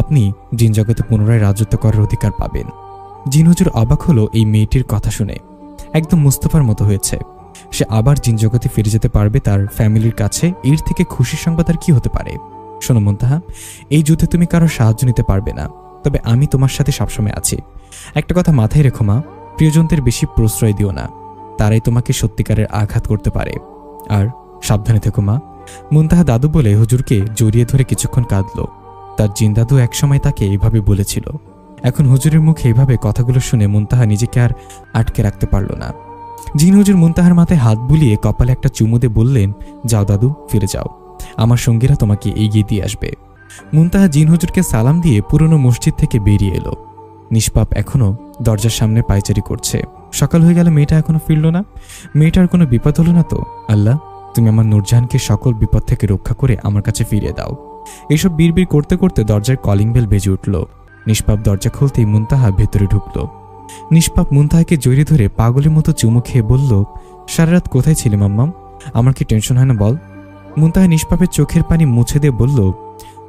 আপনি জিন জগতে পুনরায় রাজত্ব করার অধিকার পাবেন। জিন হুজুর অবাক হলো এই মেয়েটির কথা শুনে। একদম মুস্তাফার মতো হয়েছে। সে আবার জিন জগতে ফিরে যেতে পারবে তার ফ্যামিলির কাছে। এর থেকে খুশির সংবাদ আর কি হতে পারে? শোনো মুনতাহা, এই যুদ্ধে তুমি কারোর সাহায্য নিতে পারবে না, তবে আমি তোমার সাথে সবসময় আছি। একটা কথা মাথায় রেখো মা, প্রিয়জনদের বেশি প্রশ্রয় দিও না, তারাই তোমাকে সত্যিকারের আঘাত করতে পারে। আর সাবধানে থেকো মা। মুনতাহা দাদু বলে হুজুরকে জড়িয়ে ধরে কিছুক্ষণ কাঁদল। তার জিন দাদু একসময় তাকে এইভাবে বলেছিল। এখন হুজুরের মুখে এইভাবে কথাগুলো শুনে মুনতাহা নিজেকে আর আটকে রাখতে পারল না। জিন হুজুর মুনতাহার মাথায় হাত বুলিয়ে কপালে একটা চুমু দিয়ে বললেন, যাও দাদু, ফিরে যাও, আমার সঙ্গীরা তোমাকে এগিয়ে দিয়ে আসবে। মুনতাহা জিন হুজুরকে সালাম দিয়ে পুরনো মসজিদ থেকে বেরিয়ে এলো। নিষ্পাপ এখনো দরজার সামনে পায়চারি করছে। সকাল হয়ে গেল, মেয়েটা এখনো ফিরল না। মেয়েটার কোনো বিপদ হলো না তো? আল্লাহ, তুমি আমার নূরজাহানকে সকল বিপদ থেকে রক্ষা করে আমার কাছে ফিরিয়ে দাও। এইসব বিড়বিড় করতে করতে দরজার কলিং বেল বেজে উঠল। নিষ্পাপ দরজা খুলতেই মুনতাহা ভেতরে ঢুকল। নিষ্পাপ মুনতাহাকে জড়িয়ে ধরে পাগলের মতো চুমু খেয়ে বলল, সারা রাত কোথায় ছিলে মাম্মাম? আমার কি টেনশন হয় না বল? মুনতাহা নিষ্পাপের চোখের পানি মুছে দিয়ে বলল,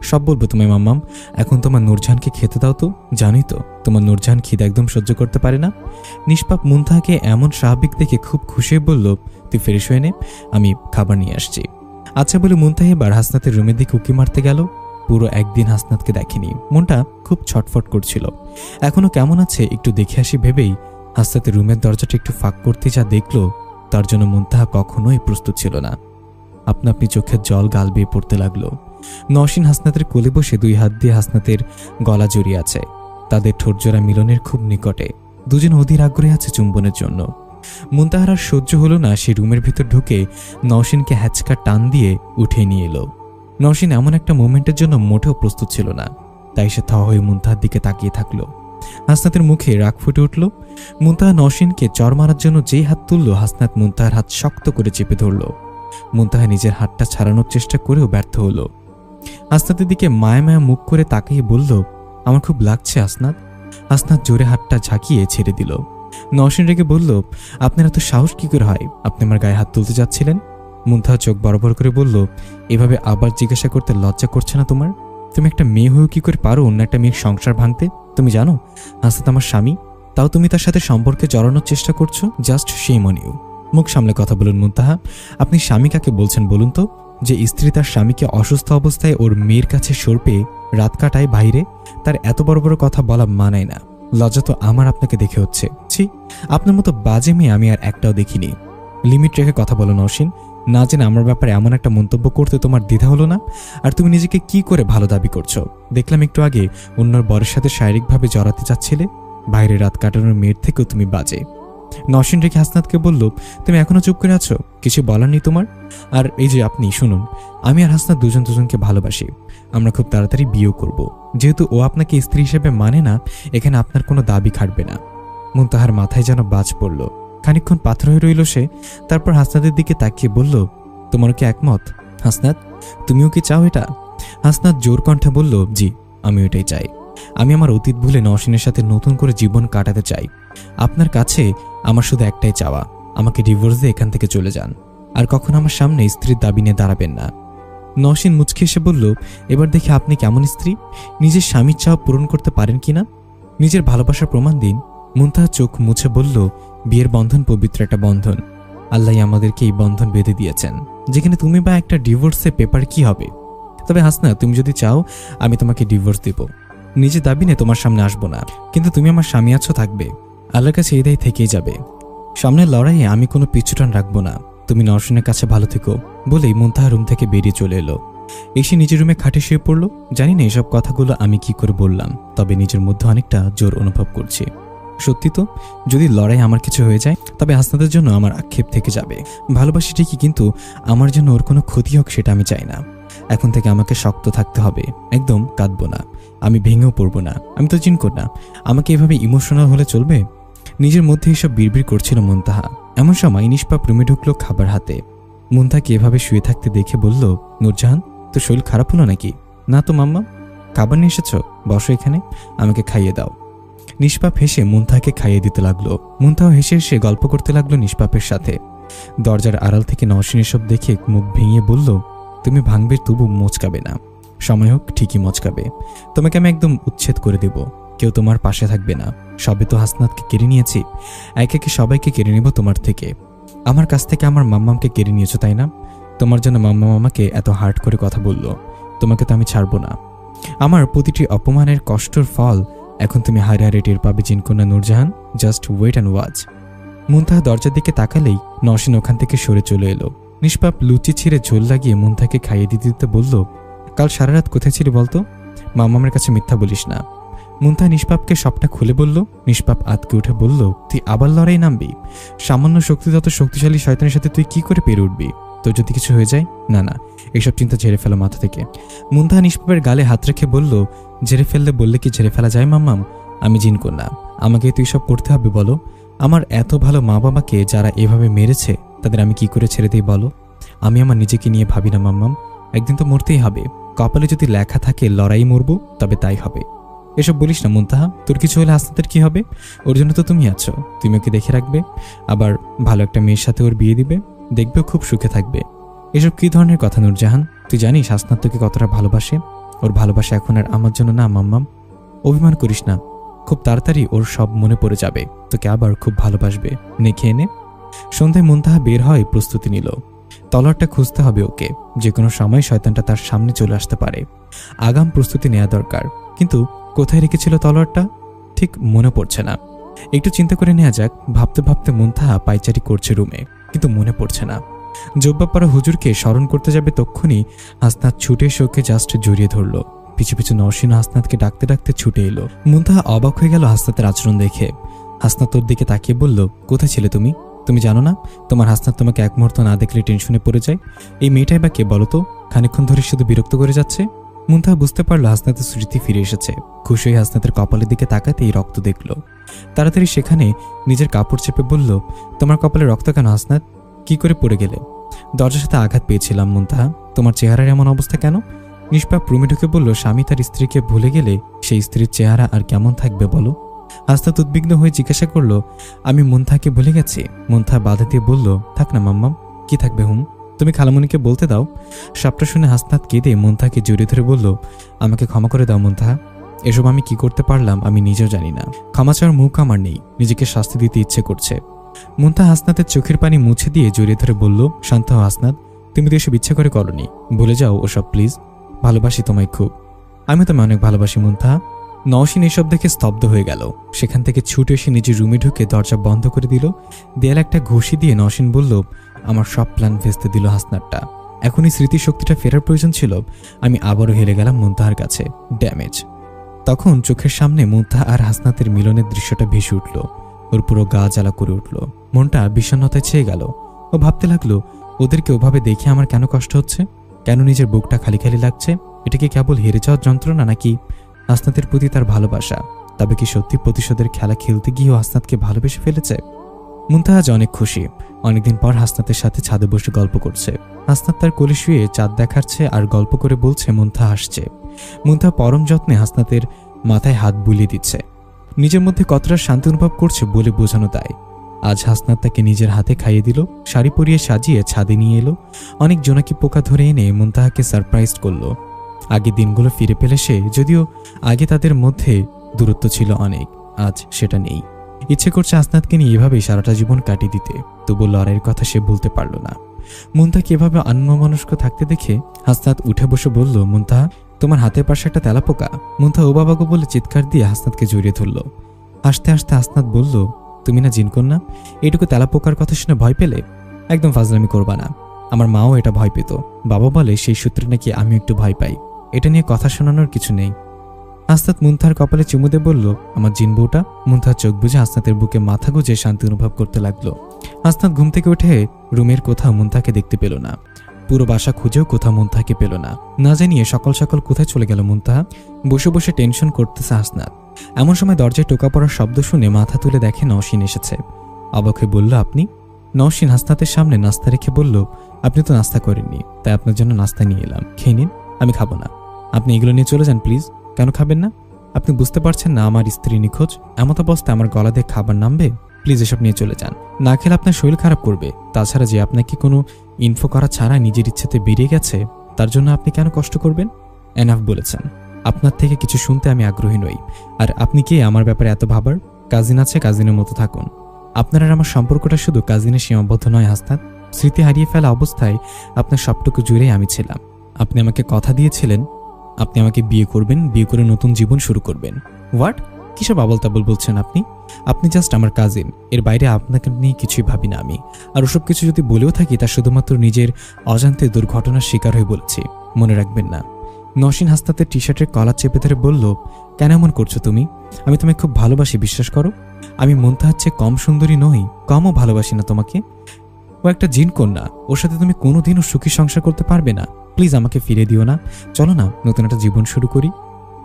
সব বলবো তোমায় মাম্মাম, এখন তোমার নূরজাহানকে খেতে দাও তো। জানোই তো তোমার নূরজাহান খিদে একদম সহ্য করতে পারে না। নিষ্পাপ মুনতাহাকে এমন স্বাভাবিক দেখে খুব খুশি বলল, তুই ফ্রেশ হয়ে নে, আমি খাবার নিয়ে আসছি। আচ্ছা বলে মুনতাহা এবার হাসনাতের রুমের দিকে উকি মারতে গেল। পুরো একদিন হাসনাতকে দেখেনি, মনটা খুব ছটফট করছিল। এখনো কেমন আছে একটু দেখে আসি ভেবেই হাসনাতের রুমের দরজাটা একটু ফাঁক করতে যা দেখল, তার জন্য মুনতাহা কখনোই প্রস্তুত ছিল না। আপনা আপনি চোখের জল গাল বেয়ে পড়তে লাগলো। নওশিন হাসনাতের কোলে বসে দুই হাত দিয়ে হাসনাতের গলা জড়িয়ে আছে। তাদের ঠোঁটজোড়া মিলনের খুব নিকটে, দুজন অধীর আগ্রহে আছে চুম্বনের জন্য। মুনতাহার আর সহ্য হলো না, সে রুমের ভিতর ঢুকে নওশিনকে হ্যাচকা টান দিয়ে উঠিয়ে নিয়ে এলো। নওশিন এমন একটা মোমেন্টের জন্য মোটেও প্রস্তুত ছিল না, তাই সে থা হয়ে মুনতাহার দিকে তাকিয়ে থাকলো। হাসনাতের মুখে রাগ ফুটে উঠল। মুনতাহা নওশিনকে চর মারার জন্য যেই হাত তুলল, হাসনাত মুনতাহার হাত শক্ত করে চেপে ধরল। মুনতাহা নিজের হাতটা ছাড়ানোর চেষ্টা করেও ব্যর্থ হলো। হাসনাতের দিকে মায়া মায়া মুখ করে তাকিয়ে বলল, আমার খুব লাগছে হাসনাত। হাসনাত জোরে হাতটা ঝাঁকিয়ে ছেড়ে দিল। নওশিন রেগে বলল, আপনার এত সাহস কি করে হয়? আপনি আমার গায়ে হাত তুলতে যাচ্ছিলেন? মুনতাহা চোখ বড় বড় করে বলল, এভাবে আবার জিজ্ঞাসা করতে লজ্জা করছে না তোমার? তুমি একটা মেয়ে হয়েও কি করে পারো অন্য একটা মেয়ের সংসার ভাঙতে? তুমি জানো হাসনাত আমার স্বামী, তাও তুমি তার সাথে সম্পর্কে জড়ানোর চেষ্টা করছো। Just shame on you. মুখ সামলে কথা বলুন মুনতাহা, আপনি স্বামী কাকে বলছেন বলুন তো? যে স্ত্রী তার স্বামীকে অসুস্থ অবস্থায় ওর মেয়ের কাছে সরপে রাত কাটায় বাইরে, তার এত বড় বড় কথা বলা মানায় না। লজ্জা তো আমার আপনাকে দেখে হচ্ছে। ছি, আপনার মতো বাজে মেয়ে আমি আর একটাও দেখিনি। লিমিট রেখে কথা বলো নওশিন। না জেনে আমার ব্যাপারে এমন একটা মন্তব্য করতে তোমার দ্বিধা হলো না? আর তুমি নিজেকে কি করে ভালো দাবি করছো? দেখলাম একটু আগে অন্যর বরের সাথে শারীরিকভাবে জড়াতে চাচ্ছিলে। বাইরে রাত কাটানোর মেয়ের থেকেও তুমি বাজে। নওশিন রেখে হাসনাতকে বলল, তুমি এখনো চুপ করে আছো? কিছু বলার নেই তোমার? আর এই যে আপনি শুনুন, আমি আর হাসনাত দুজন দুজনকে ভালোবাসি। আমরা খুব তাড়াতাড়ি বিয়েও করব। যেহেতু ও আপনাকে স্ত্রী হিসেবে মানে না, এখানে আপনার কোনো দাবি খাটবে না। মুনতাহার মাথায় যেন বাজ পড়ল। খানিকক্ষণ পাথর হয়ে রইল সে। তারপর হাসনাতের দিকে তাকিয়ে বলল, তোমার কি একমত হাসনাত? তুমিও কি চাও এটা? হাসনাত জোর কণ্ঠে বলল, জি, আমি এটাই চাই। আমি আমার অতীত ভুলে নওশিনের সাথে নতুন করে জীবন কাটাতে চাই। আপনার কাছে আমার শুধু একটাই চাওয়া, আমাকে ডিভোর্স দিয়ে এখান থেকে চলে যান। আর কখনো আমার সামনে স্ত্রীর দাবি নিয়ে দাঁড়াবেন না। নওশিন মুচকি এসে বলল, এবার দেখি আপনি কেমন স্ত্রী, নিজের স্বামীর চাওয়া পূরণ করতে পারেন কিনা। নিজের ভালোবাসার প্রমাণ দিন। মুনতাহা চোখ মুছে বলল, বিয়ের বন্ধন পবিত্র একটা বন্ধন। আল্লাহ আমাদেরকে এই বন্ধন বেঁধে দিয়েছেন, যেখানে তুমি বা একটা ডিভোর্সের পেপার কি হবে। তবে হাসনা, তুমি যদি চাও আমি তোমাকে ডিভোর্স দেব, নিজে দাবি নিয়ে তোমার সামনে আসবো না। কিন্তু তুমি আমার স্বামী আছো, থাকবে। আল্লাহর কাছে এই দায় থেকেই যাবে। সামনের লড়াইয়ে আমি কোনো পিছুটান রাখবো না। তুমি নওশিনের কাছে ভালো থেকো বলেই মুনতাহা রুম থেকে বেরিয়ে চলে এলো। এসে নিজের রুমে খাটে শুয়ে পড়লো। জানি না এসব কথাগুলো আমি কি করে বললাম, তবে নিজের মধ্যে অনেকটা জোর অনুভব করছি। সত্যি তো, যদি লড়াই আমার কিছু হয়ে যায় তবে হাসনাতের জন্য আমার আক্ষেপ থেকে যাবে। ভালোবাসি ঠিকই, কিন্তু আমার জন্য ওর কোনো ক্ষতি হোক সেটা আমি চাই না। এখন থেকে আমাকে শক্ত থাকতে হবে, একদম কাঁদবো না, আমি ভেঙেও পড়বো না। আমি তো চিন কর না, আমাকে এভাবে ইমোশনাল হলে চলবে? নিজের মধ্যে এসব বিড়বিড় করছিল মুনতাহা। এমন সময় নিষ্পাপ রুমে ঢুকলো খাবার হাতে। মুনতাহাকে এভাবে শুয়ে থাকতে দেখে বলল, নূরজাহান, তোর শরীর খারাপ হলো নাকি? না তো মাম্মা। খাবার নিয়ে এসেছ, বসো এখানে, আমাকে খাইয়ে দাও। নিষ্পাপ হেসে মুনতাহাকে খাইয়ে দিতে লাগলো। মুনতাহা হেসে হেসে গল্প করতে লাগলো নিষ্পাপের সাথে। দরজার আড়াল থেকে নওশিন এসব দেখে মুখ ভেঙে বলল, তুমি ভাঙবে তবু মচকাবে না। সময় হোক ঠিকই মচকাবে। তোমাকে আমি একদম উচ্ছেদ করে দেব, কেউ তোমার পাশে থাকবে না। সবে তো হাসনাতকে কেড়ে নিয়েছি, একে একে সবাইকে কেড়ে নেব তোমার থেকে। আমার কাছ থেকে আমার মাম্মামকে কেড়ে নিয়েছো, তাই না? তোমার জন্য মাম্মা আমাকে এত হার্ড করে কথা বলল। তোমাকে তো আমি ছাড়বো না। আমার প্রতিটি অপমানের কষ্টর ফল এখন তুমি হারে হারে টের পাবে জিনকন্যা Nurjahan. Just wait and watch. Muntaha দরজার দিকে তাকালেই নওশিন ওখান থেকে সরে চলে এলো। নিষ্পাপ লুচি ছিঁড়ে ঝোল লাগিয়ে মুনতাহাকে খাইয়ে দিতে দিতে বলল, কাল সারা রাত কোথায় ছিলি বলতো? মামামের কাছে মিথ্যা বলিস না। মুনতাহা নিষ্পাপকে সবটা খুলে বলল। নিষ্পাপ আতকে উঠে বলল, তুই আবার লড়াই নামবি? সামান্য শক্তিগত শক্তিশালী শয়তানের সাথে তুই কি করে পেরে উঠবি? তোর যদি কিছু হয়ে যায়? না না, এসব চিন্তা ঝেড়ে ফেলো মাথা থেকে। মুনতাহা নিষ্পাপের গালে হাত রেখে বলল, ঝেড়ে ফেললে বললে কি ঝেড়ে ফেলা যায় মাম্মাম? আমি জিনকন্যা, আমাকে তুই সব করতে হবে বলো? আমার এত ভালো মা বাবাকে যারা এভাবে মেরেছে তাদের আমি কি করে ছেড়ে দিই বলো? আমি আমার নিজেকে নিয়ে ভাবি না মাম্মাম, একদিন তো মরতেই হবে। কপালে যদি লেখা থাকে লড়াই মরবো, তবে তাই হবে। এসব বলিস না মুনতাহা, তোর কিছু হলে হাসনাতের কি হবে? ওর জন্য তো তুমি আছো, তুমি ওকে দেখে রাখবে, আবার ভালো একটা মেয়ের সাথে ওর বিয়ে দিবে, দেখবে খুব সুখে থাকবে। এসব কি ধরনের কথা নূরজাহান? তুই জানিস হাসনাত তোকে কতটা ভালোবাসে? ওর ভালোবাসা এখন আর আমার জন্য না মাম্মাম। অভিমান করিস না, খুব তাড়াতাড়ি ওর সব মনে পড়ে যাবে, তোকে আবার খুব ভালোবাসবে। নে খেয়ে নে। সন্ধ্যায় মুনতাহা বের হয় প্রস্তুতি নিল। তলোয়ারটা খুঁজতে হবে ওকে, যে কোনো সময় শয়তানটা তার সামনে চলে আসতে পারে। আগাম প্রস্তুতি নেওয়া দরকার। কিন্তু কোথায় রেখেছিল তলোয়ারটা ঠিক মনে পড়ছে না। একটু চিন্তা করে নেওয়া যাক। ভাবতে ভাবতে মুনতাহা পায়চারি করছে রুমে, কিন্তু মনে পড়ছে না। জব্বাপাড়া হুজুরকে স্মরণ করতে যাবে তক্ষুনি হাসনাত ছুটে এসে ওকে জাস্ট জড়িয়ে ধরল। পিছু পিছু নওশিন হাসনাতকে ডাকতে ডাকতে ছুটে এলো। মুনতাহা অবাক হয়ে গেল হাসনাতের আচরণ দেখে। হাসনাত তোর দিকে তাকিয়ে বলল, কোথায় ছিলে তুমি? তুমি জানো না তোমার হাসনাত তোমাকে এক মুহূর্ত না দেখলে টেনশনে পড়ে যায়? এই মেয়েটাই বা কে বলো তো? খানিকক্ষণ ধরে শুধু বিরক্ত করে যাচ্ছে। মুনতাহা বুঝতে পারলো হাসনাতের স্মৃতি ফিরে এসেছে। খুশি হয়ে হাসনাতের কপালের দিকে তাকাতেই রক্ত দেখল। তাড়াতাড়ি সেখানে নিজের কাপড় চেপে বলল, তোমার কপালে রক্ত কেন হাসনাত? কি করে পড়ে গেলে? দরজার সাথে আঘাত পেয়েছিলাম মুনতাহা। তোমার চেহারার এমন অবস্থা কেন? নিষ্পাপ রুমে ঢুকে বলল, স্বামী তার স্ত্রীকে ভুলে গেলে সেই স্ত্রীর চেহারা আর কেমন থাকবে বলো? হাসনাত উদ্বিগ্ন হয়ে জিজ্ঞাসা করলো, আমি মুনতাহাকে ভুলে গেছি? মুনতাহা বাধা দিয়ে বলল, থাক না মাম্মাম, কি থাকবে হুম, তুমি খালামণিকে বলতে দাও। সবটা শুনে হাসনাত কেঁদে মুনতাহাকে জড়িয়ে ধরে বলল, আমাকে ক্ষমা করে দাও মুনতাহা, এসব আমি কি করতে পারলাম আমি নিজেও জানি না। ক্ষমা চাওয়ার মুখ আমার নেই, নিজেকে শাস্তি দিতে ইচ্ছে করছে। মুনতাহা হাসনাতের চোখের পানি মুছে দিয়ে জড়িয়ে ধরে বলল, শান্ত হও হাসনাত, তুমি তো এসব ইচ্ছে করে করনি, ভুলে যাও ওসব প্লিজ। ভালোবাসি তোমায় খুব, আমি তোমায় অনেক ভালোবাসি মুনতাহা। নওশিন এসব দেখে স্তব্ধ হয়ে গেল। সেখান থেকে ছুটে এসে নিজের রুমে ঢুকে দরজা বন্ধ করে দিল। দেয়ালে একটা ঘুষি দিয়ে নওশিন বলল, আমার সব প্ল্যান ভেস্তে দিল হাসনাতটা। এখনই স্মৃতিশক্তিটা ফেরার প্রয়োজন ছিল। আমি আবারও হেরে গেলাম মুনতাহার কাছে। ড্যামেজ। তখন চোখের সামনে মুনতাহা আর হাসনাতের মিলনের দৃশ্যটা ভেসে উঠল। ওর পুরো গা জ্বালা করে উঠল। মনটা বিষণ্ণতায় ছেয়ে গেল। ও ভাবতে লাগলো, ওদেরকে ওভাবে দেখে আমার কেন কষ্ট হচ্ছে, কেন নিজের বুকটা খালি খালি লাগছে? এটা কি কেবল হেরে যাওয়ার যন্ত্রণা, নাকি হাসনাতের প্রতি তার ভালোবাসা? তবে কি সত্যি প্রতিশোধের খেলা খেলতে গিয়েও হাসনাতকে ভালোবেসে ফেলেছে? মুনতাহা আজ অনেক খুশি। অনেকদিন পর হাসনাতের সাথে ছাদে বসে গল্প করছে। হাসনাত তার কোলে শুয়ে চাঁদ দেখাচ্ছে আর গল্প করে বলছে মুনতাহা হাসছে। মুনতাহা পরম যত্নে হাসনাতের মাথায় হাত বুলিয়ে দিচ্ছে। নিজের মধ্যে কতটা শান্তি অনুভব করছে বলে বোঝানো দায়। আজ হাসনাত তাকে নিজের হাতে খাইয়ে দিল, শাড়ি পরিয়ে সাজিয়ে ছাদে নিয়ে এলো। অনেক জোনাকি পোকা ধরে এনে মুনতাহাকে সারপ্রাইজ করলো। আগে দিনগুলো ফিরে পেলে সে, যদিও আগে তাদের মধ্যে দূরত্ব ছিল অনেক, আজ সেটা নেই। ইচ্ছে করছে হাসনাতকে নিয়ে এভাবেই সারাটা জীবন কাটিয়ে দিতে, তবু লড়াইয়ের কথা সে ভুলতে পারল না। মুনতাহাকে এভাবে অন্যমনস্ক থাকতে দেখে হাসনাত উঠে বসে বলল, মুনতাহা, তোমার হাতের পাশে একটা তেলাপোকা। মুনতাহা ও বাবাগো বলে চিৎকার দিয়ে হাসনাতকে জড়িয়ে ধরল। হাসতে হাসতে হাসনাত বলল, তুমি না জিনকন্যা, এইটুকু তেলাপোকার কথা শুনে ভয় পেলে? একদম ফাজলামি করবা না। আমার মাও এটা ভয় পেত। বাবা বলে সেই সূত্রে নাকি আমি একটু ভয় পাই। এটা নিয়ে কথা শোনানোর কিছু নেই। হাসনাত মুনতাহার কপালে চুমু দিয়ে বলল, আমার জিন বউটা। মুনতাহা চোখ বুঝে হাসনাতের বুকে মাথা গুঁজে শান্তি অনুভব করতে লাগলো। হাসনাত ঘুম থেকে উঠে রুমের কোথাও মুনতাহাকে দেখতে পেল না। পুরো বাসা খুঁজেও কোথাও মুনতাহাকে পেল না। না জানিয়ে সকাল সকাল কোথায় চলে গেল মুনতাহা? বসে বসে টেনশন করতেছে হাসনাত। এমন সময় দরজায় টোকা পড়ার শব্দ শুনে মাথা তুলে দেখে নওশিন এসেছে। অবাক হয়ে বলল, আপনি? নওশিন হাসনাতের সামনে নাস্তা রেখে বলল, আপনি তো নাস্তা করেননি, তাই আপনার জন্য নাস্তা নিয়ে এলাম, খেয়ে নিন। আমি খাবো না। আপনি এগুলো নিয়ে চলে যান প্লিজ। কেন খাবেন না? আপনি বুঝতে পারছেন না আমার স্ত্রী নিখোঁজ? এমত অবস্থায় আমার গলা দিয়ে খাবার নামবে? প্লিজ এসব নিয়ে চলে যান। না খেলে আপনার শরীর খারাপ করবে। তাছাড়া যে আপনাকে কোনো ইনফো করা ছাড়া নিজের ইচ্ছেতে বেরিয়ে গেছে, তার জন্য আপনি কেন কষ্ট করবেন? এনাফ বলেছেন। আপনার থেকে কিছু শুনতে আমি আগ্রহী নই। আর আপনি কে আমার ব্যাপারে এত ভাবার? কাজিন আছে, কাজিনের মতো থাকুন। আপনার আর আমার সম্পর্কটা শুধু কাজিনের সীমাবদ্ধ নয় হাসনাত। স্মৃতি হারিয়ে ফেলা অবস্থায় আপনার সবটুকু জুড়েই আমি ছিলাম। আপনি আমাকে কথা দিয়েছিলেন আপনি আমাকে বিয়ে করবেন, বিয়ে করে নতুন জীবন শুরু করবেন। হোয়াট? কিসব আবল তাবল বলছেন আপনি? আপনি জাস্ট আমার কাজিন, এর বাইরে আপনাকে নিয়ে কিছুই ভাবি না আমি। আর ওসব কিছু যদি বলেও থাকি তা শুধুমাত্র নিজের অজান্তে দুর্ঘটনার শিকার হয়ে বলেছি, মনে রাখবেন না। নওশিন হাসনাতের টি শার্টের কলার চেপে ধরে বলল, কেন এমন করছো তুমি? আমি তোমায় খুব ভালোবাসি, বিশ্বাস করো। আমি মুনতাহার চেয়ে কম সুন্দরী নই, কমও ভালোবাসি না তোমাকে। ও একটা জিন কন্যা, ওর সাথে তুমি কোনোদিনও সুখী সংসার করতে পারবে না। প্লিজ আমাকে ফিরে দিও না। চলো না, নতুন একটা জীবন শুরু করি।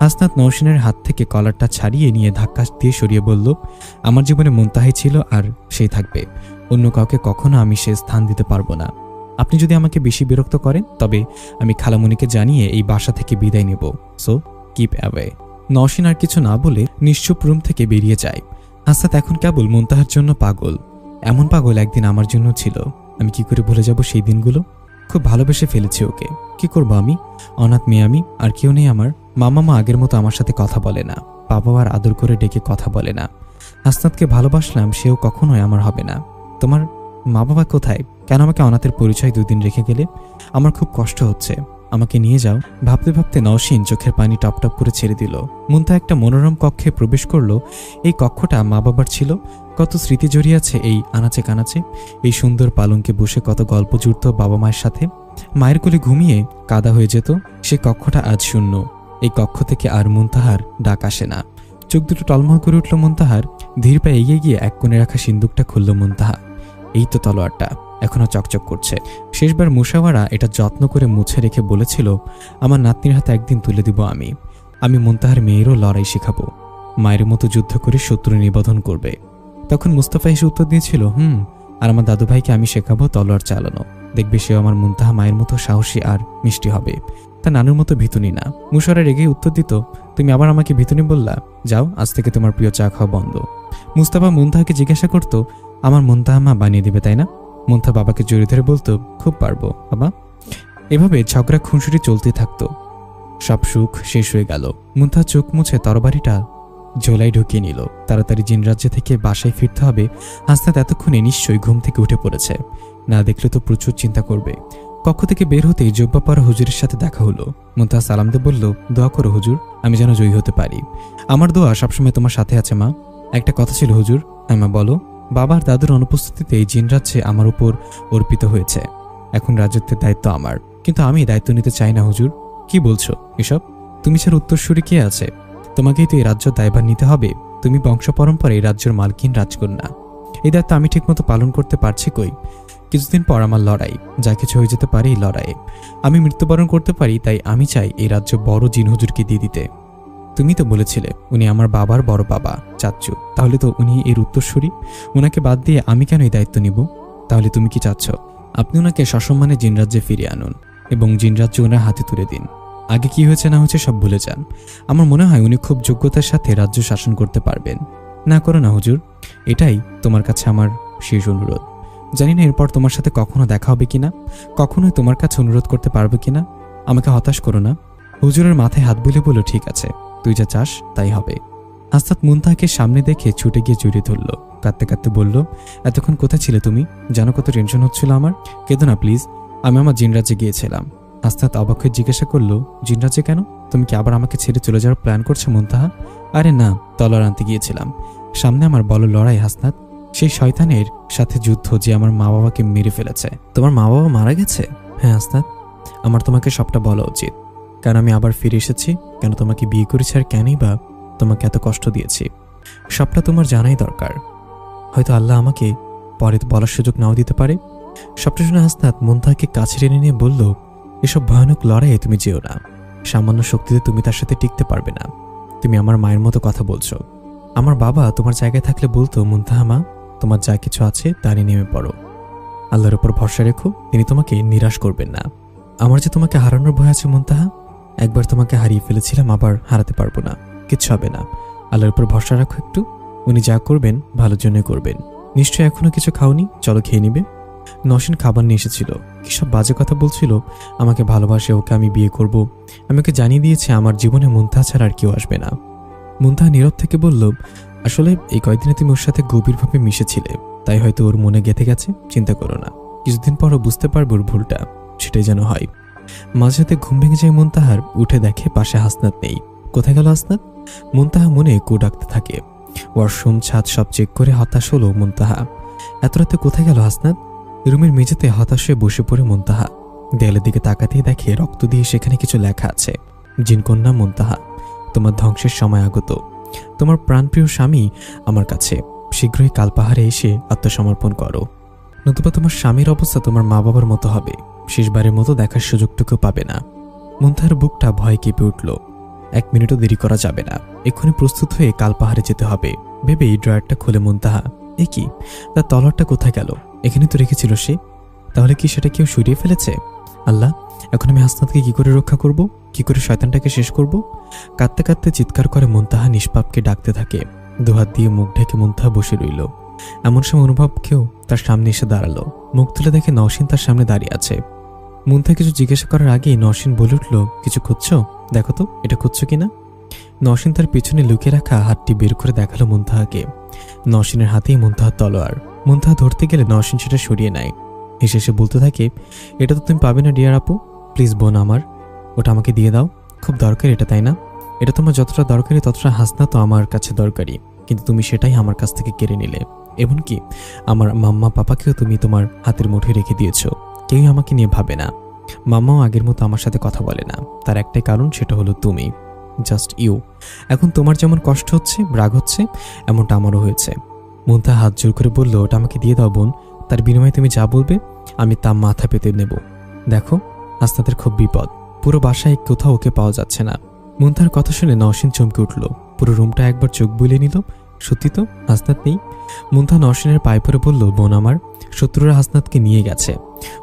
হাসনাত নওশিনের হাত থেকে কলারটা ছাড়িয়ে নিয়ে ধাক্কা দিয়ে সরিয়ে বলল, আমার জীবনে মুনতাহাই ছিল আর সেই থাকবে। অন্য কাউকে কখনো আমি সে স্থান দিতে পারবো না। আপনি যদি আমাকে বেশি বিরক্ত করেন তবে আমি খালামণিকে জানিয়ে এই বাসা থেকে বিদায় নেব। So keep away. নওশিন আর কিছু না বলে নিশ্চুপ রুম থেকে বেরিয়ে যায়। হাসনাত এখন কেবল মুনতাহার জন্য পাগল। এমন পাগল একদিন আমার জন্য ছিল। আমি কি করে ভুলে যাব সেই দিনগুলো? খুব ভালোবেসে ফেলেছি ওকে। কি করবো আমি? অনাথ মেয়ে আমি, আর কেউ নেই আমার। মামা আগের মতো আমার সাথে কথা বলে না। বাবা আর আদর করে ডেকে কথা বলে না। হাসনাতকে ভালোবাসলাম, সেও কখনোই আমার হবে না। তোমার মা বাবা কোথায়? কেন আমাকে অনাথের পরিচয় 2 দিন রেখে গেলে? আমার খুব কষ্ট হচ্ছে, আমাকে নিয়ে যাও। ভাবতে ভাবতে নওশিন চোখের পানি টপ টপ করে ছেড়ে দিল। মুনতাহা একটা মনোরম কক্ষে প্রবেশ করলো। এই কক্ষটা মা বাবার ছিল। কত স্মৃতি জড়িয়ে আছে এই আনাচে কানাচে। এই সুন্দর পালঙ্কে বসে কত গল্প জুড়ত বাবা মায়ের সাথে। মায়ের কোলে ঘুমিয়ে কাদা হয়ে যেত। সে কক্ষটা আজ শূন্য। এই কক্ষ থেকে আর মুনতাহার ডাক আসে না। চোখ দুটো টলমল করে উঠল মুনতাহার। ধীর পায়ে এগিয়ে গিয়ে এক কোণে রাখা সিন্দুকটা খুলল মুনতাহা। এই তো তলোয়ারটা, এখনো চকচক করছে। শেষবার মুশাওয়ারা এটা যত্ন করে মুছে রেখে বলেছিল, আমার নাতনির হাতে একদিন তুলে দিব আমি। আমি মুনতাহার মেয়েরও লড়াই শেখাবো। মায়ের মতো যুদ্ধ করে শত্রু নিবধন করবে। তখন মুস্তাফা এসে উত্তর দিয়েছিল, আর আমার দাদু ভাইকে আমি শেখাবো তলোয়ার চালানো। দেখবে সে আমার মুনতাহা মায়ের মতো সাহসী আর মিষ্টি হবে। তা নানুর মতো ভিতুনি না। মুশাওয়ারা রেগে উত্তর দিত, তুমি আবার আমাকে ভিতুনি বললা? যাও, আজ থেকে তোমার প্রিয় চা খাওয়া বন্ধ। মুস্তাফা মুনতাহাকে জিজ্ঞাসা করত, আমার মুনতাহা মা বানিয়ে দিবে তাই না? মুনতাহা বাবাকে জড়িয়ে ধরে বলতো, খুব পারবো বাবা। এভাবে ঝগড়া খুনসুটি চলতে থাকতো। সব সুখ শেষ হয়ে গেল। মুনতাহা চোখ মুছে তরবারিটা ঝোলাই ঢুকিয়ে নিল। তাড়াতাড়ি জিন রাজ্য থেকে বাসায় ফিরতে হবে। হাসনাত এতক্ষণে নিশ্চয়ই ঘুম থেকে উঠে পড়েছে। না দেখলে তো প্রচুর চিন্তা করবে। কক্ষ থেকে বের হতেই জব্বা পরা হুজুরের সাথে দেখা হলো। মুনতাহা সালাম দিয়ে বলল, দোয়া করো হুজুর, আমি যেন জয়ী হতে পারি। আমার দোয়া সবসময় তোমার সাথে আছে মা। একটা কথা ছিল হুজুর। মা বলো। বাবার দাদুর অনুপস্থিতিতে জিন রাজ্যে আমার উপর অর্পিত হয়েছে। এখন রাজত্বের দায়িত্ব আমার, কিন্তু আমি দায়িত্ব নিতে চাই না হুজুর। কি বলছো এসব? তুমি ছাড়া উত্তরসূরি কে আছে? তোমাকেই তো এই রাজ্য দায়ভার নিতে হবে। তুমি বংশ পরম্পরায় এই রাজ্যের মালকিন রাজকন্যা। এই দায়িত্ব আমি ঠিকমতো পালন করতে পারছি কই? কিছুদিন পর আমার লড়াই, যা কিছু হয়ে যেতে পারে এই লড়াইয়ে। আমি মৃত্যুবরণ করতে পারি, তাই আমি চাই এই রাজ্য বড় জিন হুজুরকে দিয়ে দিতে। তুমি তো বলেছিলে উনি আমার বাবার বড় বাবা, চাচ্চু। তাহলে তো উনি এর উত্তরসূরি। ওনাকে বাদ দিয়ে আমি কেন এই দায়িত্ব নিব? তাহলে তুমি কি চাচ্ছ আপনি ওনাকে সসম্মানে জিনরাজ্যে ফিরিয়ে আনুন এবং জিনরাজ্য ওনার হাতে তুলে দিন? আগে কি হয়েছে না হয়েছে সব ভুলে যান। আমার মনে হয় উনি খুব যোগ্যতার সাথে রাজ্য শাসন করতে পারবেন। না করো না হুজুর, এটাই তোমার কাছে আমার শেষ অনুরোধ। জানি না এরপর তোমার সাথে কখনো দেখা হবে কিনা, কখনোই তোমার কাছে অনুরোধ করতে পারবো কিনা। আমাকে হতাশ করো না। হুজুরের মাথায় হাত বুলে বলল, ঠিক আছে, তুই যা চাস তাই হবে। হাসনাত মুনতাহাকে সামনে দেখে ছুটে গিয়ে জড়িয়ে ধরল। কাঁদতে কাঁদতে বলল, এতক্ষণ কোথায় ছিলে তুমি? জানো কত টেনশন হচ্ছিল আমার। কেঁদো না প্লিজ, আমি আমার জিনরাজ্যে গিয়েছিলাম। হাসনাত অবাক হয়ে জিজ্ঞাসা করলো, জিনরাজ্যে কেন? তুমি কি আবার আমাকে ছেড়ে চলে যাওয়ার প্ল্যান করছো মুনতাহা? আরে না, তলোয়ার আনতে গিয়েছিলাম। সামনে আমার বড় লড়াই হাসনাত, সেই শয়তানের সাথে যুদ্ধ যে আমার মা বাবাকে মেরে ফেলেছে। তোমার মা বাবা মারা গেছে? হ্যাঁ হাসনাত, আমার তোমাকে সবটা বলা উচিত। কেন আমি আবার ফিরে এসেছি, কেন তোমাকে বিয়ে করেছি, আর কেনই বা তোমাকে এত কষ্ট দিয়েছি, সবটা তোমার জানাই দরকার। হয়তো আল্লাহ আমাকে পরে বলার সুযোগ নাও দিতে পারে। সবটা শুনে হাসনাত মুনতাহাকে কাছে টেনে নিয়ে বলল, এসব ভয়ানক লড়াইয়ে তুমি যেও না। সামান্য শক্তিতে তুমি তার সাথে টিকতে পারবে না। তুমি আমার মায়ের মতো কথা বলছো। আমার বাবা তোমার জায়গায় থাকলে বলতো, মুনতাহা মা, তোমার যা কিছু আছে তারই নেমে পড়ো। আল্লাহর উপর ভরসা রেখো, তিনি তোমাকে নিরাশ করবেন না। আমার যে তোমাকে হারানোর ভয় আছে মুনতাহা। একবার তোমাকে হারিয়ে ফেলেছিলাম, আবার হারাতে পারবো না। কিচ্ছু হবে না, আল্লাহর উপর ভরসা রাখো একটু। উনি যা করবেন ভালোর জন্যই করবেন। নিশ্চয়ই এখনো কিছু খাওনি, চলো খেয়ে নিবে। নসীন খাবার নিয়ে এসেছিল। কিসব বাজে কথা বলছিল, আমাকে ভালোবাসে, ওকে আমি বিয়ে করব। আমি ওকে জানিয়ে দিয়েছি আমার জীবনে মুনতাহা ছাড়া আর কেউ আসবে না। মুনতাহা নীরব থেকে বলল, আসলে এই কয়েকদিনে তুমি ওর সাথে গভীরভাবে মিশেছিলে, তাই হয়তো ওর মনে গেঁথে গেছে। চিন্তা করো না, কিছুদিন পরও বুঝতে পারবো ওর ভুলটা। সেটাই যেন হয়। মাঝরাতে ঘুম ভেঙে যায় মুনতাহার। উঠে দেখে পাশে হাসনাত নেই। কোথায় গেল হাসনাত? মুনতাহা মনে কু ডাকতে থাকে। ওয়াশরুম, ছাদ সব চেক করে হতাশ হলো মুনতাহা। এত রাতে কোথায় গেল হাসনাত? রুমের মেঝেতে হতাশ হয়ে বসে পড়ে মুনতাহা। দেয়ালের দিকে তাকাতেই দেখে রক্ত দিয়ে সেখানে কিছু লেখা আছে। জিনকন্যা মুনতাহা, তোমার ধ্বংসের সময় আগত। তোমার প্রাণপ্রিয় স্বামী আমার কাছে। শীঘ্রই কালপাহাড়ে এসে আত্মসমর্পণ করো, নতুবা তোমার স্বামীর অবস্থা তোমার মা বাবার মতো হবে। শেষবারের মতো দেখার সুযোগটুকু পাবে না। মুনতাহার বুকটা ভয় কেঁপে উঠল। 1 মিনিটও দেরি করা যাবে না, এক্ষুনি প্রস্তুত হয়ে কালপাহাড়ে যেতে হবে ভেবেই ড্রয়ারটা খুলে মুনতাহা, এ কি, তার তলোয়ারটা কোথায় গেল? এখানে তো রেখেছিল সে। তাহলে কি সেটা কেউ সরিয়ে ফেলেছে? আল্লাহ, এখন আমি হাসনাতকে কি করে রক্ষা করব? কি করে শয়তানটাকে শেষ করব? কাঁদতে কাঁদতে চিৎকার করে মুনতাহা নিষ্পাপকে ডাকতে থাকে। দুহাত দিয়ে মুখ ঢেকে মুনতাহা বসে রইল। এমন সময় অনুভবকেও তার সামনে এসে দাঁড়ালো। মুখ তুলে দেখে নওশীন তার সামনে দাঁড়িয়ে আছে। মুনতাহা কিছু জিজ্ঞাসা করার আগেই নওশীন বলে উঠল, কিছু খুঁজছো? দেখো তো এটা খুঁজছো কিনা। নওশীন তার পিছনে লুকিয়ে রাখা হাতটি বের করে দেখালো মুনতাহাকে। নওশীনের হাতেই মুনতাহার তলোয়ার। মুনতাহা ধরতে গেলে নওশীন সেটা সরিয়ে নেয়। হেসে এসে বলতে থাকে, এটা তো তুমি পাবে না ডিয়ার আপু, প্লিজ বোন আমার, ওটা আমাকে দিয়ে দাও। খুব দরকারি এটা, তাই না? এটা তোমার যতটা দরকারি ততটা হাসনা তো আমার কাছে দরকারি, কিন্তু তুমি সেটাই আমার কাছ থেকে কেড়ে নিলে। এমনকি আমার মাম্মা পাপাকেও তুমি তোমার হাতের মুঠোয় রেখে দিয়েছ। কেউই আমাকে নিয়ে ভাবে না। মাম্মাও আগের মতো আমার সাথে কথা বলে না। তার একটাই কারণ, সেটা হলো তুমি, জাস্ট ইউ। এখন তোমার যেমন কষ্ট হচ্ছে, রাগ হচ্ছে, এমনটা আমারও হয়েছে। মুনতাহা হাত জোর করে বলল, ওটা আমাকে দিয়ে দাও বোন, তার বিনিময়ে তুমি যা বলবে আমি তা মাথা পেতে নেব। দেখো হাসনাতের খুব বিপদ, পুরো বাসায় কোথাও ওকে পাওয়া যাচ্ছে না। মুনতাহার কথা শুনে নওশীন চমকে উঠল। পুরো রুমটা একবার চোখ বুলিয়ে নিল। সত্যি তো, হাসনাত নেই। মুনতাহা নওশীনের পায়ে পড়ে বলল, বোন আমার, শত্রুরা হাসনাতকে নিয়ে গেছে।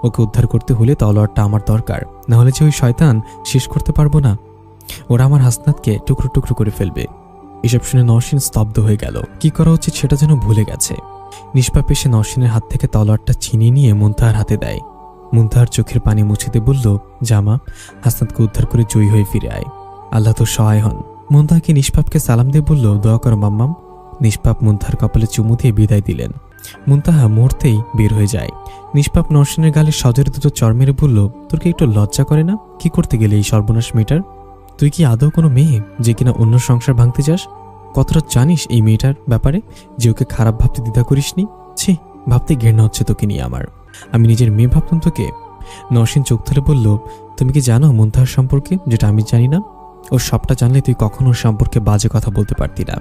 ওকে উদ্ধার করতে হলে তলোয়ারটা আমার দরকার, না হলে যে ওই শয়তান শেষ করতে পারবো না। ওরা আমার হাসনাতকে টুকরো টুকরো করে ফেলবে। এসব শুনে নওশীন স্তব্ধ হয়ে গেল। কি করা উচিত সেটা যেন ভুলে গেছে। নিষ্পাপে সে নওশীনের হাত থেকে তলোয়ারটা ছিনিয়ে নিয়ে মুনতাহার হাতে দেয়। মুনতাহার চোখের পানি মুছে দিয়ে বলল, জামা, হাসনাতকে উদ্ধার করে জয়ী হয়ে ফিরে আয়। আল্লাহ তো সহায় হন। মুনতাহাকে নিষ্পাপকে সালাম দিয়ে বলল, দোয়া করো মাম্মাম। নিষ্পাপ মুনতাহার কপালে চুমু দিয়ে বিদায় দিলেন। মুনতাহা মুহূর্তেই বের হয়ে যায়। নিষ্পাপ নরসিনের গালে সজরে দুটো চর মেরে বলল, তোর কি একটু লজ্জা করে না? কি করতে গেলে এই সর্বনাশ মেয়েটার? তুই কি আদৌ কোনো মেয়ে যে কিনা অন্য সংসার ভাঙতে চাস? কতটা জানিস এই মেয়েটার ব্যাপারে যে ওকে খারাপ ভাবতে দ্বিধা করিসনি? ছি, ভাবতে ঘৃণা হচ্ছে তোকে নিয়ে আমার। আমি নিজের মেয়ে ভাবতাম তোকে। নরসিন চোখ তুলে বলল, তুমি কি জানো মুনতাহার সম্পর্কে যেটা আমি জানি না? ওর সবটা জানলে তুই কখনো ওর সম্পর্কে বাজে কথা বলতে পারতি না।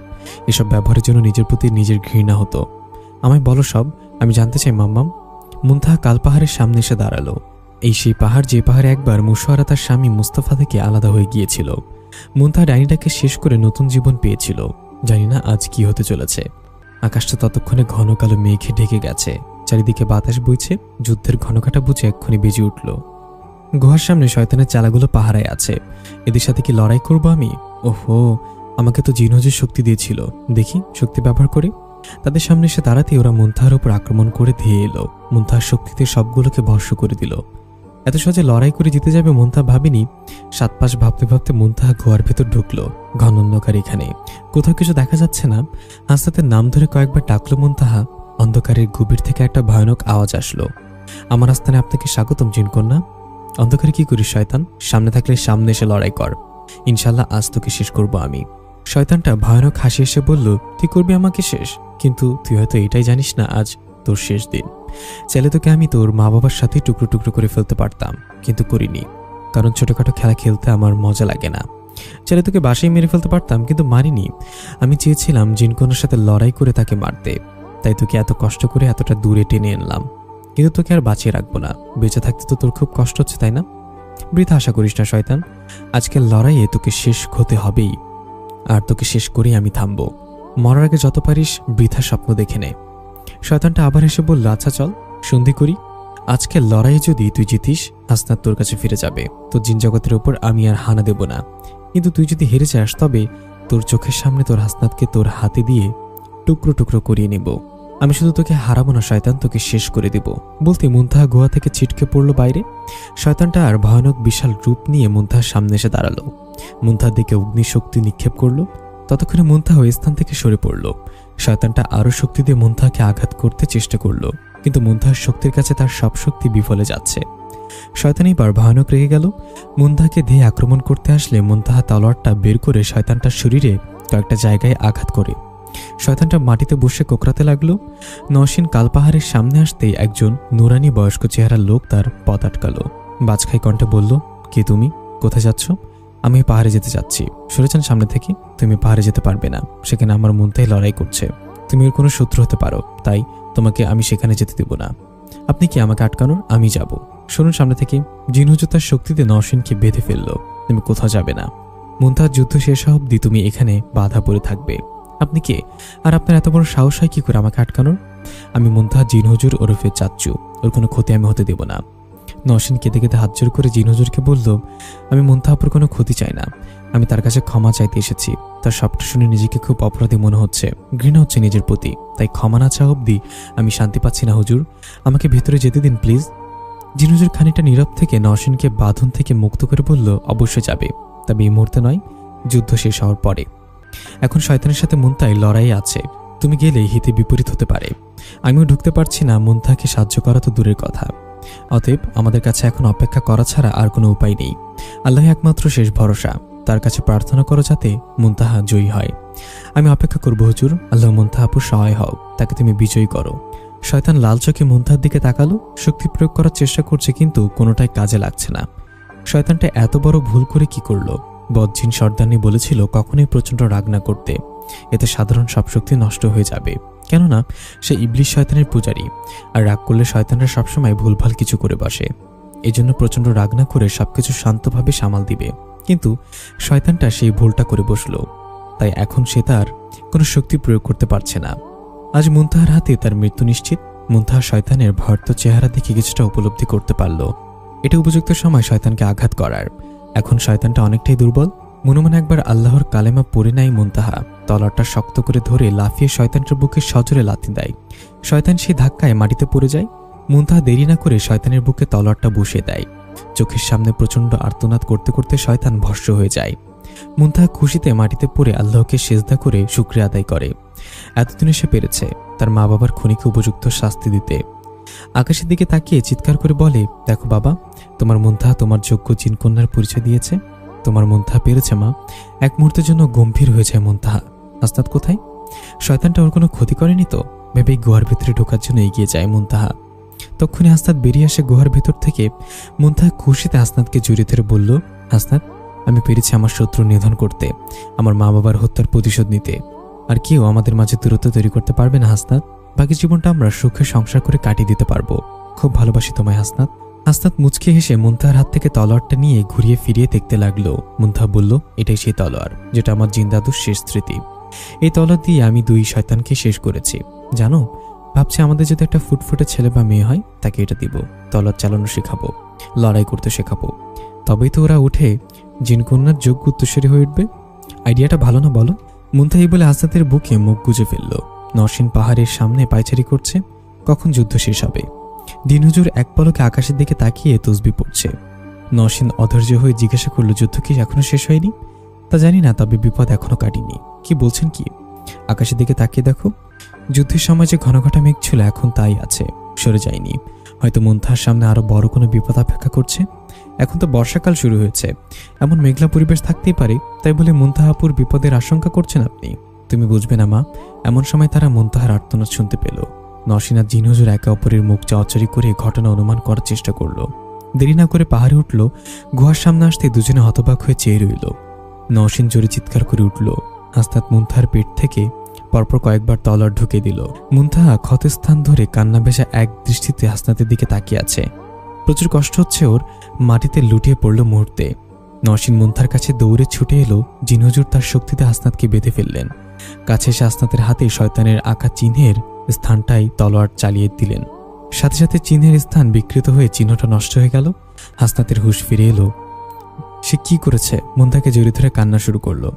এসব ব্যবহারের জন্য নিজের প্রতি নিজের ঘৃণা হতো। আমায় বলো সব, আমি জানতে চাই মাম্মাম। মুনতাহা কাল পাহাড়ের সামনে এসে দাঁড়ালো। এই সেই পাহাড় যে পাহাড়ে একবার মুশওয়ারা তার স্বামী মুস্তাফা থেকে আলাদা হয়ে গিয়েছিল। মুনতাহা ডাইনিটাকে শেষ করে নতুন জীবন পেয়েছিল। জানি না আজ কি হতে চলেছে। আকাশটা ততক্ষণে ঘন কালো মেঘে ঢেকে গেছে। চারিদিকে বাতাস বইছে। যুদ্ধের ঘনঘাটা বুঝে এক্ষুনি বেজে উঠল। গুহার সামনে শয়তানের চালাগুলো পাহারায় আছে। এদের সাথে কি লড়াই করব আমি? ওহো, আমাকে তো জিন হুজুর শক্তি দিয়েছিল। দেখি শক্তি ব্যবহার করে। তাদের সামনে এসে দাঁড়াতে ওরা মুনতাহার উপর আক্রমণ করে ধেয়ে এলো। মুনতাহার শক্তিতে সবগুলোকে ভস্ম করে দিল। এত সহজে লড়াই করে জিতে যাবে মুনতাহা ভাবেনি। 7 পাশ ভাবতে ভাবতে মুনতাহা গুহার ভেতর ঢুকলো। ঘন অন্ধকার, এখানে কোথাও কিছু দেখা যাচ্ছে না। হাসনাতের নাম ধরে কয়েকবার ডাকলো মুনতাহা। অন্ধকারের গভীর থেকে একটা ভয়ানক আওয়াজ আসলো, আমার আস্থানে আপনাকে স্বাগতম জিনকন্যা। অন্ধকারে কি করিস শয়তান? সামনে থাকলে সামনে এসে লড়াই কর। ইনশাল্লাহ আজ তোকে শেষ করব আমি। শয়তানটা ভয়ানক হাসি এসে বলল, তুই করবি আমাকে শেষ? কিন্তু তুই হয়তো এটাই জানিস না আজ তোর শেষ দিন। চাইলে তোকে আমি তোর মা বাবার সাথে টুকরো টুকরো করে ফেলতে পারতাম, কিন্তু করিনি। কারণ ছোটখাটো খেলা খেলতে আমার মজা লাগে না। চাইলে তোকে বাসায় মেরে ফেলতে পারতাম, কিন্তু মারিনি। আমি চেয়েছিলাম জিনকন্যার সাথে লড়াই করে তাকে মারতে। তাই তোকে এত কষ্ট করে এতটা দূরে টেনে আনলাম। কিন্তু তোকে আর বাঁচিয়ে রাখবো না। বেঁচে থাকতে তো তোর খুব কষ্ট হচ্ছে, তাই না? বৃথা আশা করিস না শয়তান। আজকের লড়াইয়ে তোকে শেষ হতে হবেই। আর তোকে শেষ করেই আমি থামবো। মরার আগে যত পারিস বৃথা স্বপ্ন দেখে নে। শয়তানটা আবার এসে বলল, আচ্ছা চল সন্ধি করি। আজকের লড়াইয়ে যদি তুই জিতিস, হাসনাত তোর কাছে ফিরে যাবে। তোর জিন জগতের উপর আমি আর হানা দেব না। কিন্তু তুই যদি হেরে যাস, তবে তোর চোখের সামনে তোর হাসনাতকে তোর হাতে দিয়ে টুকরো টুকরো করিয়ে নিব। আমি শুধু তোকে হারাবো না শয়তান, তোকে শেষ করে দিব। বলতে মুনতাহা গুহা থেকে ছিটকে পড়লো বাইরে। শয়তানটা আর ভয়ানক বিশাল রূপ নিয়ে মুনতাহার সামনে এসে দাঁড়ালো। মুনতাহার দিকে অগ্নিশক্তি নিক্ষেপ করলো। ততক্ষণে মুনতাহা ওই স্থান থেকে সরে পড়ল। শয়তানটা আরো শক্তি দিয়ে মুনতাহাকে আঘাত করতে চেষ্টা করলো, কিন্তু মুনতাহার শক্তির কাছে তার সব শক্তি বিফলে যাচ্ছে। শয়তান এবার ভয়ানক রেগে গেল। মুনতাহাকে ধেয়ে আক্রমণ করতে আসলে মুনতাহা তলোয়ারটা বের করে শয়তানটার শরীরে কয়েকটা জায়গায় আঘাত করে। শয়তানটা মাটিতে বসে কোকড়াতে লাগলো। নরসিন কালপাহাড়ের সামনে আসতেই একজন নুরানি বয়স্ক চেহারার লোক তার পথ আটকালো। বাজখাই কণ্ঠে বলল, কে তুমি? কোথায় যাচ্ছ? আমি পাহাড়ে যেতে চাচ্ছি। সরে যান সামনে থেকে। তুমি পাহাড়ে যেতে পারবে না, সেখানে আমার মুনতাহা লড়াই করছে। তুমি ওর কোনো শত্রু হতে পারো, তাই তোমাকে আমি সেখানে যেতে দেব না। আপনি কি আমাকে আটকানোর? আমি যাব। শুনুন সামনে থেকে। জিন হুজুর তার শক্তিতে নরসিনকে বেঁধে ফেললো। তুমি কোথাও যাবে না। মুনতাহার যুদ্ধ শেষ হওয়া অবধি তুমি এখানে বাধা পড়ে থাকবে। আপনি কে? আর আপনার এত বড় সাহস হয় কি করে আমাকে আটকানোর? আমি মুনতাহা জিন হুজুর ওরফে চাচ্চু। ওর কোনো ক্ষতি আমি হতে দেব না। নরসিন কেঁদে কেঁদে হাত জোর করে জিন হুজুরকে বলল, আমি মুনতাহাপুর কোনো ক্ষতি চাই না। আমি তার কাছে ক্ষমা চাইতে এসেছি। তার সবটা শুনে নিজেকে খুব অপরাধী মনে হচ্ছে, ঘৃণা হচ্ছে নিজের প্রতি। তাই ক্ষমা না চাওয়া অবধি আমি শান্তি পাচ্ছি না হুজুর। আমাকে ভেতরে যেতে দিন প্লিজ। জিন হুজুর খানিকটা নীরব থেকে নরসিনকে বাঁধন থেকে মুক্ত করে বলল, অবশ্যই যাবে, তবে এই মুহূর্তে নয়, যুদ্ধ শেষ হওয়ার পরে। এখন শয়তানের সাথে মুনতাহা লড়াই আছে। তুমি গেলে হিতে বিপরীত হতে পারে। আমিও ঢুকতে পারছি না, মুনতাহাকে সাহায্য করা তো দূরের কথা। অতএব আমাদের কাছে এখন অপেক্ষা করা ছাড়া আর কোনো উপায় নেই। আল্লাহ একমাত্র শেষ ভরসা। তার কাছে প্রার্থনা করো যাতে মুনতাহা জয়ী হয়। আমি অপেক্ষা করব হুজুর। আল্লাহ মুনতাহাপুর সহায় হও, তাকে তুমি বিজয়ী করো। শয়তান লাল চোখে মুনতাহার দিকে তাকালো। শক্তি প্রয়োগ করার চেষ্টা করছে, কিন্তু কোনোটাই কাজে লাগছে না। শয়তানটা এত বড় ভুল করে কি করলো? বদজিন সর্দারনি বলেছিল কখনোই প্রচণ্ড রাগ না করতে, এতে সাধারণ সব শক্তি নষ্ট হয়ে যাবে। কেননা সে ইবলিশ শয়তানের পূজারী, আর রাগ করলে শয়তানরা সবসময় ভুলভাল কিছু করে বসে। এজন্য প্রচণ্ড রাগ না করে সবকিছু শান্তভাবে সামাল দিবে। কিন্তু শয়তানটা সেই ভুলটা করে বসলো, তাই এখন সে তার কোনো শক্তি প্রয়োগ করতে পারছে না। আজ মুনতাহার হাতে তার মৃত্যু নিশ্চিত। মুনতাহা শয়তানের ভয়ার্ত চেহারা দেখে কিছুটা উপলব্ধি করতে পারল। এটা উপযুক্ত সময় শয়তানকে আঘাত করার। এখন শয়তানটা অনেকটাই দুর্বল। মনে মনে একবার আল্লাহর কালেমা পড়ে নাই মুনতাহা। তলোয়ারটা শক্ত করে ধরে লাফিয়ে শয়তানটার বুকে সজোরে লাথি দেয়। শয়তান সেই ধাক্কায় মাটিতে পড়ে যায়। মুনতাহা দেরি না করে শয়তানের বুকে তলোয়ারটা বসিয়ে দেয়। চোখের সামনে প্রচণ্ড আর্তনাদ করতে করতে শয়তান ভস্ম হয়ে যায়। মুনতাহা খুশিতে মাটিতে পড়ে আল্লাহকে সেজদা করে শুকরিয়া আদায় করে। এতদিনে সে পেরেছে, তার মা বাবার খুনিকে উপযুক্ত শাস্তি দিতে। আকাশের দিকে তাকিয়ে চিৎকার করে বলে, দেখো বাবা, তোমার মুনতাহা তোমার যোগ্য জিনকন্যার পরিচয় দিয়েছে। তোমার মুনতাহা পেরেছে মা। এক মুহূর্তের জন্য গম্ভীর হয়ে যায় মুনতাহা। হাসনাত কোথায়? শয়তানটা ওর কোনো ক্ষতি করেনি তো ভেবেই গুহার ভিতরে ঢোকার জন্য এগিয়ে যায় মুনতাহা। তখনই হাসনাত বেরিয়ে আসে গুহার ভেতর থেকে। মুনতাহা খুশিতে হাসনাতকে জড়িয়ে ধরে বলল, হাসনাত, আমি পেরেছি আমার শত্রু নিধন করতে, আমার মা বাবার হত্যার প্রতিশোধ নিতে। আর কেউ আমাদের মাঝে দূরত্ব তৈরি করতে পারবে না হাসনাত। বাকি জীবনটা আমরা সুখে সংসার করে কাটিয়ে দিতে পারবো। খুব ভালোবাসি তোমায় হাসনাত। হাসনাত মুচকে হেসে মুনতাহার হাত থেকে তলোয়ারটা নিয়ে ঘুরিয়ে ফিরিয়ে দেখতে লাগলো। মুনতাহা বলল, এটাই সেই তলোয়ার যেটা আমার জিনদাদুর শেষ স্মৃতি। এই তলোয়ার দিয়ে আমি 2 শয়তানকে শেষ করেছি। জানো, ভাবছি আমাদের যদি একটা ফুটফুটে ছেলে বা মেয়ে হয় তাকে এটা দিব। তলোয়ার চালানো শেখাবো, লড়াই করতে শেখাবো। তবেই তো ওরা উঠে জিনকন্যার যোগ্য উত্তরসূরি হয়ে উঠবে। আইডিয়াটা ভালো না বলো? মুনতাহা বলে হাসনাতের বুকে মুখ গুজে ফেলল। নরসিন পাহাড়ের সামনে পায়চারি করছে। কখন যুদ্ধ শেষ হবে? দিন হুজুর এক পলকে আকাশের দিকে তাকিয়ে তসবি পড়ছে। নরসিন অধৈর্য হয়ে জিজ্ঞাসা করল, যুদ্ধ কি এখনো শেষ হয়নি? তা জানি না, তবে বিপদ এখনো কাটিনি। কি বলছেন কি? আকাশের দিকে তাকিয়ে দেখো, যুদ্ধের সময় যে ঘন ঘটা মেঘ ছিল এখন তাই আছে, সরে যায়নি। হয়তো মুনতাহার সামনে আরো বড় কোনো বিপদ অপেক্ষা করছে। এখন তো বর্ষাকাল শুরু হয়েছে, এমন মেঘলা পরিবেশ থাকতেই পারে। তাই বলে মুনতাহাপুর বিপদের আশঙ্কা করছেন আপনি? তুমি বুঝবে না মা। এমন সময় তারা মুনতাহার আর্তনাদ শুনতে পেল। নরসিন আর জিন হুজুর একে অপরের মুখ চাওয়াচারি করে ঘটনা অনুমান করার চেষ্টা করলো। দেরি না করে পাহাড়ে উঠল। গুহার সামনে আসতে দুজনে হতবাক হয়ে চেয়ে রইল। নরসিন জোরে চিৎকার করে উঠল। হাসনাত মুনতাহার পেট থেকে পরপর কয়েকবার তলোয়ার ঢুকে দিল। মুনতাহা ক্ষতস্থান ধরে কান্না ভেজা এক দৃষ্টিতে হাসনাতের দিকে তাকিয়ে আছে। প্রচুর কষ্ট হচ্ছে ওর। মাটিতে লুটিয়ে পড়ল মুহূর্তে। নরসিন মুনতাহার কাছে দৌড়ে ছুটে এলো। জিন হুজুর তার শক্তিতে হাসনাতকে বেঁধে ফেললেন। কাছে এসে হাসনাতের হাতে শয়তানের আঁকা চিহ্নের স্থানটাই তলোয়ার চালিয়ে দিলেন। সাথে সাথে চিহ্নের স্থান বিকৃত হয়ে চিহ্নটা নষ্ট হয়ে গেল। হাসনাতের হুঁশ ফিরে এলো। সে কি করেছে? মুনতাহাকে জড়িয়ে ধরে কান্না শুরু করলো।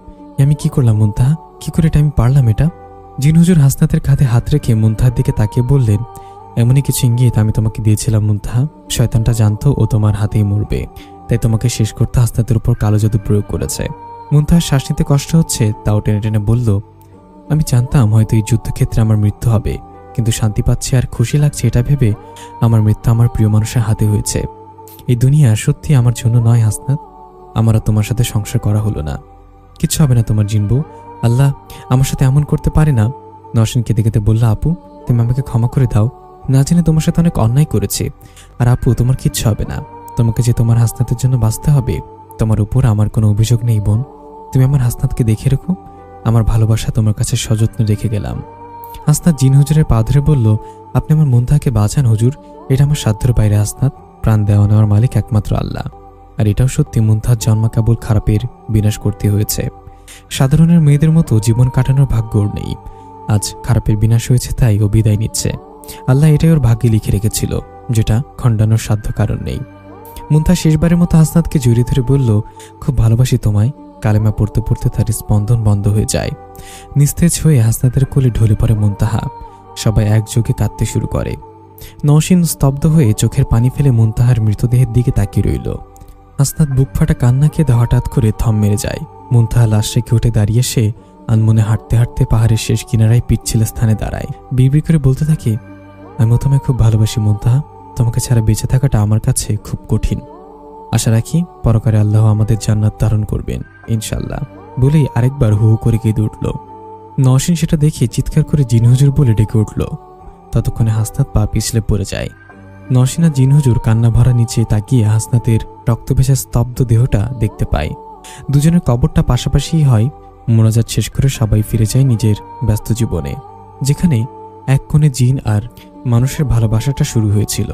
আমি কি করলাম মুনতাহা? কি করে এটা আমি পারলাম এটা? জিন হুজুর হাসনাতের কাঁধে হাত রেখে মুনতাহার দিকে তাকিয়ে বললেন, এমনই কিছু ইঙ্গিত আমি তোমাকে দিয়েছিলাম মুনতাহা। শয়তানটা জানতো ও তোমার হাতেই মরবে, তাই তোমাকে শেষ করতে হাসনাতের উপর কালো জাদু প্রয়োগ করেছে। মুনতাহার শ্বাস নিতে কষ্ট হচ্ছে, তাও টেনে টেনে বলল, আমি জানতাম হয়তো এই যুদ্ধক্ষেত্রে আমার মৃত্যু হবে, কিন্তু শান্তি পাচ্ছে আর খুশি লাগছে এটা ভেবে আমার মৃত্যু আমার প্রিয় মানুষের হাতে হয়েছে। এই দুনিয়া সত্যি আমার জন্য নয় হাসনাত। আমার আর তোমার সাথে সংসার করা হলো না। কিচ্ছু হবে না তোমার জিনবু। আল্লাহ আমার সাথে এমন করতে পারে না। নরসিন কেঁদে কেঁদে বলল, আপু তুমি আমাকে ক্ষমা করে দাও। না জেনে তোমার সাথে অনেক অন্যায় করেছি। আর আপু তোমার কিচ্ছু হবে না। তোমাকে যে তোমার হাসনাতের জন্য বাঁচতে হবে, তোমার উপর আমার কোনো অভিযোগ নেই বোন। তুমি আমার হাসনাতকে দেখে রেখো। আমার ভালোবাসা তোমার কাছে সযত্নে রেখে গেলাম। হাসনাত জিন হুজুরের পা ধরে বলল, আপনি আমার মুনতাহাকে বাঁচান হুজুর। এটা আমার সাধ্যের বাইরে হাসনাত। প্রাণ দেওয়া নেওয়ার মালিক একমাত্র আল্লাহ। আর এটাও সত্যি, মুনতাহার জন্ম কেবল খারাপের বিনাশ করতে হয়েছে। সাধারণের মেয়েদের মতো জীবন কাটানোর ভাগ্য ওর নেই। আজ খারাপের বিনাশ হয়েছে, তাই ও বিদায় নিচ্ছে। আল্লাহ এটাই ওর ভাগ্যে লিখে রেখেছিল, যেটা খণ্ডানোর সাধ্য কারণ নেই। মুনতাহা শেষবারের মতো হাসনাতকে জড়িয়ে ধরে বলল, খুব ভালোবাসি তোমায়। কালেমা পড়তে পড়তে তার স্পন্দন বন্ধ হয়ে যায়। নিস্তেজ হয়ে হাসনাতের কোলে ঢলে পড়ে মুনতাহা। সবাই একযোগে কাঁদতে শুরু করে। নরসিন স্তব্ধ হয়ে চোখের পানি ফেলে মুনতাহার মৃতদেহের দিকে তাকিয়ে রইল। হাসনাত বুক ফাটা কান্না কেঁদে হঠাৎ করে থম মেরে যায়। মুনতাহা লাশ রেখে উঠে দাঁড়িয়ে সে আনমনে হাঁটতে হাঁটতে পাহাড়ের শেষ কিনারায় পিচ্ছিল স্থানে দাঁড়ায়। বিড়বিড় করে বলতে থাকে, আমি তোমায় খুব ভালোবাসি মুনতাহা। তোমাকে ছাড়া বেঁচে থাকাটা আমার কাছে খুব কঠিন। আশা রাখি পরকালে আল্লাহ আমাদের জান্নাত ধারণ করবেন ইনশাল্লাহ। বলেই আরেকবার হু হু করে কেঁদে উঠল। নরসিন সেটা দেখে চিৎকার করে জিন হুজুর বলে ডেকে উঠল। ততক্ষণে হাসনাত পা পিছলে পড়ে যায়। নরসিন আর জিন হুজুর কান্না ভরা নিচে তাকিয়ে হাসনাতের রক্তভেজা স্তব্ধ দেহটা দেখতে পায়। দুজনের কবরটা পাশাপাশিই হয়। মোনাজাত শেষ করে সবাই ফিরে যায় নিজের ব্যস্ত জীবনে, যেখানে এক কোণে জিন আর মানুষের ভালোবাসাটা শুরু হয়েছিল।